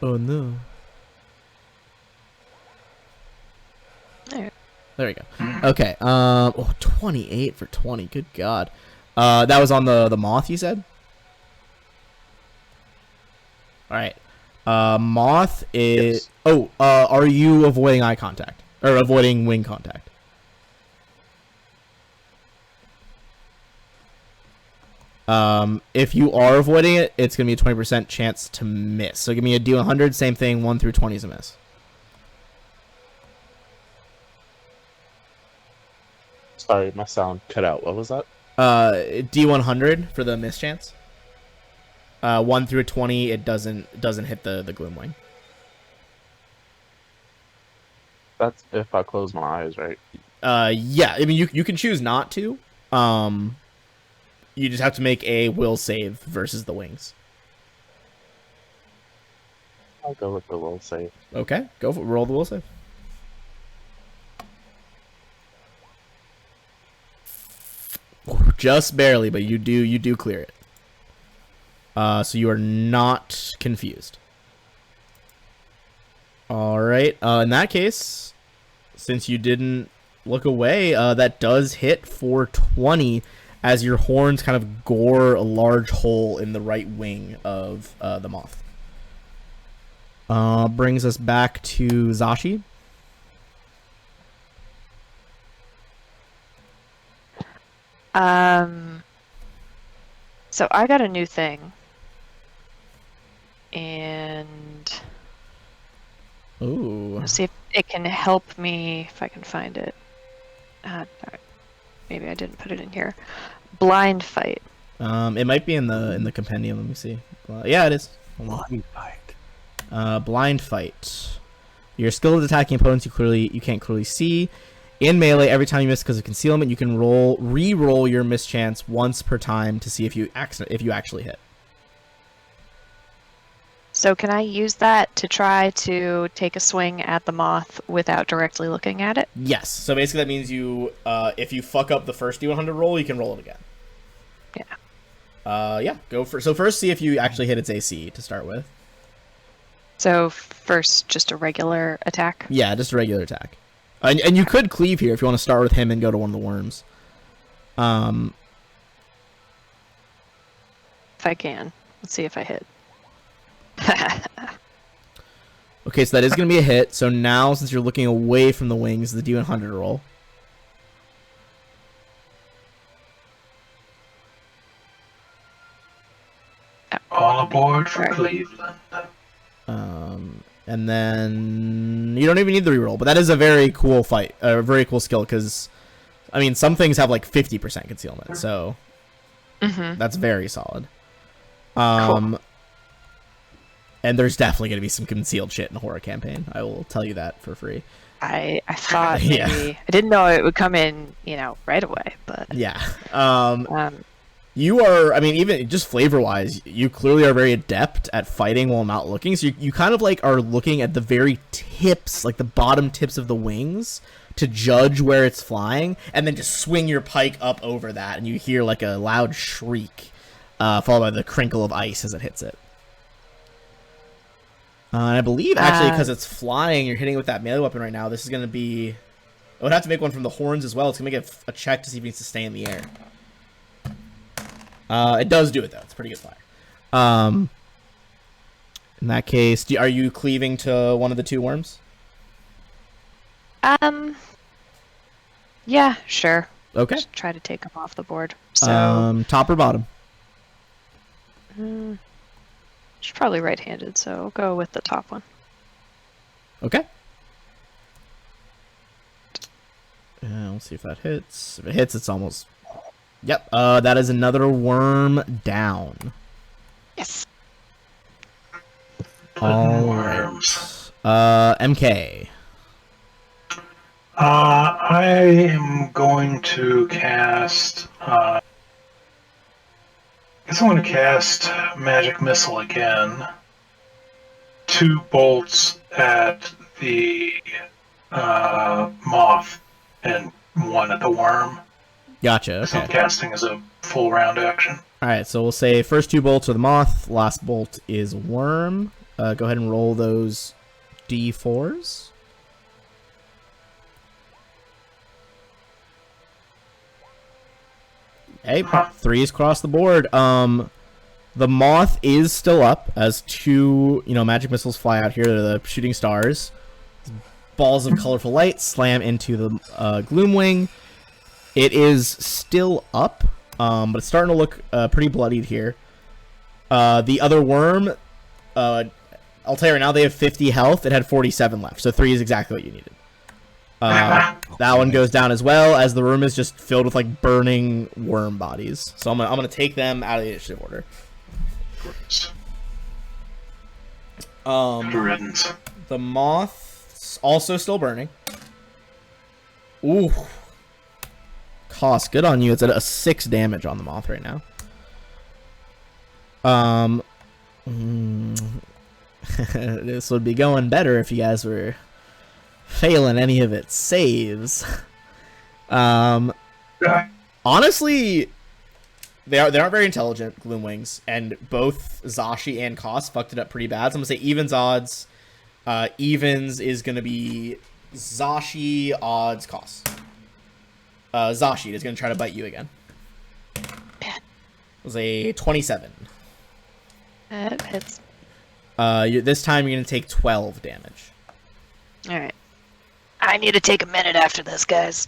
Oh no. There. There we go. Okay. 28 for 20. Good God. That was on the moth, you said? All right. Moth is. Yes. Oh. Are you avoiding eye contact or avoiding wing contact? If you are avoiding it, it's gonna be a 20% chance to miss. So give me a D100. Same thing. 1 through 20 is a miss. Sorry, my sound cut out. What was that? D100 for the miss chance. 1 through 20, it doesn't hit the Gloomwing. That's if I close my eyes, right? Yeah. I mean, you can choose not to. You just have to make a will save versus the wings. I'll go with the will save. Okay, go for roll the will save. Just barely, but you do clear it. So you are not confused. All right. In that case, since you didn't look away, that does hit for 20 as your horns kind of gore a large hole in the right wing of the moth. Brings us back to Zashi. So I got a new thing. And Ooh. let's see if it can help me if I can find it. Maybe I didn't put it in here. Blind fight. It might be in the compendium. Let me see. Yeah, it is. Hold on. Blind fight. Blind fight. You're skilled at attacking opponents you can't clearly see. In melee, every time you miss because of concealment, you can re-roll your mischance once per time to see if you actually hit. So can I use that to try to take a swing at the moth without directly looking at it? Yes. So basically, that means you, if you fuck up the first D100 roll, you can roll it again. Yeah. Yeah. Go for. So first, see if you actually hit its AC to start with. So first, just a regular attack. Yeah, just a regular attack. And you could cleave here if you want to start with him and go to one of the worms. If I can. Let's see if I hit. Okay, so that is going to be a hit. So now, since you're looking away from the wings, the D100 roll. All aboard for Right. Cleveland. And then you don't even need the reroll, but that is a very cool fight, a very cool skill because, I mean, some things have like 50% concealment, so that's very solid. Cool. And there's definitely going to be some concealed shit in the horror campaign. I will tell you that for free. I thought Yeah. maybe I didn't know it would come in, right away, but Yeah. you are, I mean, even just flavor-wise, you clearly are very adept at fighting while not looking. So you kind of like are looking at the very tips, like the bottom tips of the wings to judge where it's flying, and then just swing your pike up over that, and you hear like a loud shriek, followed by the crinkle of ice as it hits it. And I believe, actually, because it's flying, you're hitting it with that melee weapon right now, this is going to be It would have to make one from the horns as well. It's going to make a check to see if it needs to stay in the air. It does do it, though. It's a pretty good fire. In that case, are you cleaving to one of the two worms? Yeah, sure. Okay. Just try to take them off the board. So, Top or bottom? she's probably right-handed, so I'll go with the top one. Okay. Let's see if that hits. If it hits, it's almost... Yep. That is another worm down. Yes. All Worms. right. MK. I am going to cast. I guess I'm going to cast Magic Missile again. 2 bolts at the moth and 1 at the worm. Gotcha. So I'm Okay. casting as a full round action. All right. So we'll say first 2 bolts are the moth. Last bolt is worm. Go ahead and roll those d4s. Hey, 3s across the board. The moth is still up as 2, magic missiles fly out here. They're the shooting stars. Balls of colorful light slam into the Gloomwing. It is still up, but it's starting to look pretty bloodied here. The other worm, I'll tell you right now, they have 50 health. It had 47 left, so 3 is exactly what you needed. That one goes down as well, as the room is just filled with like burning worm bodies. So I'm gonna take them out of the initiative order. Good riddance. The moth's also still burning. Ooh. Cost, good on you. It's at a 6 damage on the moth right now. This would be going better if you guys were failing any of its saves. Honestly, they aren't very intelligent, Gloomwings, and both Zashi and Koss fucked it up pretty bad. So I'm gonna say evens odds. Evens is gonna be Zashi, odds Koss. Zashi is gonna try to bite you again. It was a 27. It hits. This time you're gonna take 12 damage. All right. I need to take a minute after this, guys.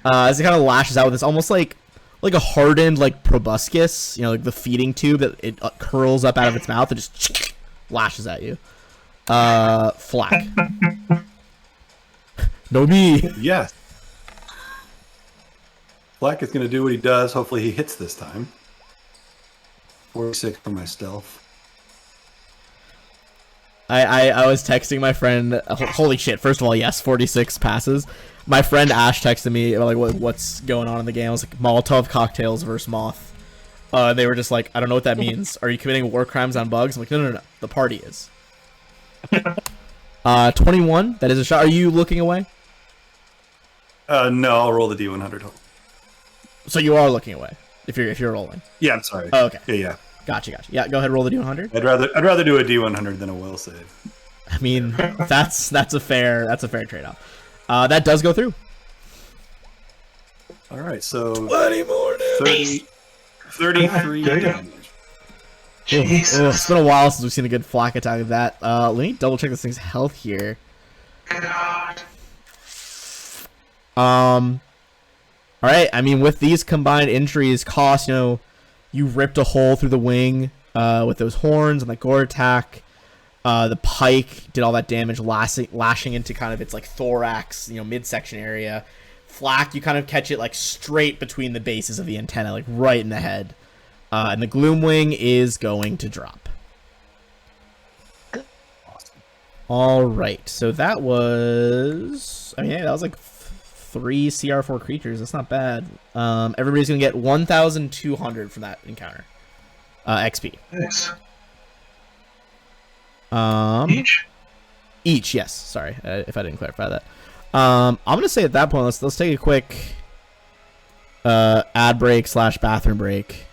As it kind of lashes out with this almost like a hardened like proboscis, like the feeding tube that it curls up out of its mouth and just lashes at you. Flack. No me. Yes. Black is going to do what he does. Hopefully he hits this time. 46 for my stealth. I was texting my friend. Holy shit! First of all, yes, 46 passes. My friend Ash texted me like, "What's going on in the game?" I was like, "Molotov cocktails versus Moth." They were just like, "I don't know what that means. Are you committing war crimes on bugs?" I'm like, "No. The party is." 21. That is a shot. Are you looking away? No, I'll roll the D100. So you are looking away if you're rolling. Yeah, I'm sorry. Oh, okay. Yeah. Gotcha. Yeah, go ahead. Roll the D100. I'd rather do a D100 than a will save. I mean, that's a fair trade-off. That does go through. All right, so 20 more damage. 33 God damn. damage. Jesus. It's been a while since we've seen a good flak attack of that. Let me double check this thing's health here. God. All right. I mean, with these combined injuries, Koss, you ripped a hole through the wing with those horns and the gore attack. The pike did all that damage, lashing into kind of its like thorax, midsection area. Flak, you kind of catch it like straight between the bases of the antenna, like right in the head. And the Gloomwing is going to drop. Awesome. All right, so that was, that was like 3 CR4 creatures. That's not bad. Everybody's gonna get 1,200 from that encounter. XP. Nice. Each, yes. Sorry, if I didn't clarify that. I'm gonna say at that point, let's take a quick ad break / bathroom break,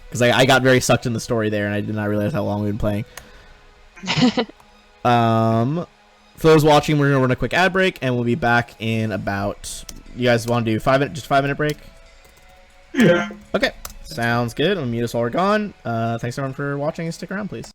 because I got very sucked in the story there, and I did not realize how long we've been playing. For those watching, we're gonna run a quick ad break, and we'll be back in about. You guys want to do 5 minute, just 5 minute break? Yeah. Okay, sounds good. I'll mute us while we're gone. Thanks everyone for watching, and stick around, please.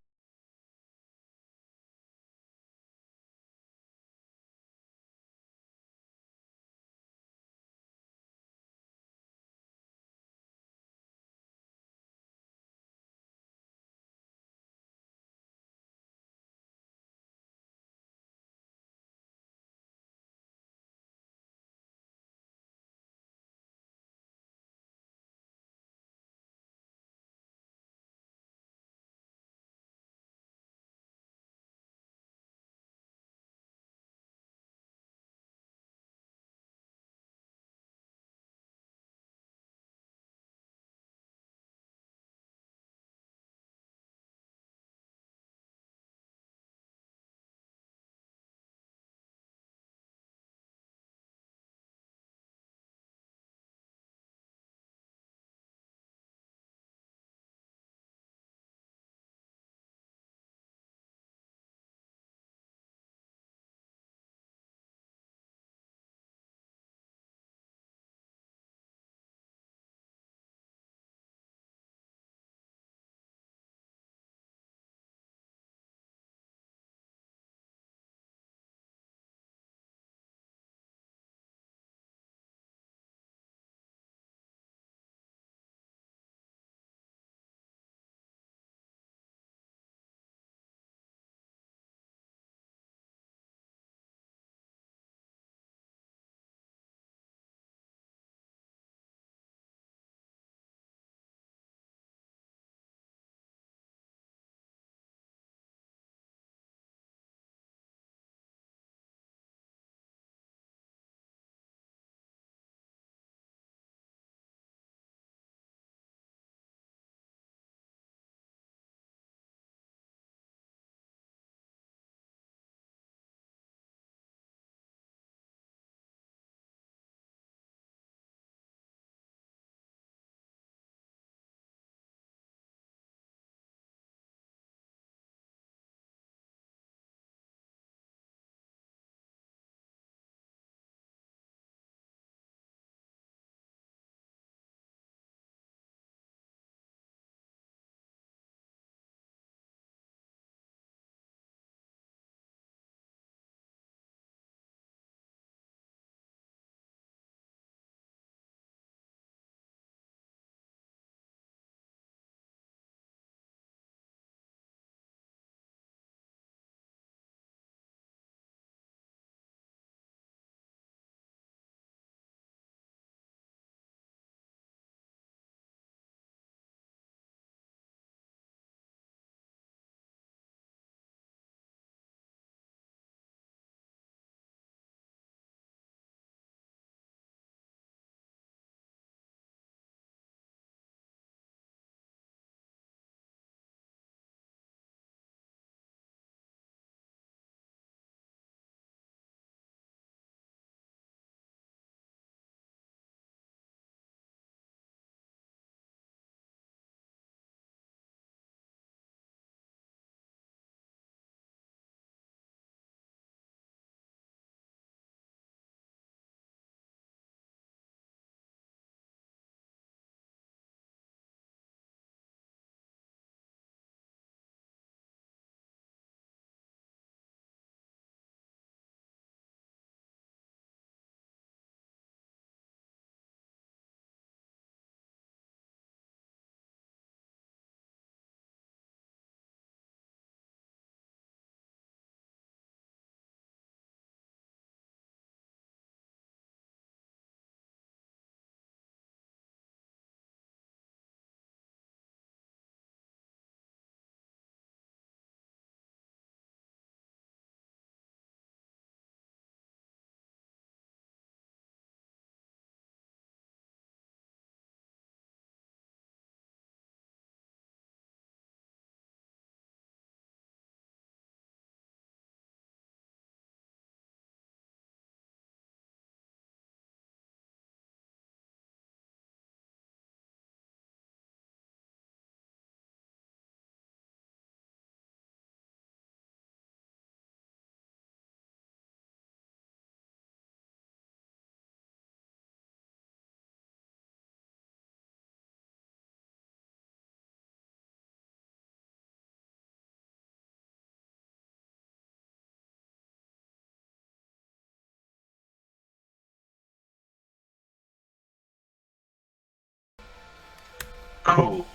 Cool.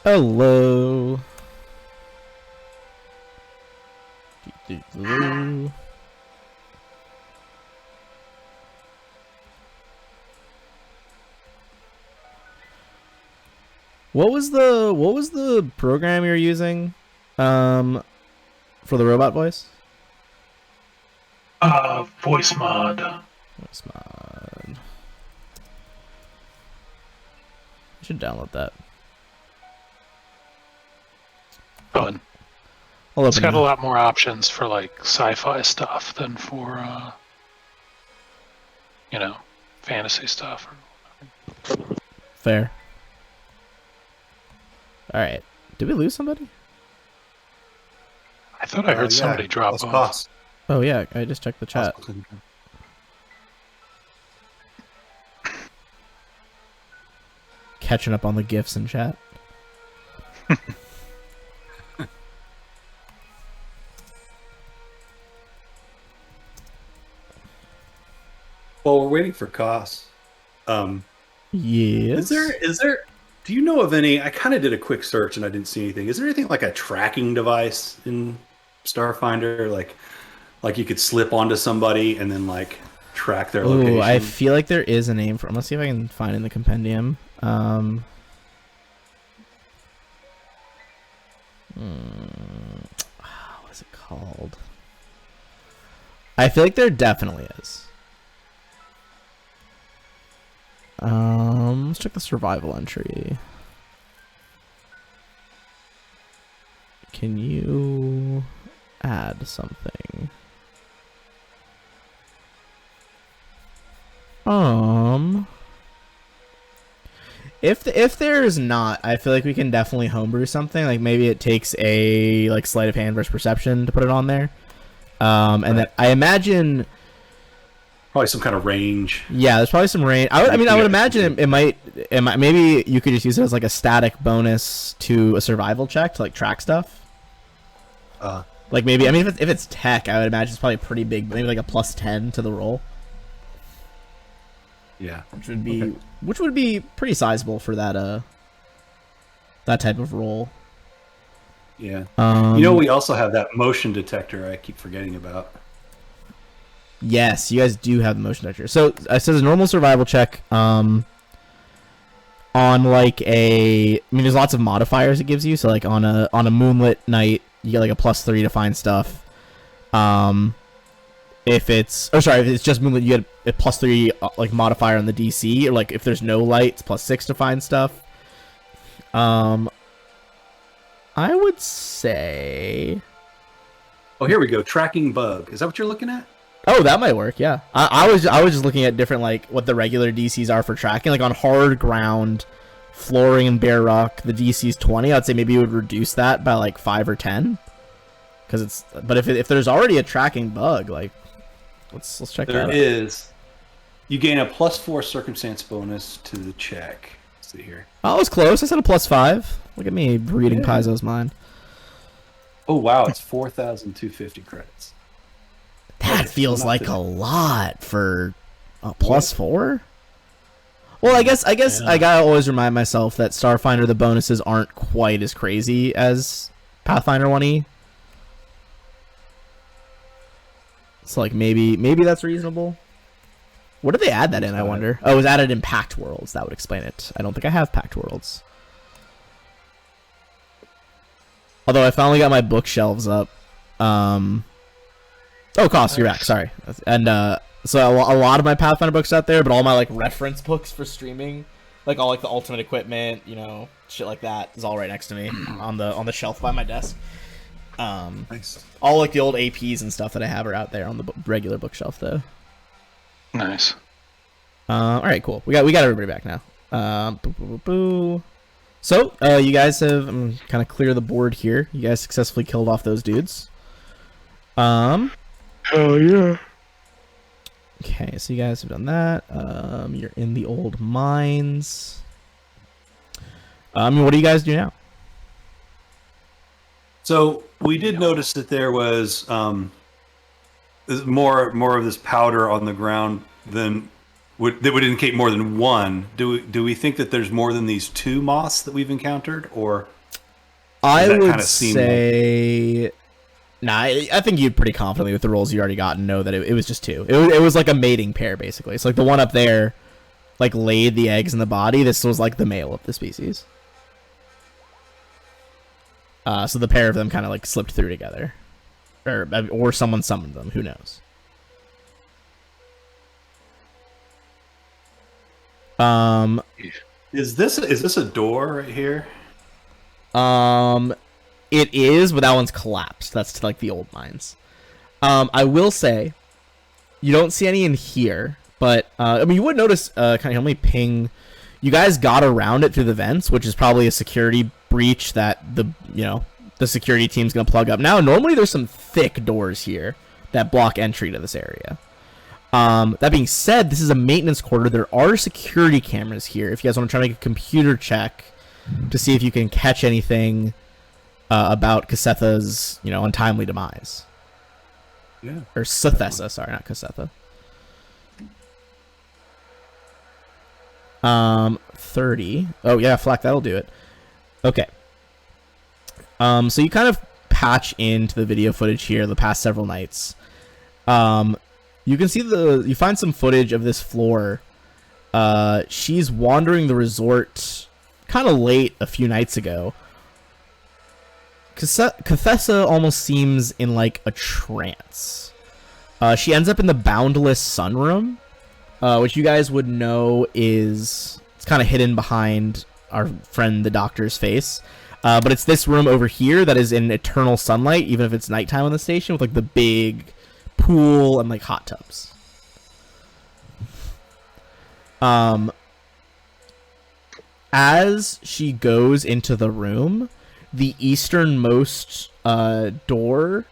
Hello. Hello. What was the program you're using for the robot voice? Voice mod. Voice mod. I should download that. Fun. I'll It's open got it. a lot more options for like sci-fi stuff than for fantasy stuff. Fair. All right. Did we lose somebody? I thought I heard somebody drop Plus off. cost. Oh yeah, I just checked the chat. Catching up on the gifs in chat. Well, we're waiting for costs. Yes. Is there? Do you know of any? I kind of did a quick search and I didn't see anything. Is there anything like a tracking device in Starfinder, like you could slip onto somebody and then like track their location? Ooh, I feel like there is a name for. Let's see if I can find it in the compendium. What is it called? I feel like there definitely is. Let's check the survival entry. Can you add something? If there is not, I feel like we can definitely homebrew something. Like maybe it takes a like sleight of hand versus perception to put it on there. And then I imagine Probably some kind of range. yeah, there's probably some range. I would imagine it might. Maybe you could just use it as like a static bonus to a survival check to like track stuff. Like maybe if it's tech, I would imagine it's probably pretty big. Maybe like a +10 to the roll. Yeah. Which would be pretty sizable for that type of roll. Yeah. Um, We also have that motion detector I keep forgetting about. Yes, you guys do have the motion detector. So it says a normal survival check. On like there's lots of modifiers it gives you. So like on a moonlit night, you get like a +3 to find stuff. If it's just moonlit, you get a +3 like modifier on the DC. Or like if there's no light, it's +6 to find stuff. I would say. Oh, here we go. Tracking bug. Is that what you're looking at? Oh, that might work. Yeah, I was just looking at different like what the regular DCs are for tracking. Like on hard ground, flooring and bare rock, the DC's 20. I'd say maybe you would reduce that by like 5 or 10. But if there's already a tracking bug, like let's check that out. There is. You gain a +4 circumstance bonus to the check. Let's see here. Oh, I was close. I said a +5. Look at me reading Yeah. Paizo's mind. Oh wow, it's 4,250 credits. That feels Not like today. a lot for a +4. Well, I guess I gotta always remind myself that Starfinder the bonuses aren't quite as crazy as Pathfinder 1E. So like maybe that's reasonable. What did they add that in? I wonder. Oh, it was added in Pact Worlds. That would explain it. I don't think I have Pact Worlds. Although I finally got my bookshelves up. Oh, cost, you're back. Sorry. And so a lot of my Pathfinder books out there, but all my like reference books for streaming, like all like the ultimate equipment, shit like that, is all right next to me on the shelf by my desk. Nice. All like the old APs and stuff that I have are out there on the regular bookshelf though. Nice. All right, cool. We got everybody back now. So you guys have kind of clear the board here. You guys successfully killed off those dudes. Hell yeah. Okay, so you guys have done that. You're in the old mines. What do you guys do now? So we did notice that there was more of this powder on the ground than that would indicate more than one. Do we think that there's more than these 2 moths that we've encountered, or I that would kinda seem say... Nah, I think you'd pretty confidently with the rolls you already got and know that it was just 2. It was like a mating pair, basically. It's like the one up there, like, laid the eggs in the body. This was like the male of the species. So the pair of them kind of like slipped through together. Or someone summoned them, who knows. is this a door right here? It is, but that one's collapsed. That's to, like, the old mines. I will say, you don't see any in here, but, I mean, you would notice, kind of, let me ping, you guys got around it through the vents, which is probably a security breach that the security team's gonna plug up. Now, normally there's some thick doors here that block entry to this area. That being said, this is a maintenance quarter. There are security cameras here. If you guys want to try to make a computer check to see if you can catch anything about Casetha's, untimely demise. Yeah. Or Sethessa, sorry, not Casetha. 30. Oh yeah, Flack, that'll do it. Okay. So you kind of patch into the video footage here the past several nights. You can see you find some footage of this floor. She's wandering the resort kind of late a few nights ago. Cathessa almost seems in like a trance. She ends up in the Boundless Sunroom, which you guys would know it's kind of hidden behind our friend the doctor's face. But it's this room over here that is in eternal sunlight, even if it's nighttime on the station, with like the big pool and like hot tubs. As she goes into the room, the easternmost door.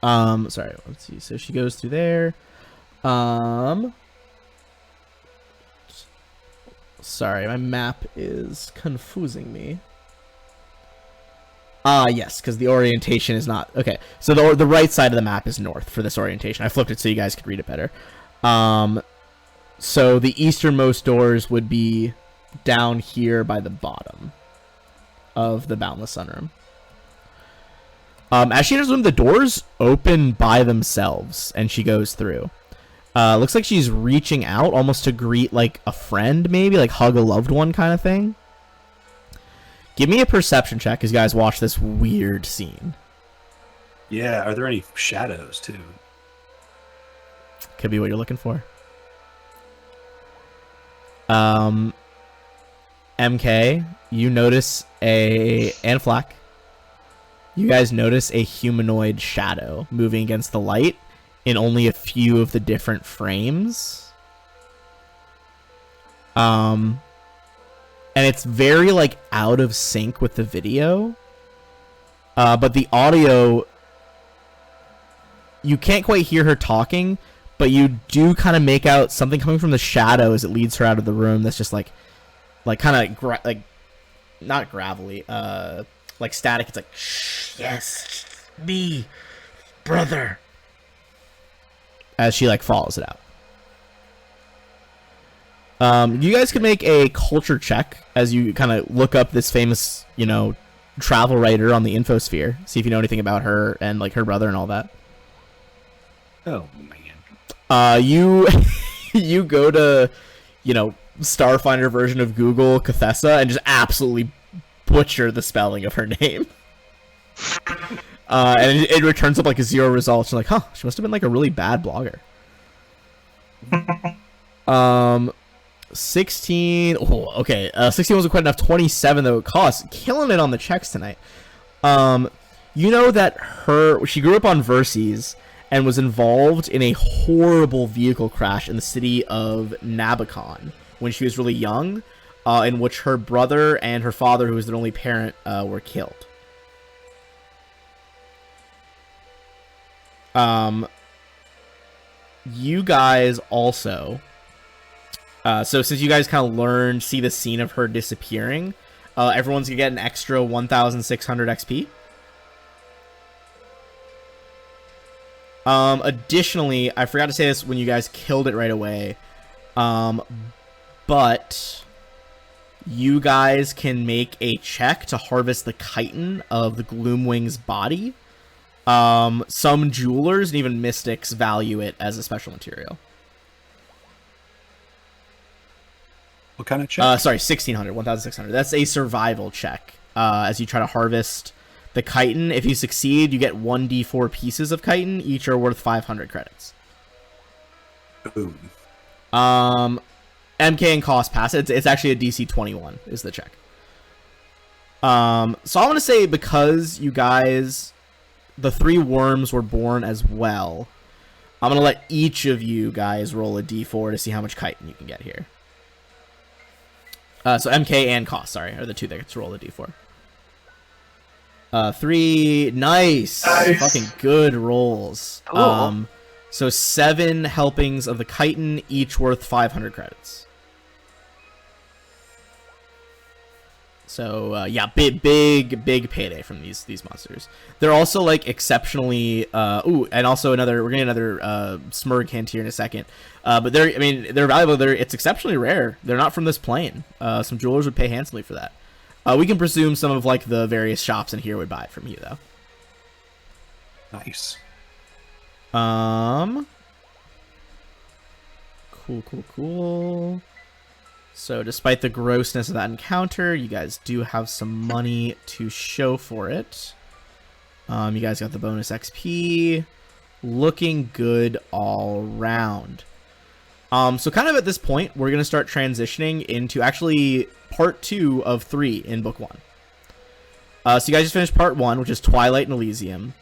Sorry, let's see. So she goes through there. Sorry, my map is confusing me. Yes, because the orientation is not... Okay, so the right side of the map is north for this orientation. I flipped it so you guys could read it better. So the easternmost doors would be down here by the bottom of the Boundless Sunroom. As she enters the room, the doors open by themselves, and she goes through. Looks like she's reaching out almost to greet, like, a friend, maybe? Like, hug a loved one kind of thing. Give me a perception check as you guys watch this weird scene. Yeah, are there any shadows, too? Could be what you're looking for. MK, you notice and Flack, you guys notice a humanoid shadow moving against the light in only a few of the different frames. And it's very, like, out of sync with the video. But the audio, you can't quite hear her talking, but you do kind of make out something coming from the shadow as it leads her out of the room that's just, like kind of, like, not gravelly, like static. It's like, shh, yes, me, brother. As she, like, follows it out. You guys can make a culture check as you kind of look up this famous, travel writer on the infosphere. See if you know anything about her and, like, her brother and all that. Oh, man. You go to, Starfinder version of Google Cathessa and just absolutely butcher the spelling of her name. And it returns up like 0 results. You're like, huh, she must have been like a really bad blogger. 16. Oh, okay. 16 wasn't quite enough. 27 though it costs. Killing it on the checks tonight. You know that she grew up on Verces and was involved in a horrible vehicle crash in the city of Nabicon when she was really young, in which her brother and her father, who was their only parent, were killed. You guys also, so since you guys kind of see the scene of her disappearing, everyone's gonna get an extra 1,600 XP. Additionally, I forgot to say this when you guys killed it right away. But you guys can make a check to harvest the chitin of the Gloomwing's body. Some jewelers and even mystics value it as a special material. What kind of check? Sorry, 1,600. That's a survival check. As you try to harvest the chitin. If you succeed, you get 1d4 pieces of chitin. Each are worth 500 credits. Ooh. MK and cost pass. It's actually a DC 21 is the check. So I'm going to say because you guys, the 3 worms were born as well, I'm going to let each of you guys roll a d4 to see how much chitin you can get here. So MK and cost, sorry, are the 2 that get to roll the d4. 3, nice. Fucking good rolls. Cool. So 7 helpings of the chitin, each worth 500 credits. So yeah, big payday from these monsters. They're also like exceptionally and also we're getting another Smurg hint here in a second. But they're valuable. It's exceptionally rare. They're not from this plane. Some jewelers would pay handsomely for that. We can presume some of like the various shops in here would buy it from you though. Nice. Cool. So despite the grossness of that encounter, you guys do have some money to show for it. You guys got the bonus XP. Looking good all round. So kind of at this point, we're going to start transitioning into actually part 2 of 3 in book 1. So you guys just finished part 1, which is Twilight and Elysium.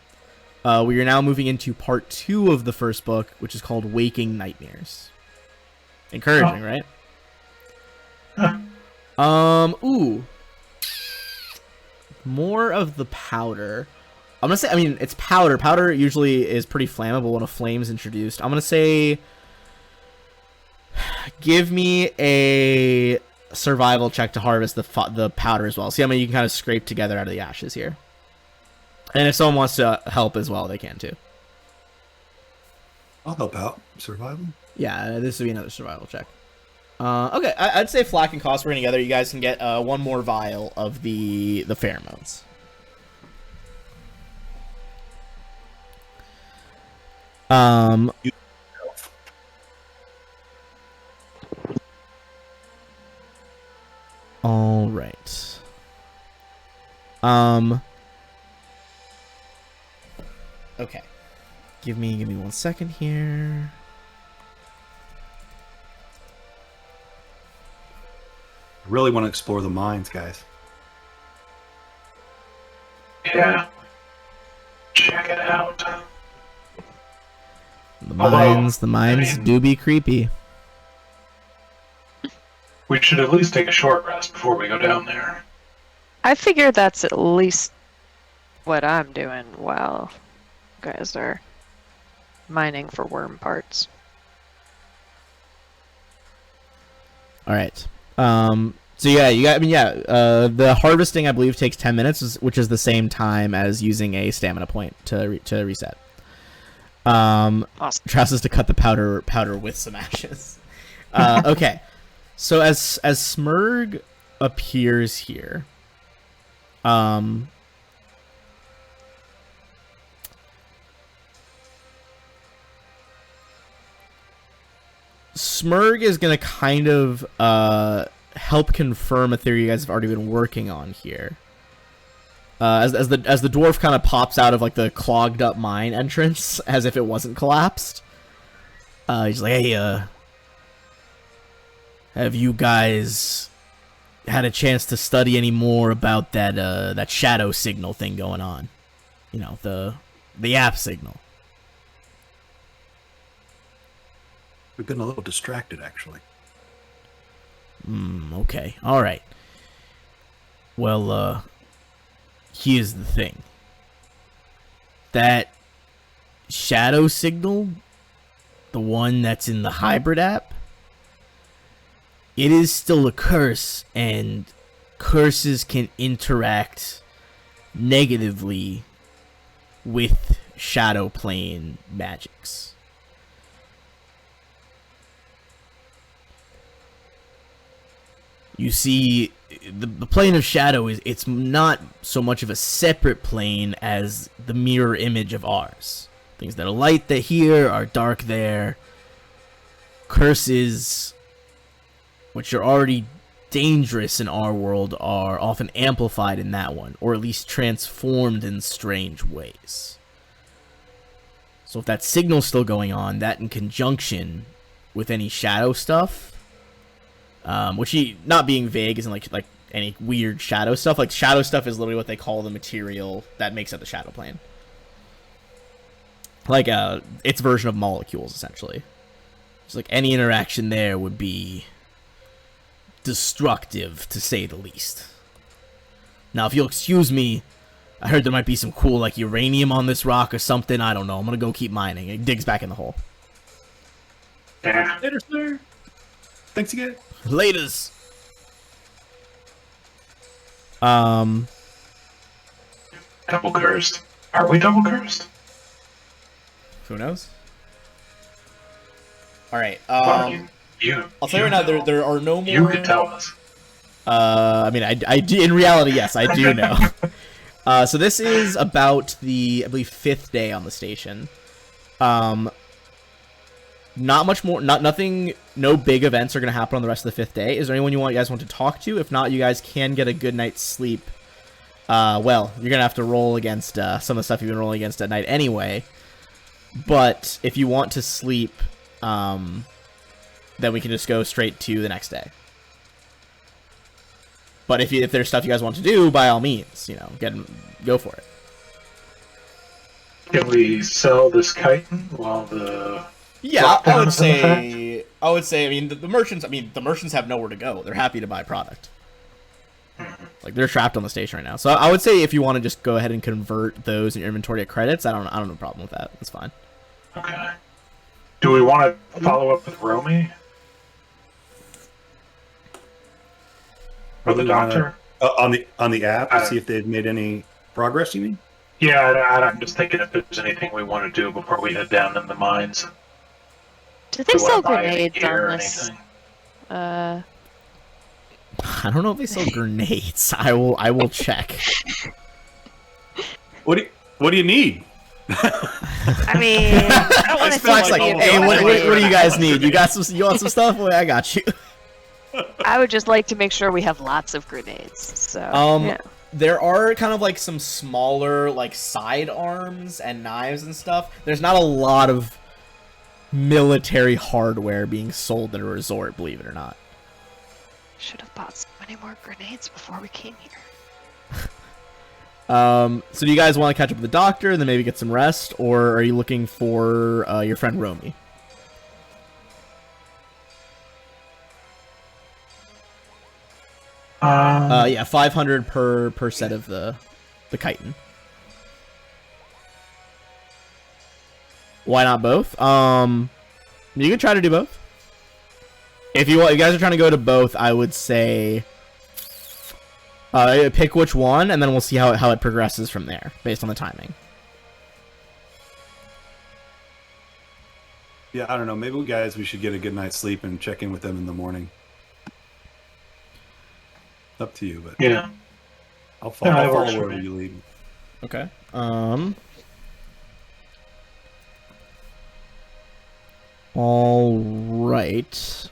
We are now moving into part 2 of the first book, which is called Waking Nightmares. Encouraging, right? Ooh. More of the powder. I'm gonna say, it's powder. Powder usually is pretty flammable when a flame's introduced. I'm gonna say, give me a survival check to harvest the powder as well. See how many you can kind of scrape together out of the ashes here. And if someone wants to help as well, they can too. I'll help out. Survival? Yeah, this would be another survival check. Okay, I'd say Flack and Cost working together. You guys can get one more vial of the pheromones. All right. Okay. Give me 1 second here. I really want to explore the mines, guys. Yeah. Check it out. The mines do be creepy. We should at least take a short rest before we go down there. I figure that's at least what I'm doing while you guys are mining for worm parts. All right. So yeah, the harvesting I believe takes 10 minutes, which is the same time as using a stamina point to reset. Awesome. Tries us to cut the powder with some ashes. Okay. So as Smurg appears here, Smurg is going to kind of help confirm a theory you guys have already been working on here. As the dwarf kind of pops out of like the clogged up mine entrance as if it wasn't collapsed. He's like, "Hey, have you guys had a chance to study any more about that shadow signal thing going on? You know, the app signal." We've been a little distracted, actually. Okay. All right. Well, here's the thing. That shadow signal, the one that's in the hybrid app, it is still a curse, and curses can interact negatively with shadow plane magics. You see, the plane of shadow it's not so much of a separate plane as the mirror image of ours. Things that are light that here are dark there. Curses, which are already dangerous in our world, are often amplified in that one, or at least transformed in strange ways. So if that signal's still going on, that in conjunction with any shadow stuff, which not being vague isn't like any weird shadow stuff. Like shadow stuff is literally what they call the material that makes up the shadow plane. Like its version of molecules, essentially. It's like any interaction there would be destructive, to say the least. Now, if you'll excuse me, I heard there might be some cool, like, uranium on this rock or something. I don't know. I'm gonna go keep mining. It digs back in the hole. Yeah. Later, sir. Thanks again. Laters. Double cursed. Are we double cursed? Who knows? Alright, Well, I'll tell you right now, there are no more... You could tell us. I mean, I do, in reality, yes, I do know. So this is about the, I believe, 5th day on the station. Not much more, nothing, no big events are going to happen on the rest of the 5th day. Is there anyone you guys want to talk to? If not, you guys can get a good night's sleep. Well, you're going to have to roll against some of the stuff you've been rolling against at night anyway. But if you want to sleep, then we can just go straight to the next day. But if there's stuff you guys want to do, by all means, go for it. Can we sell this chitin while the... Yeah, I would lockdown's say. I mean, the merchants. I mean, the merchants have nowhere to go. They're happy to buy product. Like they're trapped on the station right now. So I would say if you want to just go ahead and convert those in your inventory to credits, I don't have a problem with that. That's fine. Okay. Do we want to follow up with Romy? Or the doctor? On the app to see if they've made any progress, you mean? Yeah, I'm just thinking if there's anything we want to do before we head down in the mines. Do they Do we sell wanna buy any grenades gear or on this? anything? I don't know if they sell grenades. I will check. What do you need? I mean, I don't want to seem Fox like like, a hey, what grenade. do you guys need? You want some stuff? Well, I got you. I would just like to make sure we have lots of grenades. So, yeah. There are kind of like some smaller like side arms and knives and stuff. There's not a lot of military hardware being sold at a resort, believe it or not. Should have bought so many more grenades before we came here. So do you guys want to catch up with the doctor and then maybe get some rest, or are you looking for your friend Romy? Yeah, 500 per set of the chitin. Why not both? You can try to do both. If you guys are trying to go to both, I would say pick which one, and then we'll see how it progresses from there, based on the timing. Yeah, I don't know. Maybe we should get a good night's sleep and check in with them in the morning. Up to you, but Yeah. I'll follow that works for wherever me. you lead. Okay. All right.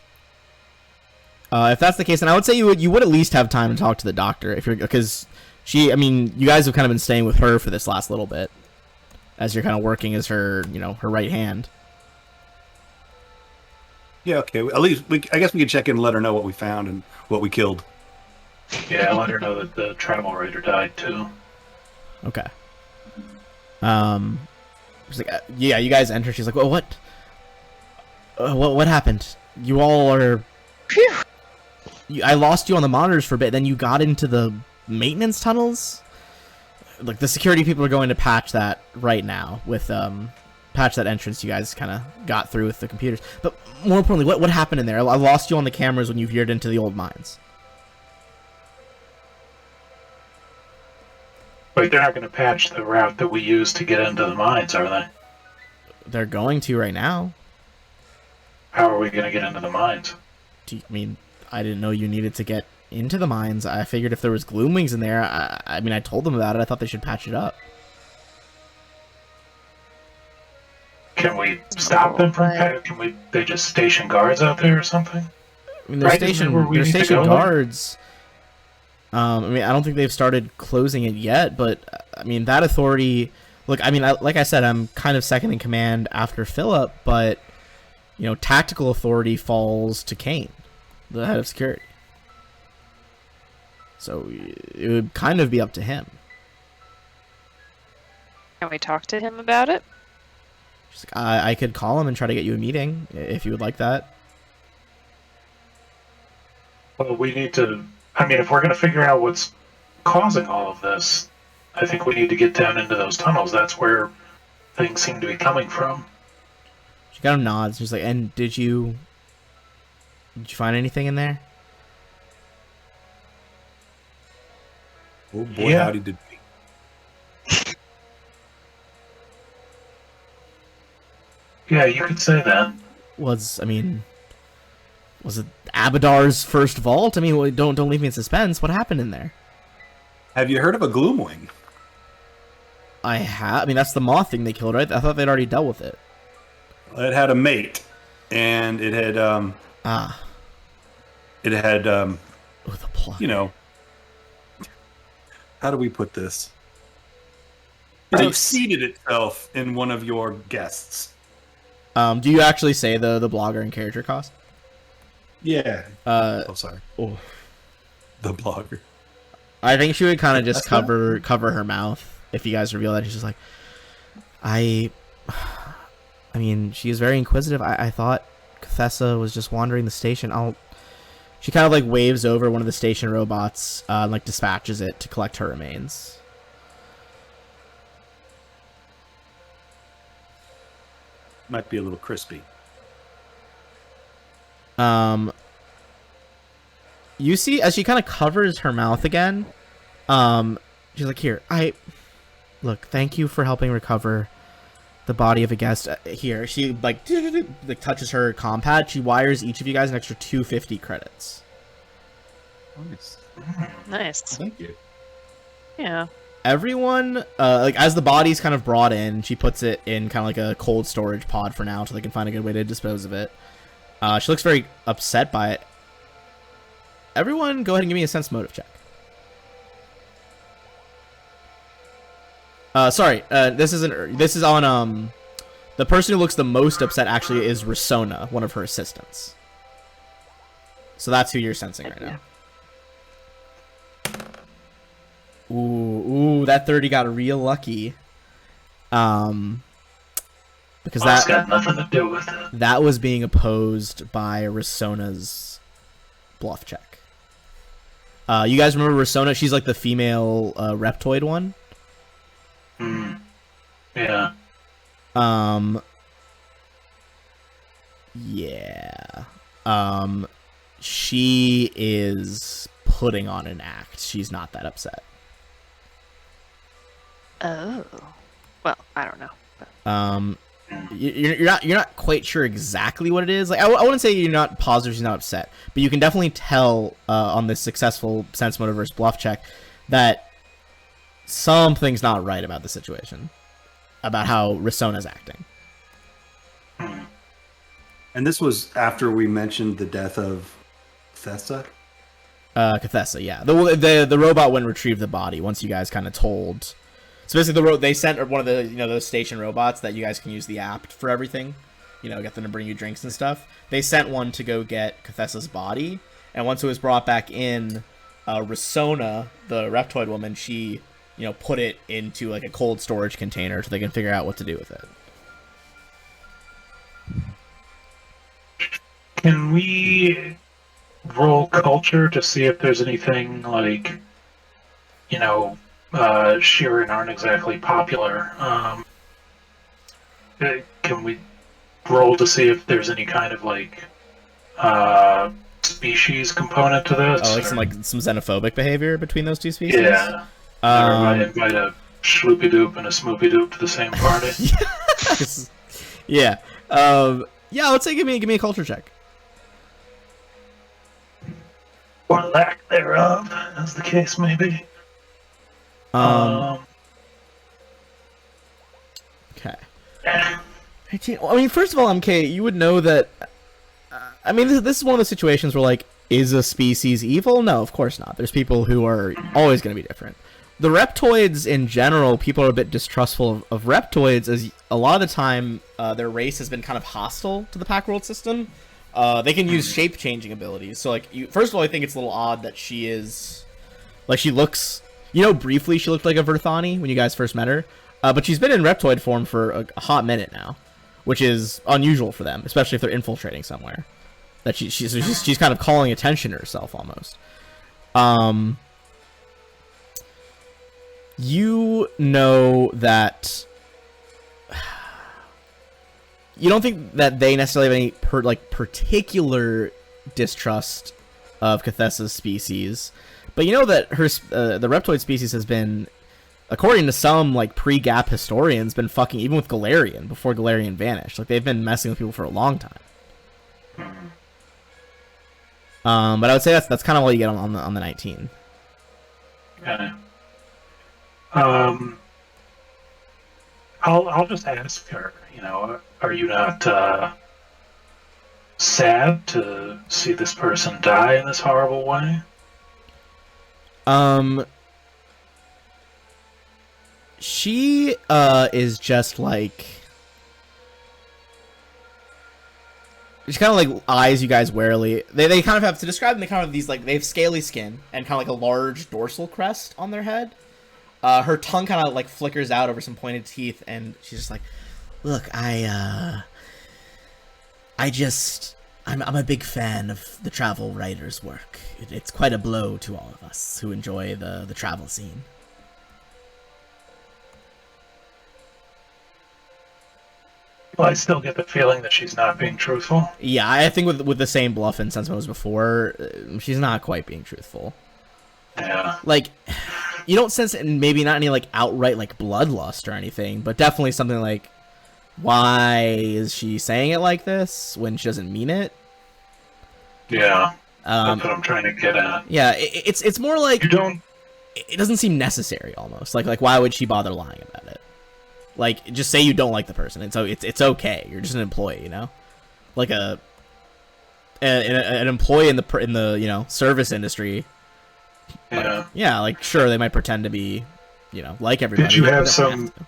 If that's the case, then I would say you would at least have time to talk to the doctor because I mean, you guys have kind of been staying with her for this last little bit, as you're kind of working as her, her right hand. Yeah, okay. At least I guess we could check in and let her know what we found and what we killed. Yeah, let her know that the Tribal Raider died too. Okay. She's like, yeah, you guys enter. She's like, well, what happened? You all are. Phew. I lost you on the monitors for a bit. Then you got into the maintenance tunnels. Like the security people are going to patch that right now with patch that entrance you guys kind of got through with the computers. But more importantly, what happened in there? I lost you on the cameras when you veered into the old mines. Wait, they're not going to patch the route that we use to get into the mines, are they? They're going to right now. How are we going to get into the mines? I mean, I didn't know you needed to get into the mines. I figured if there was Gloomwings in there, I mean, I told them about it. I thought they should patch it up. Can we stop them from? Can we? They just station guards out there or something? I mean, they're Right, isn't that where we they're need to station go? guards. I mean, I don't think they've started closing it yet, but I mean, that authority. Look, I mean, like I said, I'm kind of second in command after Philip, but you know, tactical authority falls to Kane, the head of security. So it would kind of be up to him. Can we talk to him about it? She's like, I could call him and try to get you a meeting if you would like that. Well, we need to. I mean, if we're going to figure out what's causing all of this, I think we need to get down into those tunnels. That's where things seem to be coming from. She kind of nods. She's like, and did you find anything in there? Oh boy, Yeah. howdy did we. Yeah, you could say that. Was it Abadar's first vault? I mean, well, don't leave me in suspense. What happened in there? Have you heard of a Gloomwing? I have. I mean, that's the moth thing they killed, right? I thought they'd already dealt with it. It had a mate, and it had Oh, the plot. you know, how do we put this? It Gross. exceeded itself in one of your guests. Do you actually say the blogger and character cost? Yeah. Oh, Sorry. oh. The blogger. I think she would kind of just That's fine. cover her mouth if you guys reveal that. She's just like, I mean, she is very inquisitive. I thought Cathessa was just wandering the station. She kind of like waves over one of the station robots, and like dispatches it to collect her remains. Might be a little crispy. You see, as she kind of covers her mouth again, she's like, here, look, thank you for helping recover the body of a guest. Here, she like touches her comm pad. She wires each of you guys an extra 250 credits. Nice. Nice. Thank you. Yeah. Everyone, like as the body's kind of brought in, she puts it in kind of like a cold storage pod for now until they can find a good way to dispose of it. She looks very upset by it. Everyone, go ahead and give me a sense motive check. Sorry, this is on, the person who looks the most upset actually is Risona, one of her assistants. So that's who you're sensing right now. Ooh, that 30 got real lucky. Because Well, it's got nothing to do with it. that was being opposed by Risona's bluff check. You guys remember Risona? She's like the female reptoid one. Yeah. Yeah. She is putting on an act. She's not that upset. Oh. Well, I don't know. But... You're not quite sure exactly what it is. Like I wouldn't say you're not positive she's not upset, but you can definitely tell on this successful sense motive versus bluff check that something's not right about the situation, about how Risona's acting. And this was after we mentioned the death of Thessa? Cathessa, yeah. The robot went and retrieved the body once you guys kind of told. So basically, they sent one of the those station robots that you guys can use the app for everything. Get them to bring you drinks and stuff. They sent one to go get Cathessa's body, and once it was brought back in, Risona, the reptoid woman, she put it into like a cold storage container so they can figure out what to do with it. Can we roll culture to see if there's anything like, Sheeran aren't exactly popular. Can we roll to see if there's any kind of like species component to this? Oh, like some xenophobic behavior between those two species. Yeah. Never invite a schloopy doop and a smoopy doop to the same party. Yeah. Yeah, let's say give me a culture check. Or lack thereof, as the case may be. Okay. I mean, first of all, MK, you would know that. I mean, this is one of the situations where, like, is a species evil? No, of course not. There's people who are always going to be different. The reptoids in general, people are a bit distrustful of reptoids, as a lot of the time their race has been kind of hostile to the pack world system. They can use shape-changing abilities. So, like, first of all, I think it's a little odd that she is... Like, she looks... You know, briefly she looked like a Verthani when you guys first met her. But she's been in reptoid form for a hot minute now, which is unusual for them, especially if they're infiltrating somewhere. That she's kind of calling attention to herself, almost. You know that... You don't think that they necessarily have any particular distrust of Cthulhu's species, but you know that the reptoid species has been, according to some like pre-Gap historians, been fucking even with Galarian before Galarian vanished. Like they've been messing with people for a long time. But I would say that's kind of all you get on the 19. Okay. I'll just ask her. You know, are you not sad to see this person die in this horrible way? She is just like... She kind of like eyes you guys warily. They kind of have, to describe them, they kind of have these like, they have scaly skin and kind of like a large dorsal crest on their head. Her tongue kind of like flickers out over some pointed teeth, and she's just like, "Look, I'm a big fan of the travel writer's work. It's quite a blow to all of us who enjoy the travel scene." Well, I still get the feeling that she's not being truthful. Yeah, I think with the same bluff and sentiment as before, she's not quite being truthful. Yeah. Like, you don't sense maybe not any like outright like bloodlust or anything, but definitely something like, why is she saying it like this when she doesn't mean it? Yeah. That's what I'm trying to get at. Yeah, it's more like You don't. it doesn't seem necessary almost. Like why would she bother lying about it? Like just say you don't like the person, and so it's okay. You're just an employee, you know, like an employee in the you know service industry. Yeah. Like, yeah, like sure they might pretend to be, you know, like everybody. Did you but have they don't some? have to.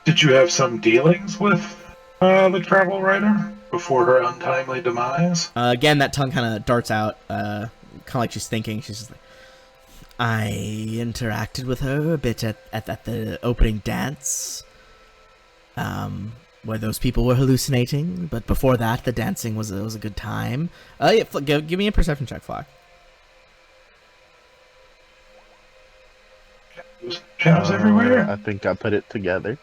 Did you have some dealings with the travel writer before her untimely demise? Again, that tongue kind of darts out, kind of like she's thinking. She's just like, I interacted with her a bit at the opening dance, where those people were hallucinating. But before that, the dancing was a good time. Yeah, give me a perception check, Flock. Shadows everywhere. I think I put it together.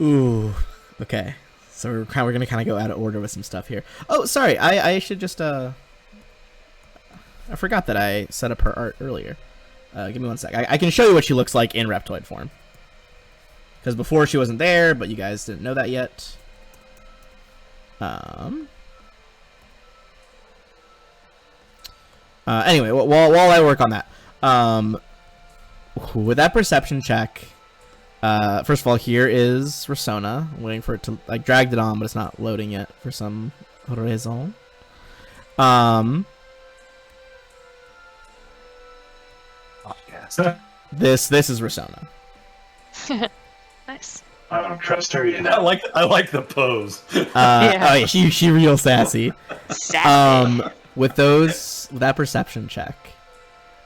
Ooh. Okay. So we're gonna kind of go out of order with some stuff here. Oh, sorry. I should just I forgot that I set up her art earlier. Give me one sec. I can show you what she looks like in reptoid form. Because before she wasn't there, but you guys didn't know that yet. Anyway, while I work on that, with that perception check, first of all, here is Rasona. I'm waiting for it to, I dragged it on, but it's not loading yet for some reason. This is Rasona. Nice. I don't trust her either. I like the pose. Yeah. Oh yeah, she real sassy. Sassy. With that perception check,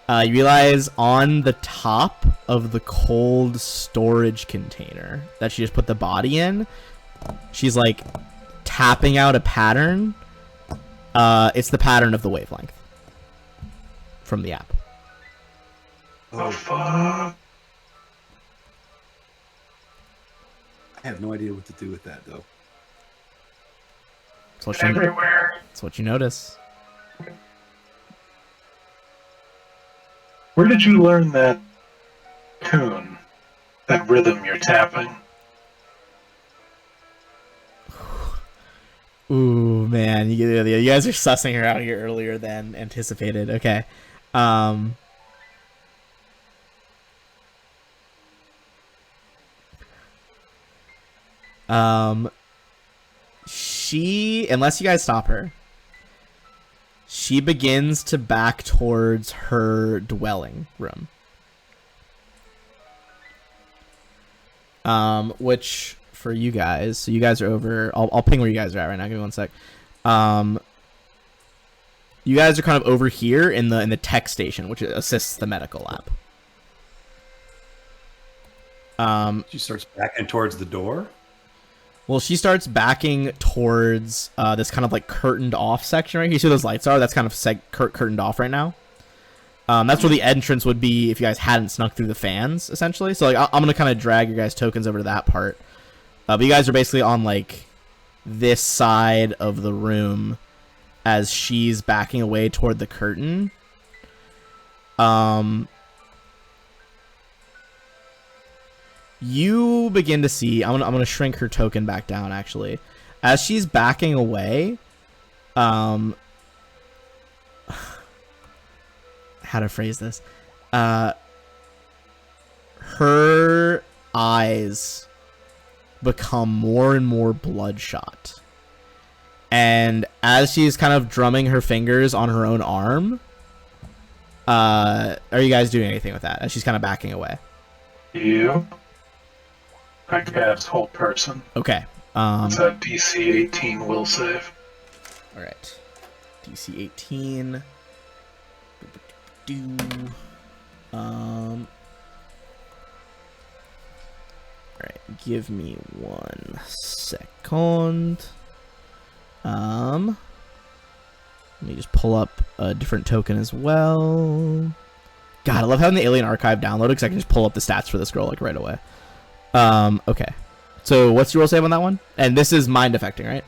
you realize on the top of the cold storage container that she just put the body in, she's like tapping out a pattern. It's the pattern of the wavelength from the app. Oh fuck! I have no idea what to do with that though. Everywhere. That's what you notice. Where did you learn that tune? That rhythm you're tapping? Ooh, man, you guys are sussing her out here earlier than anticipated. Okay. She, unless you guys stop her, she begins to back towards her dwelling room. Which for you guys, so you guys are over. I'll ping where you guys are at right now. Give me one sec. You guys are kind of over here in the tech station, which assists the medical lab. She starts backing towards the door. Well, she starts backing towards this kind of like curtained off section right here. You see where those lights are? That's kind of curtained off right now. That's where the entrance would be if you guys hadn't snuck through the fans, essentially. So like, I'm gonna kind of drag your guys' tokens over to that part. But you guys are basically on like this side of the room as she's backing away toward the curtain. You begin to see. I'm gonna shrink her token back down. Actually, as she's backing away, how to phrase this? Her eyes become more and more bloodshot, and as she's kind of drumming her fingers on her own arm, are you guys doing anything with that? As she's kind of backing away. You. I cast Hold Person. Okay. It's a DC 18 will save. All right. DC 18. All right. Give me 1 second. Let me just pull up a different token as well. God, I love having the Alien Archive downloaded because I can just pull up the stats for this girl like right away. Okay. So what's your roll save on that one? And this is mind affecting, right?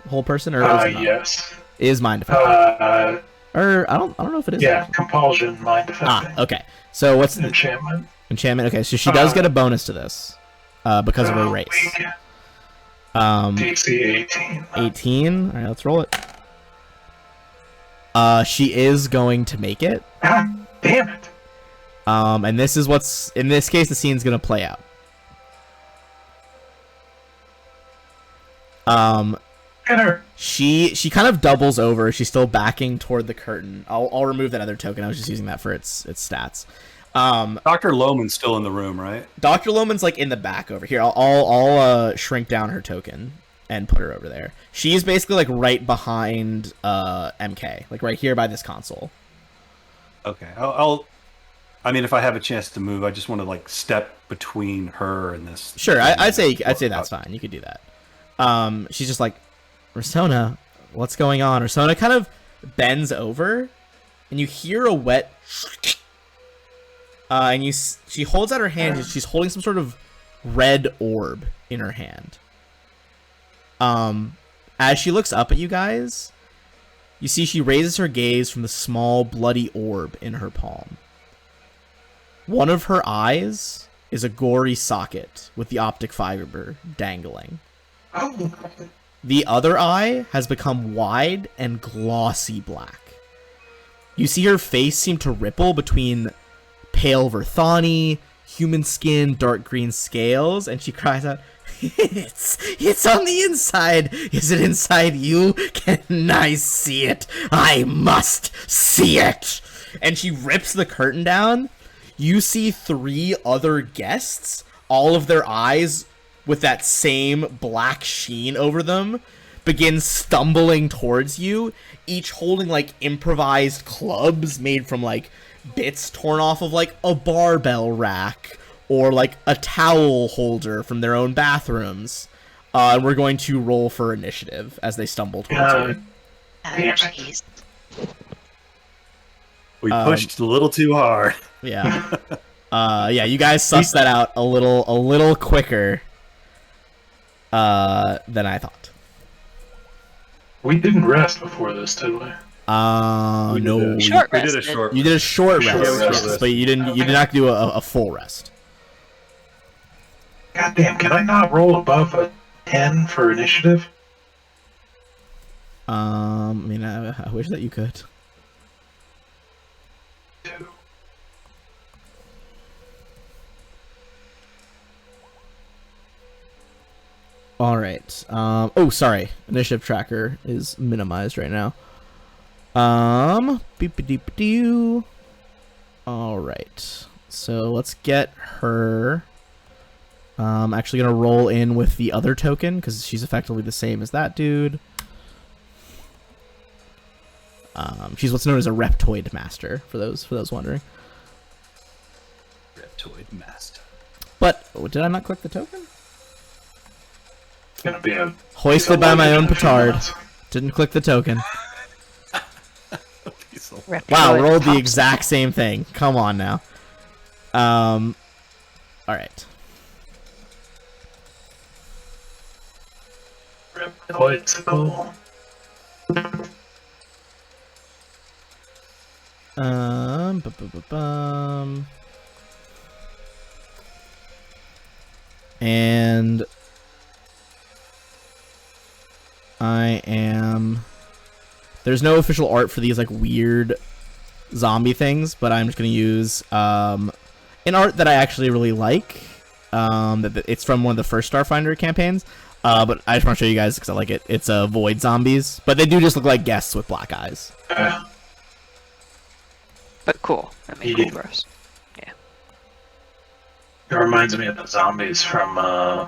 Whole person or is it not? Yes. It is mind affecting. Or I don't know if it is. Yeah, compulsion, mind affecting. Okay. So what's the Enchantment? enchantment? Okay, so she does get a bonus to this because of her race. DC 18. 18. All right, let's roll it. She is going to make it. Ah, damn it. And this is what's in this case the scene's gonna play out. Get her. She kind of doubles over. She's still backing toward the curtain. I'll remove that other token. I was just using that for its stats. Dr. Lohman's still in the room, right? Dr. Lohman's like in the back over here. I'll shrink down her token and put her over there. She's basically like right behind MK, like right here by this console. Okay. I mean, if I have a chance to move, I just want to like step between her and this. Sure, I'd say that's fine. You could do that. She's just like, Rasona, what's going on? Rasona kind of bends over, and you hear a wet, and she holds out her hand. And she's holding some sort of red orb in her hand. As she looks up at you guys, you see she raises her gaze from the small bloody orb in her palm. One of her eyes is a gory socket with the optic fiber dangling. Oh. The other eye has become wide and glossy black. You see her face seem to ripple between pale Verthani, human skin, dark green scales, and she cries out, It's on the inside! Is it inside you? Can I see it? I must see it! And she rips the curtain down. You see 3 other guests, all of their eyes with that same black sheen over them, begin stumbling towards you, each holding like improvised clubs made from like bits torn off of like a barbell rack or like a towel holder from their own bathrooms. And we're going to roll for initiative as they stumble towards you. Jeez. We pushed a little too hard. Yeah. Yeah, you guys sussed that out a little quicker than I thought. We didn't rest before this, did we? We No, did you, Short We did a rested. short. you did a short Short rest, rest. yes, but you didn't. You did not do a full rest. Goddamn, can I not roll above a 10 for initiative? I mean, I wish that you could. 2. All right. Oh, sorry. Initiative tracker is minimized right now. Beep-a-deep-a-doo. All right. So let's get her. Actually gonna roll in with the other token because she's effectively the same as that dude. She's what's known as a Reptoid Master for those wondering. Reptoid Master. But did I not click the token? It's gonna be a Hoisted by my own in a few petard. minutes. Didn't click the token. Reptoid Wow, rolled the pops. exact same thing. Come on now. All right. Reptoidical. Bum. And I am. There's no official art for these like weird zombie things, but I'm just gonna use an art that I actually really like. It's from one of the first Starfinder campaigns. But I just want to show you guys because I like it. It's void zombies, but they do just look like guests with black eyes. But cool. I mean, Yeah. cool bros. It reminds me of the zombies from The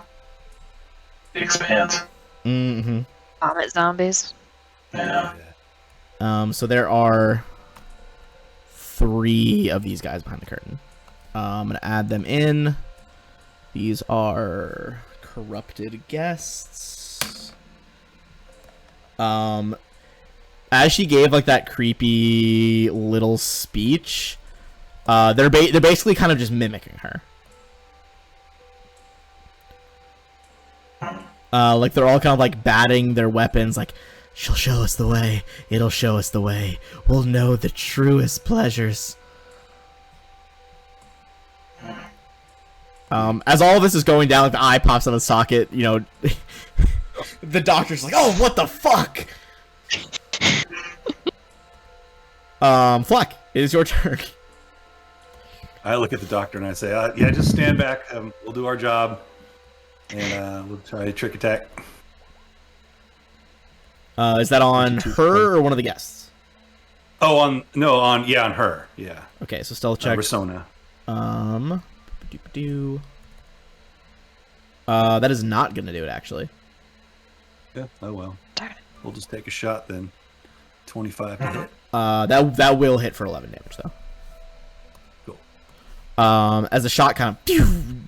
Expanse. Mm-hmm. Vomit zombies. Yeah. So there are 3 of these guys behind the curtain. I'm gonna add them in. These are corrupted guests. As she gave like that creepy little speech, they're basically kind of just mimicking her. Like they're all kind of like batting their weapons, like she'll show us the way. It'll show us the way. We'll know the truest pleasures. As all of this is going down, like the eye pops out of the socket. You know, the doctor's like, "Oh, what the fuck?" Fleck, it is your turn. I look at the doctor and I say, "Yeah, just stand back. We'll do our job, and we'll try a trick attack." Is that on her or one of the guests? Oh, on her. Yeah, Okay, so stealth check. Persona. That is not gonna do it actually. Yeah. Oh well. Darn it. We'll just take a shot then. 25 to hit. That will hit for 11 damage though. Cool. As the shot kind of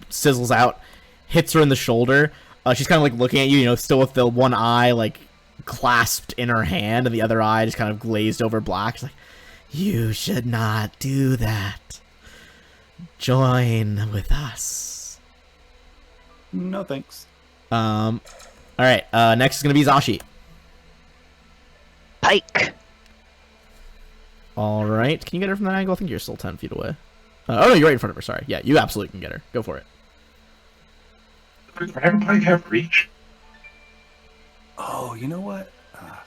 sizzles out, hits her in the shoulder. She's kind of like looking at you, you know, still with the one eye like clasped in her hand, and the other eye just kind of glazed over black. She's like, "You should not do that. Join with us." No thanks. All right. Next is gonna be Zashi. Pike. All right. Can you get her from that angle? I think you're still 10 feet away. Oh no, you're right in front of her. Sorry. Yeah, you absolutely can get her. Go for it. Does Dragonpike have reach? Oh, you know what?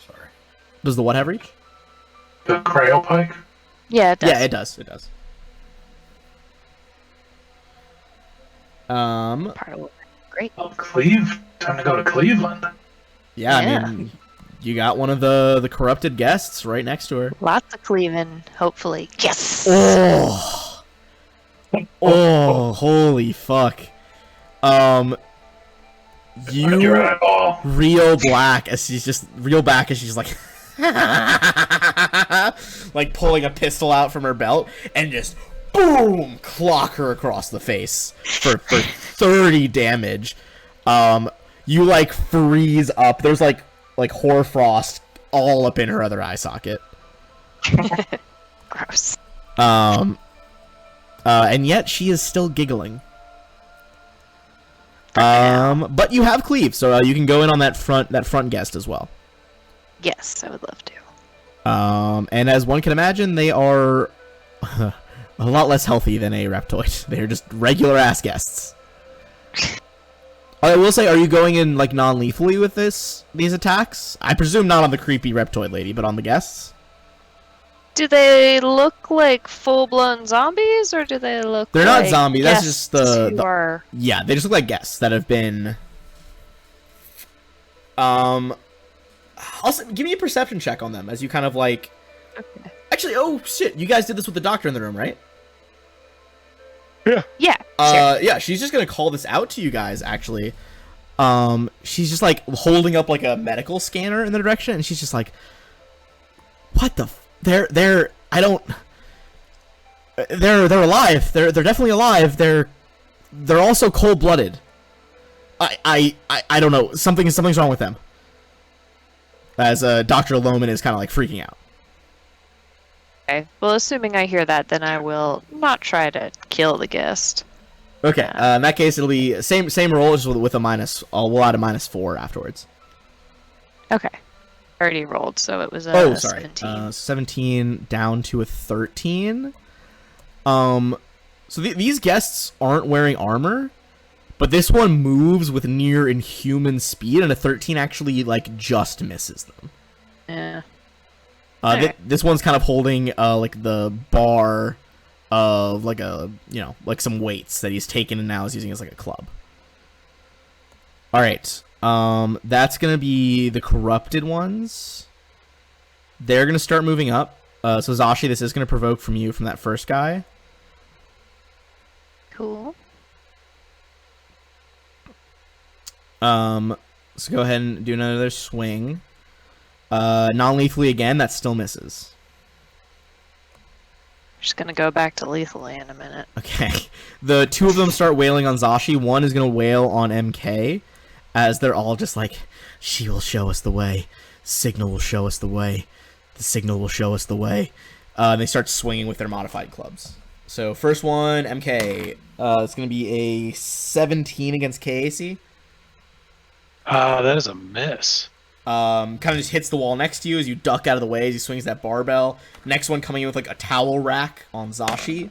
Sorry. Does the what have reach? The Cryopike? Yeah, it does. Yeah, it does. It does. Part of it. Great. Oh, time to go to Cleveland. Yeah, Yeah. I mean, you got one of the corrupted guests right next to her. Lots of cleaving, hopefully. Yes! Oh, holy fuck. Your You eyeball. real back as she's like like pulling a pistol out from her belt and just boom, clock her across the face for 30 damage. You like freeze up. There's like hoarfrost all up in her other eye socket. Gross. And yet she is still giggling. But you have cleave, so you can go in on that front guest as well. Yes, I would love to. And as one can imagine, they are a lot less healthy than a Reptoid. They're just regular ass guests. I will say, are you going in like non-lethally with these attacks? I presume not on the creepy Reptoid lady, but on the guests. Do they look like full-blown zombies, or do they look? They're not like zombies. That's just the who are... Yeah, they just look like guests that have been. Also, give me a perception check on them as you kind of like. Okay. Actually, oh shit! You guys did this with the doctor in the room, right? Yeah. Sure. Yeah, she's just gonna call this out to you guys, actually. She's just, like, holding up, like, a medical scanner in the direction, and she's just like, what the they're alive. They're definitely alive. They're also cold-blooded. I don't know. Something's wrong with them. As, Dr. Lohman is kind of, like, freaking out. Okay. Well, assuming I hear that, then I will not try to kill the guest. Okay, in that case, it'll be same roll, just with a minus. We'll add a -4 afterwards. Okay. Already rolled, so it was a Oh, sorry. 17. 17 down to a 13. So these guests aren't wearing armor, but this one moves with near inhuman speed, and a 13 actually like just misses them. Yeah. Th this one's kind of holding like the bar of like like some weights that he's taken and now is using as like a club. All right. That's gonna be the corrupted ones. They're gonna start moving up. So Zashi, this is gonna provoke from you from that first guy. Cool. So go ahead and do another swing. Non-lethally again, that still misses. Just gonna go back to lethally in a minute. Okay. The two of them start wailing on Zashi. One is gonna wail on MK, as they're all just like, she will show us the way. Signal will show us the way. The signal will show us the way. They start swinging with their modified clubs. So first one, MK. It's gonna be a 17 against KAC. That is a miss. Kind of just hits the wall next to you as you duck out of the way as he swings that barbell. Next one coming in with like a towel rack on Zashi.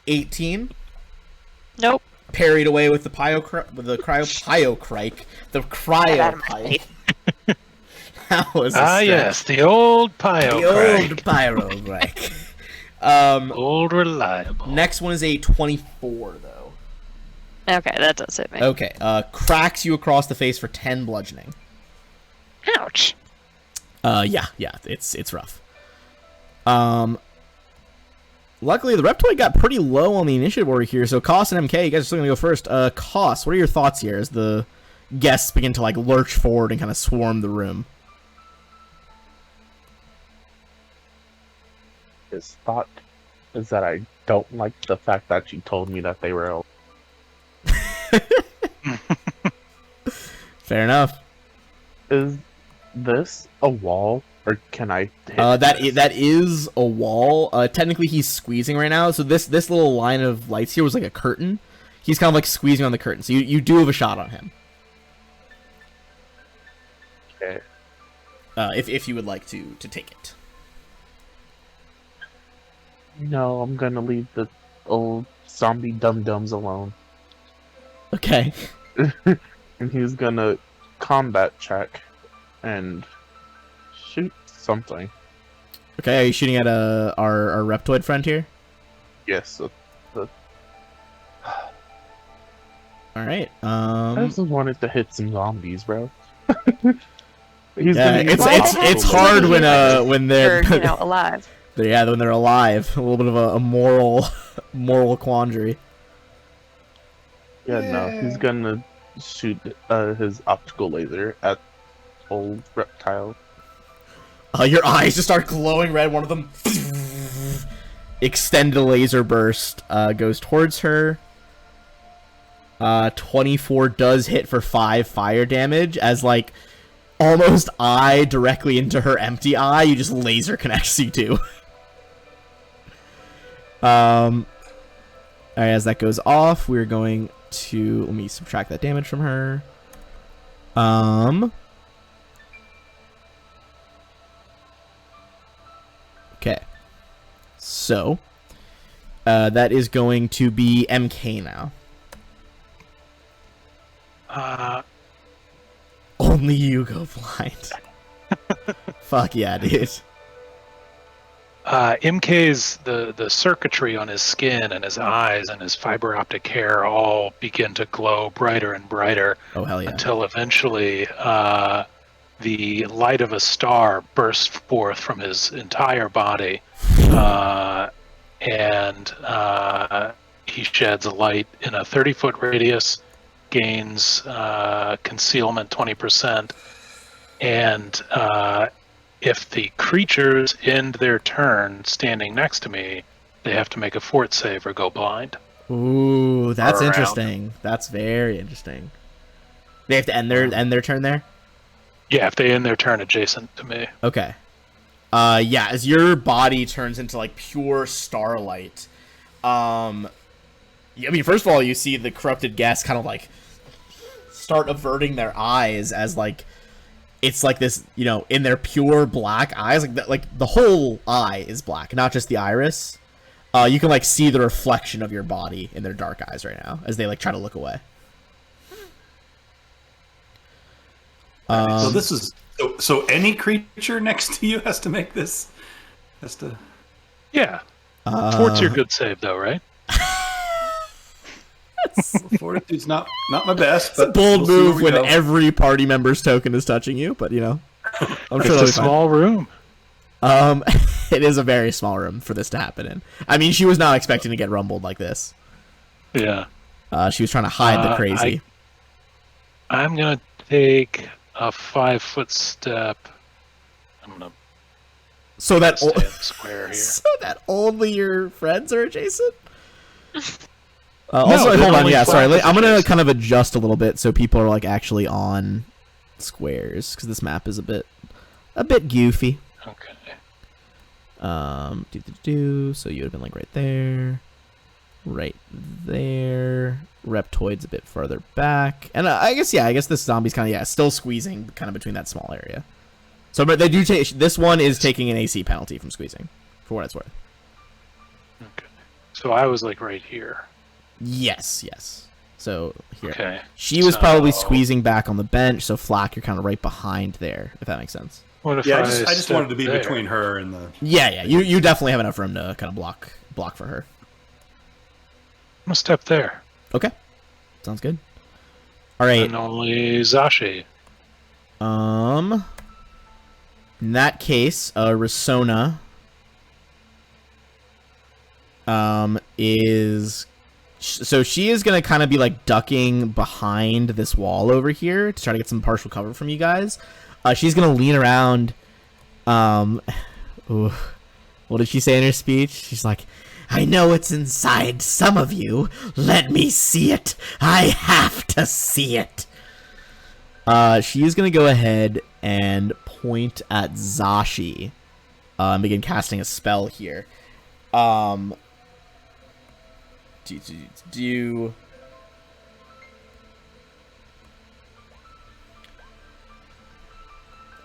18. Nope. Parried away with the cryopipe. That was a stretch. Yes, the old Pio. The old pyrocrike. Old reliable. Next one is a 24 though. Okay, that does hit me. Okay, cracks you across the face for 10 bludgeoning. Ouch. Yeah, it's rough. Luckily, the Reptoid got pretty low on the initiative order here, so Koss and MK, you guys are still gonna go first. Koss, what are your thoughts here as the guests begin to like lurch forward and kind of swarm the room? His thought is that I don't like the fact that she told me that they were. Fair enough. Is this a wall, or can I hit that is a wall. Technically he's squeezing right now, so this little line of lights here was like a curtain. He's kind of like squeezing on the curtain, so you do have a shot on him. Okay. If you would like to take it. No, I'm gonna leave the old zombie dum-dums alone. Okay. And he's gonna combat check and shoot something. Okay, are you shooting at our Reptoid friend here? Yes. Alright, I just wanted to hit some zombies, bro. Yeah, it's hard when they're alive. Yeah, when they're alive. A little bit of a moral quandary. Yeah, no, he's gonna shoot his optical laser at old reptile. Your eyes just start glowing red. One of them extended laser burst goes towards her. 24 does hit for 5 fire damage as like almost eye directly into her empty eye. You just laser connects you two. All right, as that goes off, we're going to let me subtract that damage from her. Okay. So, that is going to be MK now. Only you go blind. Fuck yeah, dude. MK's the circuitry on his skin and his eyes and his fiber optic hair all begin to glow brighter and brighter Oh, hell yeah. until eventually the light of a star bursts forth from his entire body, and he sheds a light in a 30-foot radius, gains concealment 20%, and if the creatures end their turn standing next to me, they have to make a fort save or go blind. Ooh, that's Or around. interesting. That's very interesting. They have to end their turn there? Yeah, if they end their turn adjacent to me. Okay. Yeah, as your body turns into like pure starlight. I mean, first of all, you see the corrupted guests kind of like start averting their eyes as like it's like this, you know, in their pure black eyes, like the whole eye is black, not just the iris. You can like see the reflection of your body in their dark eyes right now as they like try to look away. So this is so any creature next to you has to make this. Has to. Yeah. Fort's your good save, though, right? Fortitude's not my best. It's a But bold we'll see where move we when go. every party member's token is touching you, but you know, I'm sure It's that'll a be fine. small room. It is a very small room for this to happen in. I mean, she was not expecting to get rumbled like this. Yeah. She was trying to hide the crazy. I'm going to take a 5-foot step. I'm going to So that stay in the square here. so that only your friends are adjacent. No, Also, they're hold on. only Yeah, sorry. flat I'm gonna adjacent. kind of adjust a little bit so people are like actually on squares because this map is a bit goofy. Okay. So you would have been like right there. Reptoid's a bit farther back, and I guess this zombie's kind of still squeezing kind of between that small area. So, but they do take this one is taking an AC penalty from squeezing, for what it's worth. Okay. So I was like right here. Yes. So here, Okay. she was probably So- squeezing back on the bench, so Flack, you're kind of right behind there, if that makes sense. What if Yeah, I just step wanted to be there? between her and the. Yeah. You definitely have enough room to kind of block for her. I'm going to step there. Okay, sounds good. All right. And only Zashi. In that case, Risona is so she is gonna kind of be like ducking behind this wall over here to try to get some partial cover from you guys. She's gonna lean around. Ooh, what did she say in her speech? She's like, "I know it's inside some of you. Let me see it. I have to see it." She is gonna go ahead and point at Zashi, and begin casting a spell here.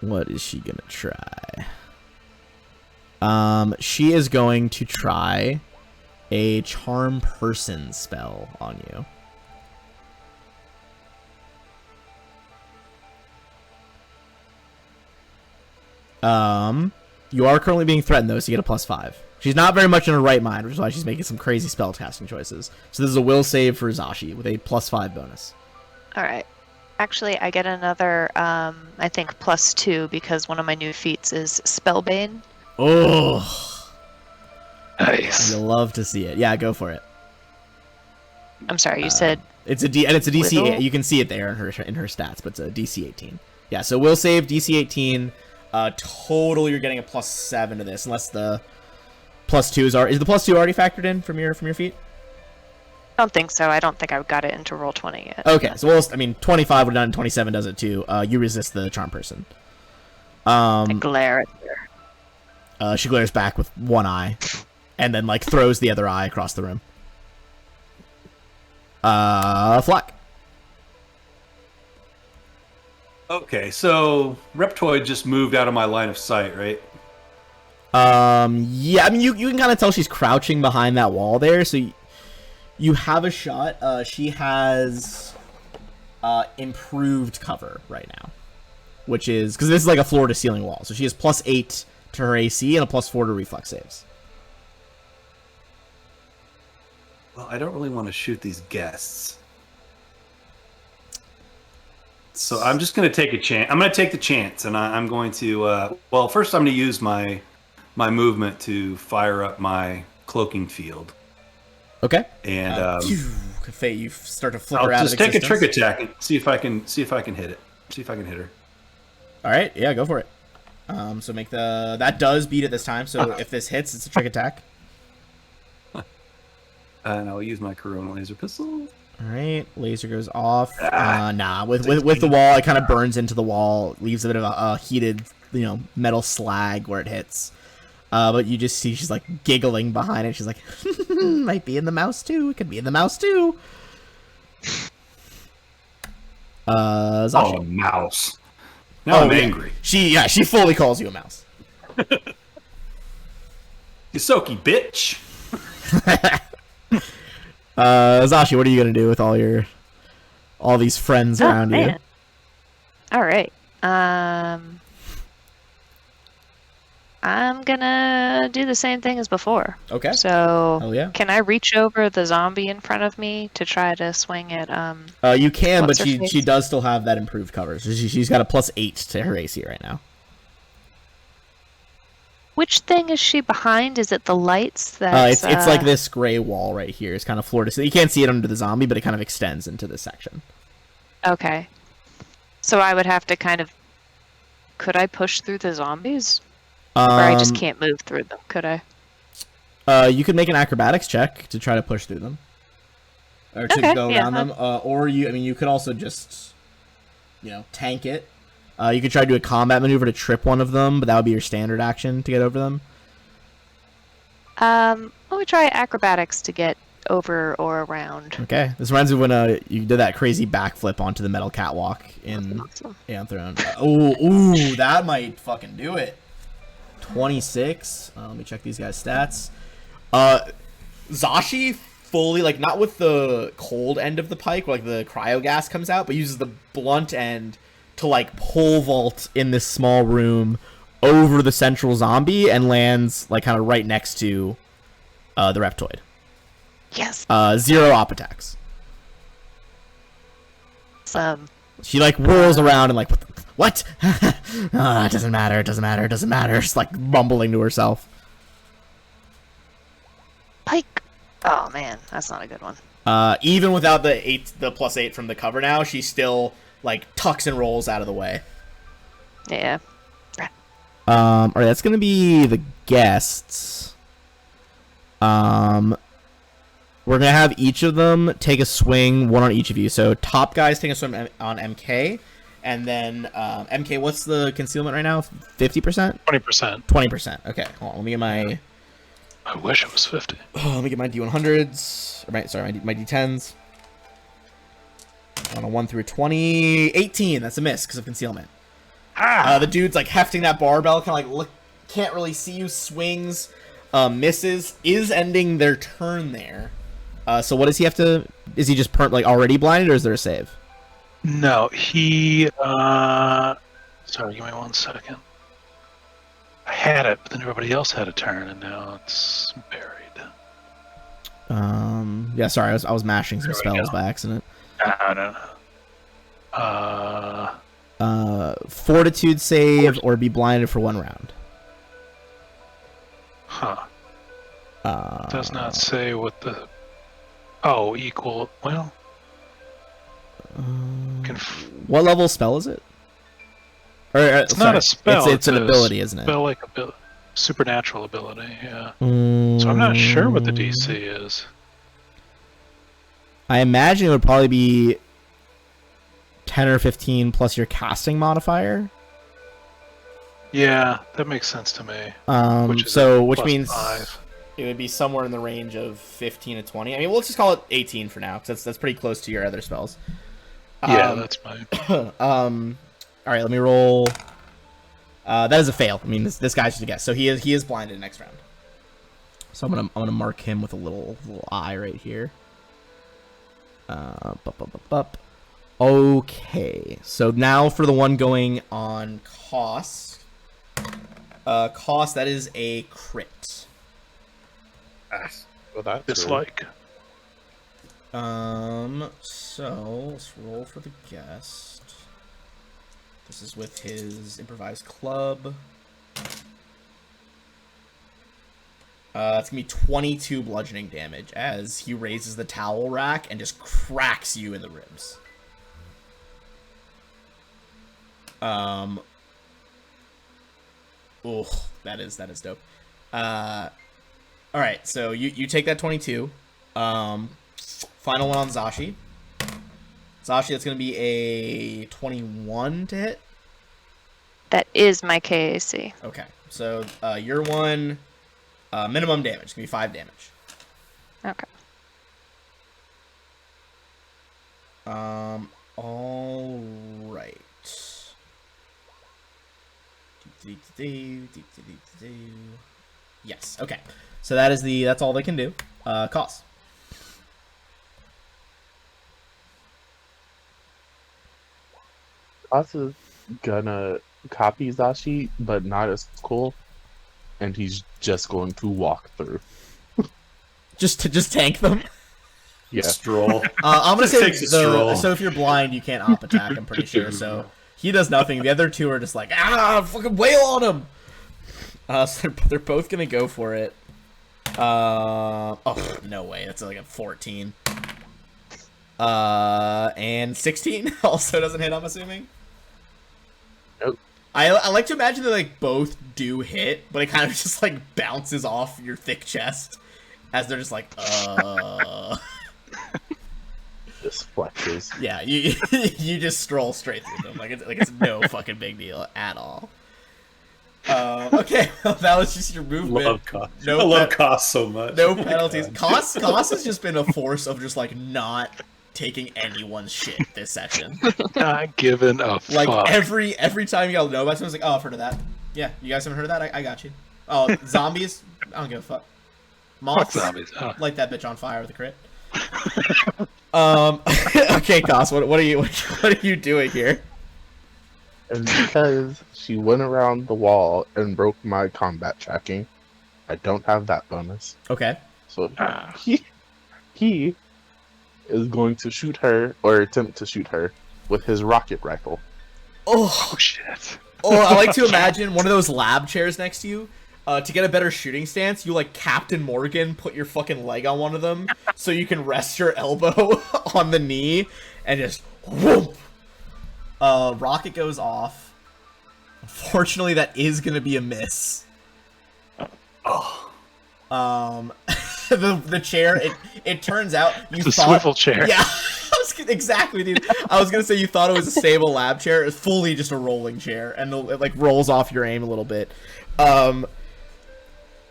What is she gonna try? She is going to try a charm person spell on you. You are currently being threatened though, so you get a +5. She's not very much in her right mind, which is why she's making some crazy spell casting choices. So this is a will save for Zashi with a +5 bonus. All right. Actually, I get another, I think, +2 because one of my new feats is Spellbane. Oh, Nice. you'll love to see it. Yeah, go for it. I'm sorry, you said It's a DC. Whittle? You can see it there in her stats, but it's a DC 18. Yeah, so will save DC 18. Total, you're getting a +7 to this, unless the +2 is the +2 already factored in from your feat? I don't think so. I don't think I got it into roll 20 yet. Okay, so well, I mean, 25 would have done, 27 does it too. You resist the charm person. I glare at her. She glares back with one eye, and then like throws the other eye across the room. Flack. Okay, so Reptoid just moved out of my line of sight, right? Yeah, I mean, you can kind of tell she's crouching behind that wall there, so you have a shot. She has improved cover right now, which is because this is like a floor to ceiling wall, so she has +8 to her AC and a +4 to reflex saves. Well, I don't really want to shoot these guests. So I'm just going to take a chance. I'm going to take the chance, and I'm going to... well, first I'm going to use my movement to fire up my cloaking field. Okay. And Faye, you start to flicker I'll out just of take a existence. trick attack and see if I can hit it. See if I can hit her. All right, yeah, go for it. So make that does beat it this time. So if this hits, it's a trick attack. And I'll use my Corona laser pistol. All right, laser goes off. Nah, with the wall, it kind of burns into the wall, leaves a bit of a heated, metal slag where it hits. But you just see she's like giggling behind it. She's like, might be in the mouse too. It could be in the mouse too. Zashi. Oh, mouse. Now I'm angry. She fully calls you a mouse. Yosoki, bitch. Zashi, what are you gonna do with all these friends around you? All right. I'm gonna do the same thing as before. Okay. So, Hell yeah. can I reach over the zombie in front of me to try to swing at You can, but what's her face? she does still have that improved cover. So she's got a +8 to her AC right now. Which thing is she behind? Is it the lights that It's like this gray wall right here. It's kind of floor to ceiling. You can't see it under the zombie, but it kind of extends into this section. Okay. So I would have to could I push through the zombies? Or I just can't move through them, could I? You could make an acrobatics check to try to push through them, or to go around them. Or you could also just, tank it. You could try to do a combat maneuver to trip one of them, but that would be your standard action to get over them. Let me try acrobatics to get over or around. Okay, this reminds me when you did that crazy backflip onto the metal catwalk in Aeon Throne. Ooh, that might fucking do it. 26. Let me check these guys' stats. Zashi fully, not with the cold end of the pike, where the cryo gas comes out, but uses the blunt end to pole vault in this small room over the central zombie and lands kind of right next to the Reptoid. Yes. 0 op attacks. She whirls around and what? It doesn't matter. It doesn't matter. It doesn't matter. Just mumbling to herself. Pike. Oh man, that's not a good one. Even without the +8 from the cover now, she still tucks and rolls out of the way. Yeah. All right, that's gonna be the guests. We're gonna have each of them take a swing, one on each of you. So top guy's taking a swing on MK, and then MK, what's the concealment right now? 50%? 20%. 20%. Okay, hold on. Let me get my. I wish it was 50. Let me get my D100s. My D10s. On a 1 through 20, 18. That's a miss because of concealment. The dude's hefting that barbell, kind of can't really see you. Swings, misses, is ending their turn there. So what does he have to? Is he just already blinded, or is there a save? No, he. Sorry, give me 1 second. I had it, but then everybody else had a turn, and now it's buried. Yeah, sorry, I was mashing some There we spells go. by accident. No. Fortitude save or be blinded for 1 round. Huh. Does not say what the. Oh, equal. Well. What level spell is it? It's not a spell. It's an ability, isn't it? Spell supernatural ability. Yeah. So I'm not sure what the DC is. I imagine it would probably be 10 or 15 plus your casting modifier. Yeah, that makes sense to me. Which plus means 5. it would be somewhere in the range of 15 to 20. I mean, we'll just call it 18 for now, because that's pretty close to your other spells. Yeah, that's fine. All right, let me roll. That is a fail. I mean, this guy's just a guess. So he is blinded next round. So I'm gonna mark him with a little eye right here. Okay, so now for the one going on Cost. Cost, that is a crit. Well, that's Dislike. So let's roll for the guest. This is with his improvised club. It's gonna be 22 bludgeoning damage as he raises the towel rack and just cracks you in the ribs. Oh, that is dope. All right, so you take that 22. Final one on Zashi. Zashi, that's gonna be a 21 to hit. That is my KAC. Okay, so your one minimum damage. It's gonna be 5 damage. Okay. All right. Yes. Okay. So that's all they can do. Cost. Also gonna copy Zashi, but not as cool, and he's just going to walk through. Just tank them. Yeah. Stroll. I'm gonna Just say takes a stroll. so if you're blind, you can't op attack. I'm pretty sure. So he does nothing. The other two are just like fucking wail on him. So they're both gonna go for it. Oh no way! That's like a 14. And 16 also doesn't hit. I'm assuming. Nope. I like to imagine that like both do hit, but it kind of just like bounces off your thick chest as they're just like Just flexes. Yeah, you you just stroll straight through them like it's no fucking big deal at all. Okay, well, that was just your movement. Love cost. No I love pe- cost so much. No Oh my penalties. God. Cost has just been a force of just like not taking anyone's shit this session. Not giving a Like fuck. every time you gotta know about someone's like, oh, I've heard of that. Yeah, you guys haven't heard of that? I got you. Oh, zombies? I don't give a fuck. Fuck Moths? zombies. Oh. Light that bitch on fire with a crit. Okay, Cost, what are you doing here? And because she went around the wall and broke my combat tracking, I don't have that bonus. Okay. So he is going to shoot her, or attempt to shoot her, with his rocket rifle. Oh, Oh shit. I like to imagine one of those lab chairs next to you. To get a better shooting stance, you like Captain Morgan put your fucking leg on one of them so you can rest your elbow on the knee and just whoop. Rocket goes off. Unfortunately, that is gonna be a miss. Oh. The chair. It turns out you It's a thought swivel chair. Yeah, exactly, dude. I was gonna say you thought it was a stable lab chair. It's fully just a rolling chair, and it like rolls off your aim a little bit.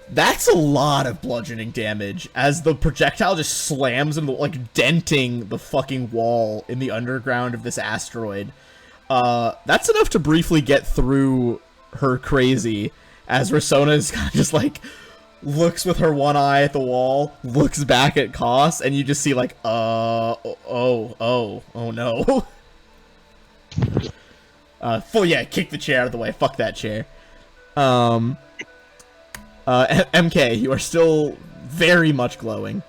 That's a lot of bludgeoning damage as the projectile just slams into like denting the fucking wall in the underground of this asteroid. That's enough to briefly get through her crazy as Rasona is kind of just like looks with her one eye at the wall, looks back at Koss, and you just see like, oh no. Kick the chair out of the way. Fuck that chair. MK, you are still very much glowing.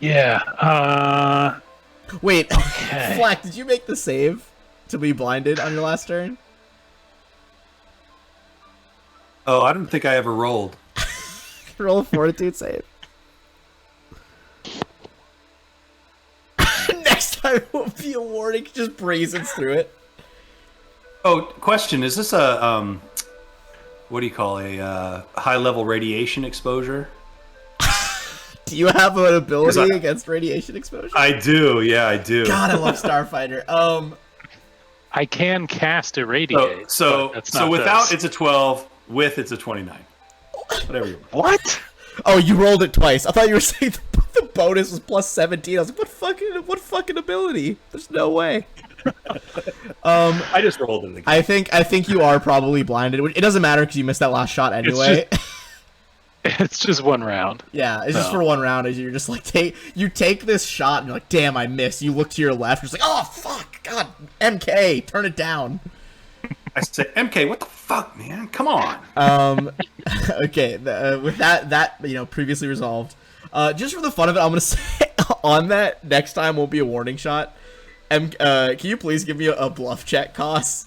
Yeah. Wait, Okay. Flack, did you make the save to be blinded on your last turn? Oh, I don't think I ever rolled. Roll a fortitude save. Next time it won't be a warning, just brazens through it. Oh, question: is this a what do you call a high-level radiation exposure? Do you have an ability Is that- against radiation exposure? I do. Yeah, I do. God, I love Starfighter. I can cast Irradiate. So but that's so not without this. it's a 12, with it's a 29. Whatever you want. What? Oh, you rolled it twice. I thought you were saying the bonus was plus 17. I was like, what fucking ability? There's no way. I just rolled it again. I think you are probably blinded. It doesn't matter because you missed that last shot anyway. It's just one round. Yeah, it's just for one round. As you're just like take this shot and you're like, damn, I missed. You look to your left, you're just like, oh fuck, God, MK, turn it down. I say, MK, what the fuck, man? Come on. Okay, with that previously resolved. Just for the fun of it, I'm gonna say on that next time won't be a warning shot. Can you please give me a bluff check, Koss?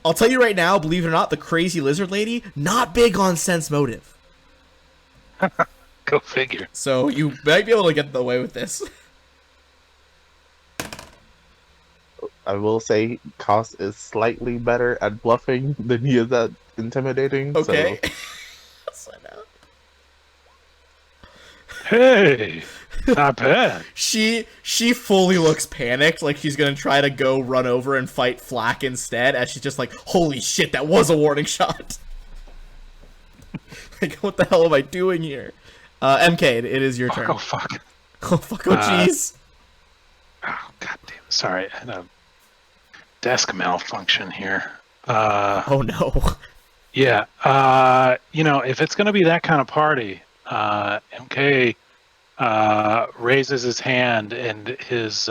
I'll tell you right now, believe it or not, the crazy lizard lady, not big on sense motive. Go figure. So you might be able to get away with this. I will say Koss is slightly better at bluffing than he is at intimidating. Okay. So. Hey, not bad. She fully looks panicked, like she's gonna try to go run over and fight Flack instead, as she's just like, holy shit, that was a warning shot. Like, what the hell am I doing here? MK, it is your turn. Oh, fuck. Oh, fuck, oh, jeez. Oh, god damn. Sorry, I had a desk malfunction here. Oh, no. Yeah, if it's going to be that kind of party, MK raises his hand and his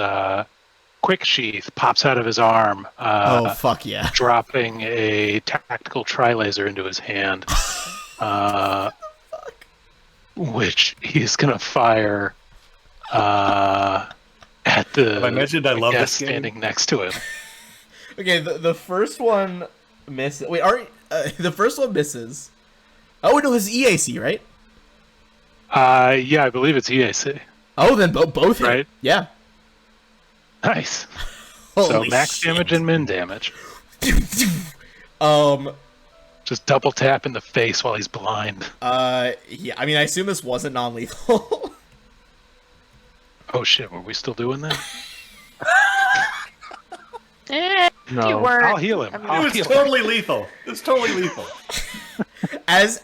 quick sheath pops out of his arm. Oh, fuck yeah. Dropping a tactical tri-laser into his hand. Which he's going to fire at the Have I mentioned I love guest this game? standing next to him. Okay, the first one misses. Wait, the first one misses. Oh, no, it's EAC, right? Yeah, I believe it's EAC. Oh, then both hit. Right. Yeah. Nice. Holy So max shit. damage and min damage. Just double tap in the face while he's blind. Yeah, I mean, I assume this wasn't non-lethal. Oh shit, were we still doing that? No. You weren't. I'll heal him. I mean, I'll It heal was him. totally lethal. It was totally lethal. As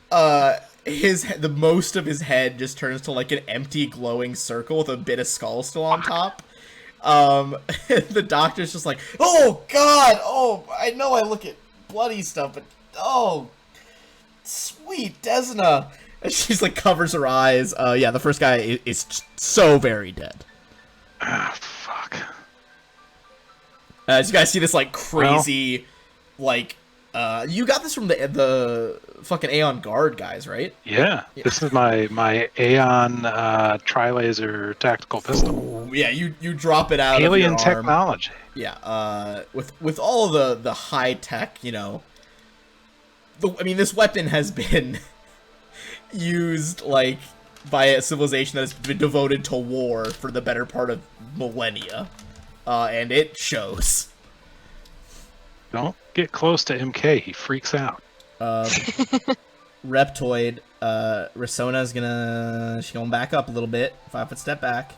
the most of his head just turns to like an empty glowing circle with a bit of skull still on top. The doctor's just like, oh god, oh, I know I look at bloody stuff, but oh, sweet Desna. And she's like covers her eyes. Yeah, the first guy is so very dead. Ah, fuck. As you guys see this like crazy, you got this from the fucking Aeon Guard guys, right? Yeah, this is my Aeon tri-laser tactical pistol. Ooh, yeah, you drop it out Alien of your arm. technology. Yeah, with all of the high tech, this weapon has been used like by a civilization that has been devoted to war for the better part of millennia, and it shows. Don't get close to MK. He freaks out. Reptoid, Risona's she's going back up a little bit, 5-foot step back.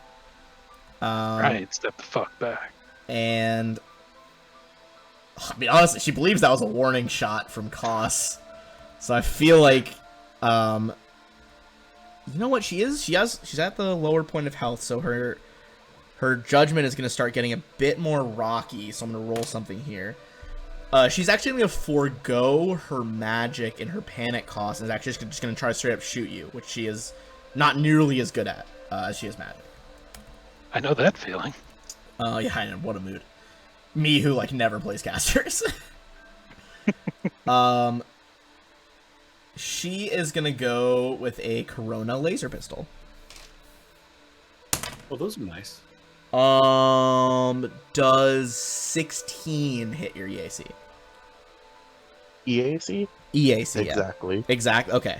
Right, step the fuck back. And I mean, honestly, she believes that was a warning shot from Koss. So I feel like, you know what she is? She's at the lower point of health, so her judgment is gonna start getting a bit more rocky. So I'm gonna roll something here. She's actually gonna forego her magic and her panic cost, and is actually just gonna try to straight up shoot you, which she is not nearly as good at as she is magic. I know that feeling. Yeah, I know. What a mood. Me, who never plays casters. She is gonna go with a Corona laser pistol. Well, those are nice. Does 16 hit your EAC? EAC? EAC, yeah. Exactly. Exact. Okay.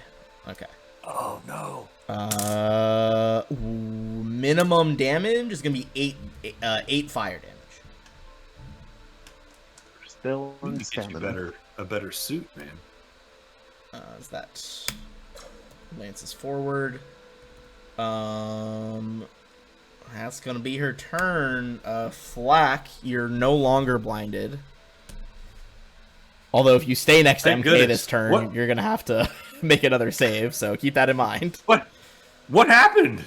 Oh no. Minimum damage is gonna be 8 fire damage. Still We on need to get you stamina. a better suit, man. Is that lances forward? That's gonna be her turn. Flack, you're no longer blinded. Although if you stay next to Thank MK goodness. this turn, What? you're gonna have to make another save. So keep that in mind. What happened?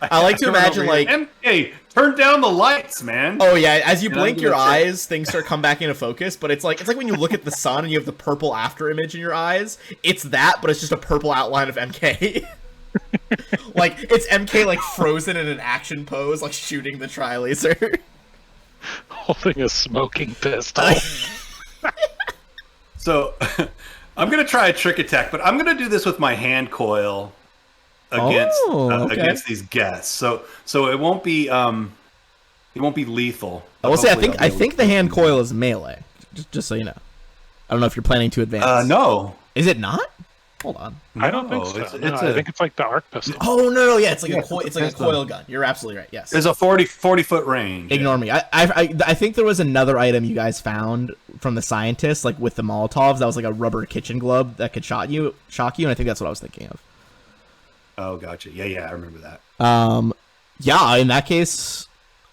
I like to Turn imagine, over here. like- MK, turn down the lights, man. Oh yeah, as you You're not blink your gonna check. eyes, things start come back into focus. But it's like when you look at the sun and you have the purple after image in your eyes. It's that, but it's just a purple outline of MK. Like it's MK like frozen in an action pose, like shooting the tri-laser. Holding a smoking pistol. So, I'm gonna try a trick attack, but I'm gonna do this with my hand coil against okay. against these guests. So it won't be lethal. I will say, Hopefully I I'll be think able the to- hand coil is melee. Just so you know. I don't know if you're planning to advance. No. Is it not? Hold on. I don't think No, so. it's No, I think it's like the arc pistol. Oh no, yeah, it's like Yeah, a coil. It's like a that's the- coil gun. You're absolutely right. Yes. There's a 40 foot range. Ignore me. I think there was another item you guys found from the scientists, like with the Molotovs. That was like a rubber kitchen glove that could shock you, and I think that's what I was thinking of. Oh, gotcha. Yeah, I remember that. Yeah. In that case,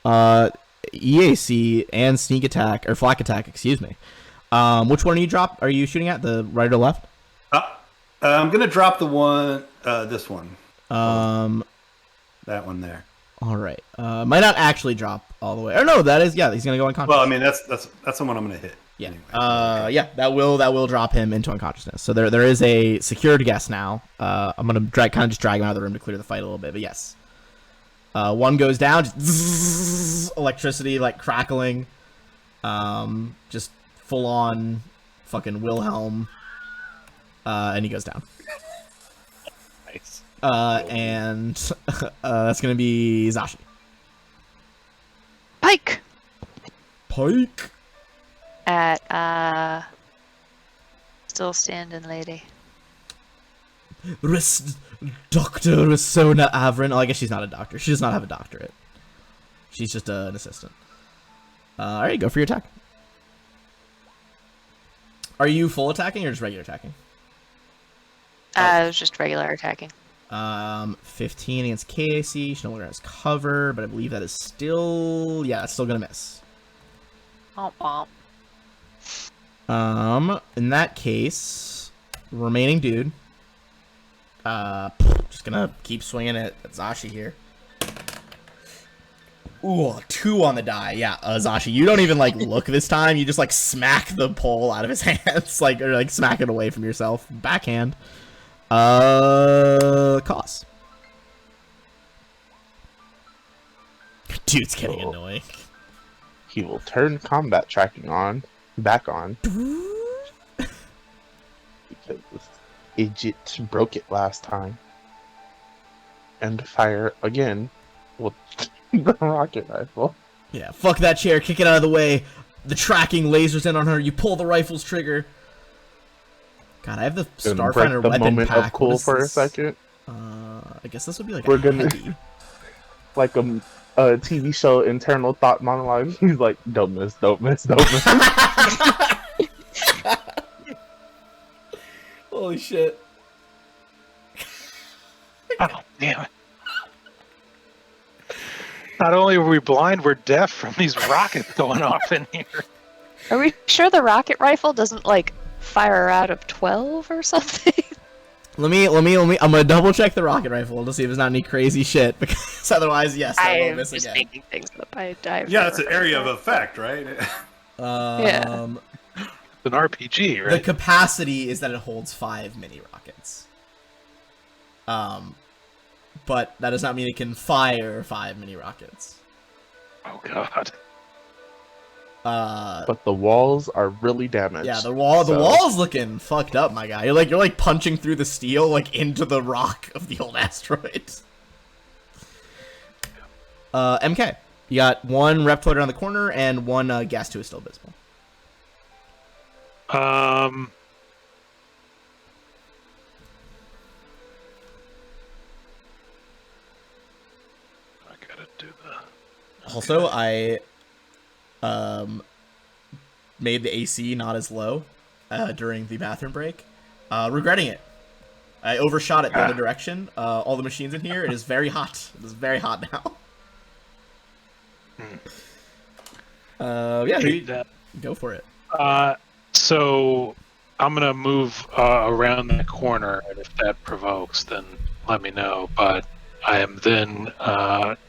EAC and sneak attack or flak attack. Excuse me. Which one are you drop? Are you shooting at the right or left? I'm gonna drop the one. This one. Um. That one there. All right. Might not actually drop all the way. Or no, that is he's gonna go unconscious. Well, I mean that's the one I'm gonna hit. Yeah. Anyway. Yeah. That will drop him into unconsciousness. So there is a secured guest now. I'm gonna drag him out of the room to clear the fight a little bit. But yes. One goes down. Just zzz, electricity like crackling. Just full on fucking Wilhelm. And he goes down. Nice. And that's gonna be Zashi. Pike Pike. at still standing lady. Dr. Risona Avrin. Oh, I guess she's not a doctor. She does not have a doctorate. She's just an assistant. All right, go for your attack. Are you full attacking or just regular attacking? It was just regular attacking. 15 against KAC. She no longer has cover, but I believe that is still... Yeah, it's still gonna miss. Womp womp. In that case, remaining dude. Just gonna keep swinging at Zashi here. Ooh, 2 on the die. Yeah, Zashi, you don't even like look this time. You just like smack the pole out of his hands, or like smack it away from yourself. Backhand. Cost. Dude's getting annoying. He will turn combat tracking back on. Because Idjit broke it last time. And fire again with the rocket rifle. Yeah, fuck that chair. Kick it out of the way. The tracking lasers in on her. You pull the rifle's trigger. God, I have the Gonna Starfinder break the weapon moment pack. of cool What is for this? a second. I guess this would be like We're a gonna- heavy. Like a TV show internal thought monologue. He's like, don't miss, don't miss, don't miss. Holy shit. Oh, damn it. Not only are we blind, we're deaf from these rockets going off in here. Are we sure the rocket rifle doesn't like fire out of 12 or something? Let me. I'm gonna double check the rocket rifle to see if there's not any crazy shit, because otherwise, yes, that will I'm miss just again. making things up. Yeah, that's an area of effect, right? Yeah. It's an RPG, The right? capacity is that it holds 5 mini rockets. But that does not mean it can fire 5 mini rockets. Oh, God. But the walls are really damaged. Yeah, the wall's so- looking fucked up, my guy. You're like punching through the steel like into the rock of the old asteroid. MK, you got 1 rep floater on the corner and 1 gas 2 is still visible. I gotta do the... Also, I made the AC not as low during the bathroom break. Regretting it. I overshot it the other direction. All the machines in here, it is very hot. It is very hot now. Yeah, Hate that. go for it. So I'm gonna move around that corner, and if that provokes, then let me know. But I am then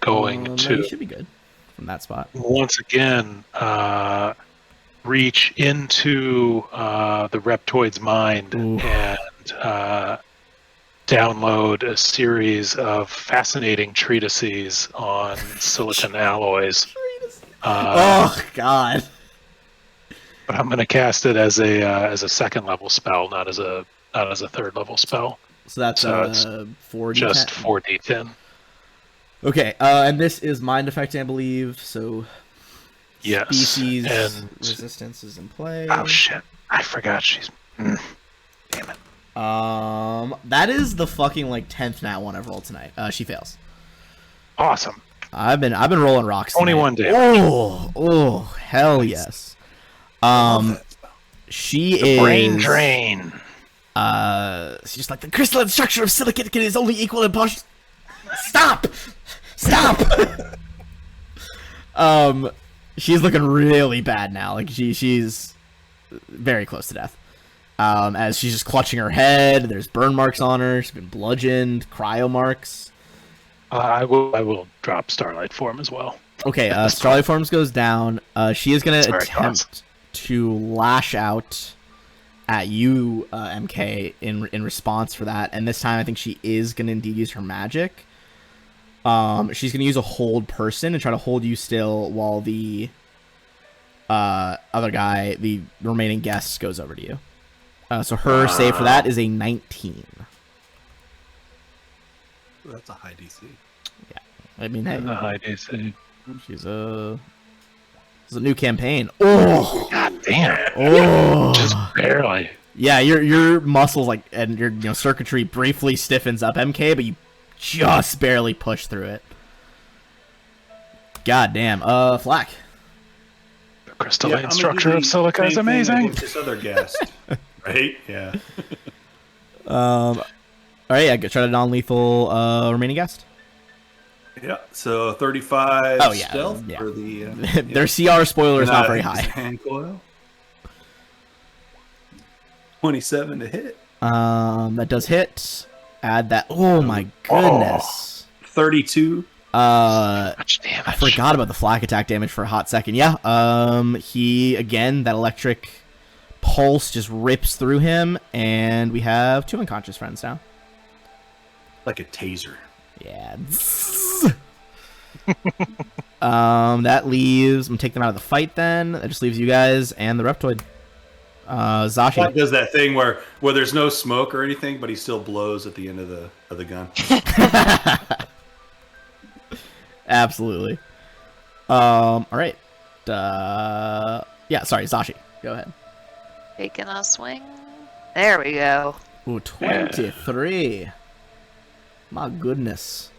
going No, to you should be good from that spot. once again reach into the Reptoid's mind Ooh. and download a series of fascinating treatises on silicon alloys. Oh God. But I'm going to cast it as a second level spell, not as a third level spell. So that's it's 4d10. Just 4d10. Okay, and this is mind affecting, I believe. So Yes. species And resistance is in play. oh shit! I forgot she's. Damn it. That is the fucking like 10th nat one I've rolled tonight. She fails. Awesome. I've been rolling rocks. 21 tonight. damage. Oh, hell yes. She is Brain drain. She's just like the crystalline structure of silicate is only equal in partial. Stop! She's looking really bad now. Like she's very close to death. As she's just clutching her head. There's burn marks on her. She's been bludgeoned. Cryo marks. I will drop Starlight Form as well. Okay, Starlight Forms goes down. She is gonna Sorry, attempt to lash out at you, MK, in response for that. And this time, I think she is gonna indeed use her magic. She's gonna use a hold person and try to hold you still while the other guy, the remaining guest, goes over to you. So her save for that is a 19. That's a high DC. I mean, hey, The high DC. she's it's a new campaign. Oh, God damn. oh. Just barely. Yeah, your muscles and your circuitry briefly stiffens up, MK, but you just barely push through it. God damn. Flack. The crystalline I'm gonna structure do of the silica is same thing amazing. against this other guest, right? Yeah. All right, yeah, try to non-lethal remaining guest. Yeah. So 35 Oh, yeah, stealth yeah. for the Their CR spoiler is not very high. Hand coil. 27 to hit. That does hit. Add that. Oh my goodness. 32. Much damage. I forgot about the flak attack damage for a hot second. Yeah. He again, that electric pulse just rips through him, and we have 2 unconscious friends now. Like a taser. Yeah. That leaves. I'm gonna take them out of the fight. Then that just leaves you guys and the Reptoid. Flack Zashi. does that thing where there's no smoke or anything, but he still blows at the end of the gun. Absolutely. All right. Yeah. Sorry, Zashi. Go ahead. Taking a swing. There we go. Ooh, 23. My goodness.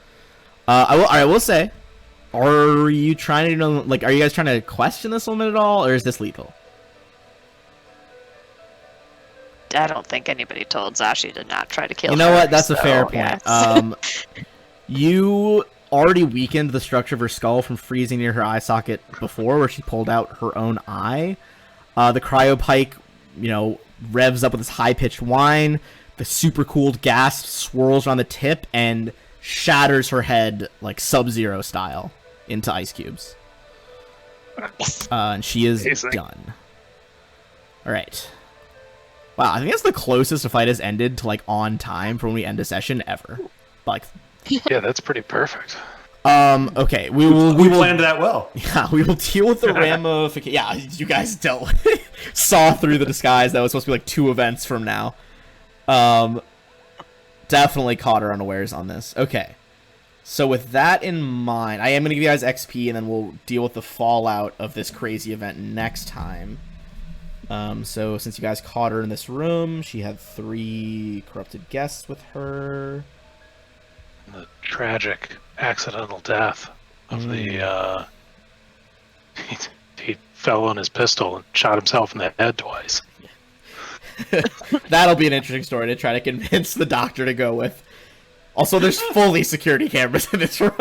I will say, are you trying to are you guys trying to question this woman at all, or is this lethal? I don't think anybody told Zashi to not try to kill You know her, what? That's a so, fair point. yes. You already weakened the structure of her skull from freezing near her eye socket before, where she pulled out her own eye. The cryopike, revs up with this high-pitched whine. The super cooled gas swirls around the tip and shatters her head like Sub-Zero style into ice cubes. And she is Amazing. done. All right. Wow, I think that's the closest a fight has ended to on time for when we end a session ever. Like, Yeah, that's pretty perfect. okay, we will planned that well. Yeah, we will deal with the ramification. Yeah, you guys saw through the disguise. That was supposed to be 2 events from now. Definitely caught her unawares on this. Okay. So with that in mind, I am going to give you guys XP, and then we'll deal with the fallout of this crazy event next time. So since you guys caught her in this room, she had 3 corrupted guests with her. The tragic accidental death of the he fell on his pistol and shot himself in the head twice. That'll be an interesting story to try to convince the doctor to go with. Also, there's fully security cameras in this room.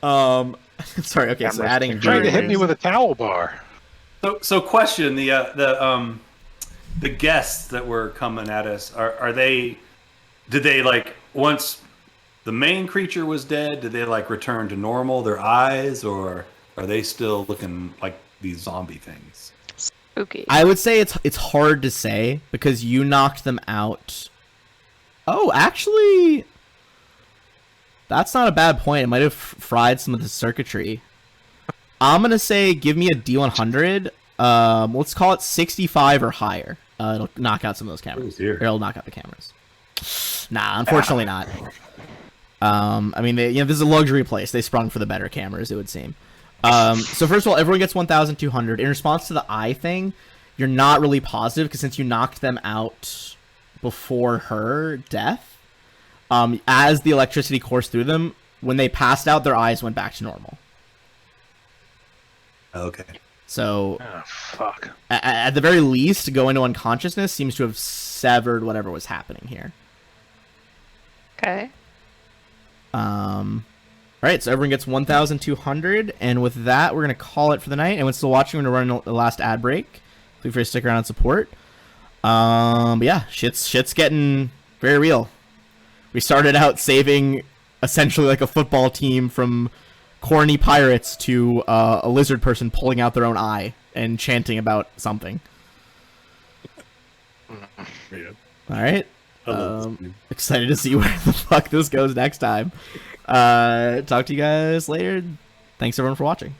Sorry, okay, so adding Trying to hit me barriers. with a towel bar. So question the guests that were coming at us are they? Did they like once the main creature was dead? Did they like return to normal? Their eyes, or are they still looking like these zombie things? Spooky. I would say it's hard to say because you knocked them out. Oh, actually, that's not a bad point. It might have fried some of the circuitry. I'm gonna say give me a D100. Let's call it 65 or higher. It'll knock out some of those cameras. Oh, dear. Or it'll knock out the cameras. Nah, unfortunately not. I mean, this is a luxury place. They sprung for the better cameras, it would seem. So first of all, everyone gets 1,200. In response to the eye thing, you're not really positive because since you knocked them out before her death, as the electricity coursed through them, when they passed out, their eyes went back to normal. Okay. So, Oh, fuck. at the very least, going to unconsciousness seems to have severed whatever was happening here. Okay. Alright, so everyone gets 1,200, and with that, we're going to call it for the night. Anyone still watching, we're going to run the last ad break. Feel free to stick around and support. But yeah, shit's getting very real. We started out saving essentially like a football team from corny pirates to a lizard person pulling out their own eye and chanting about something. Yeah. Alright. I love this. Excited to see where the fuck this goes next time. Talk to you guys later. Thanks everyone for watching.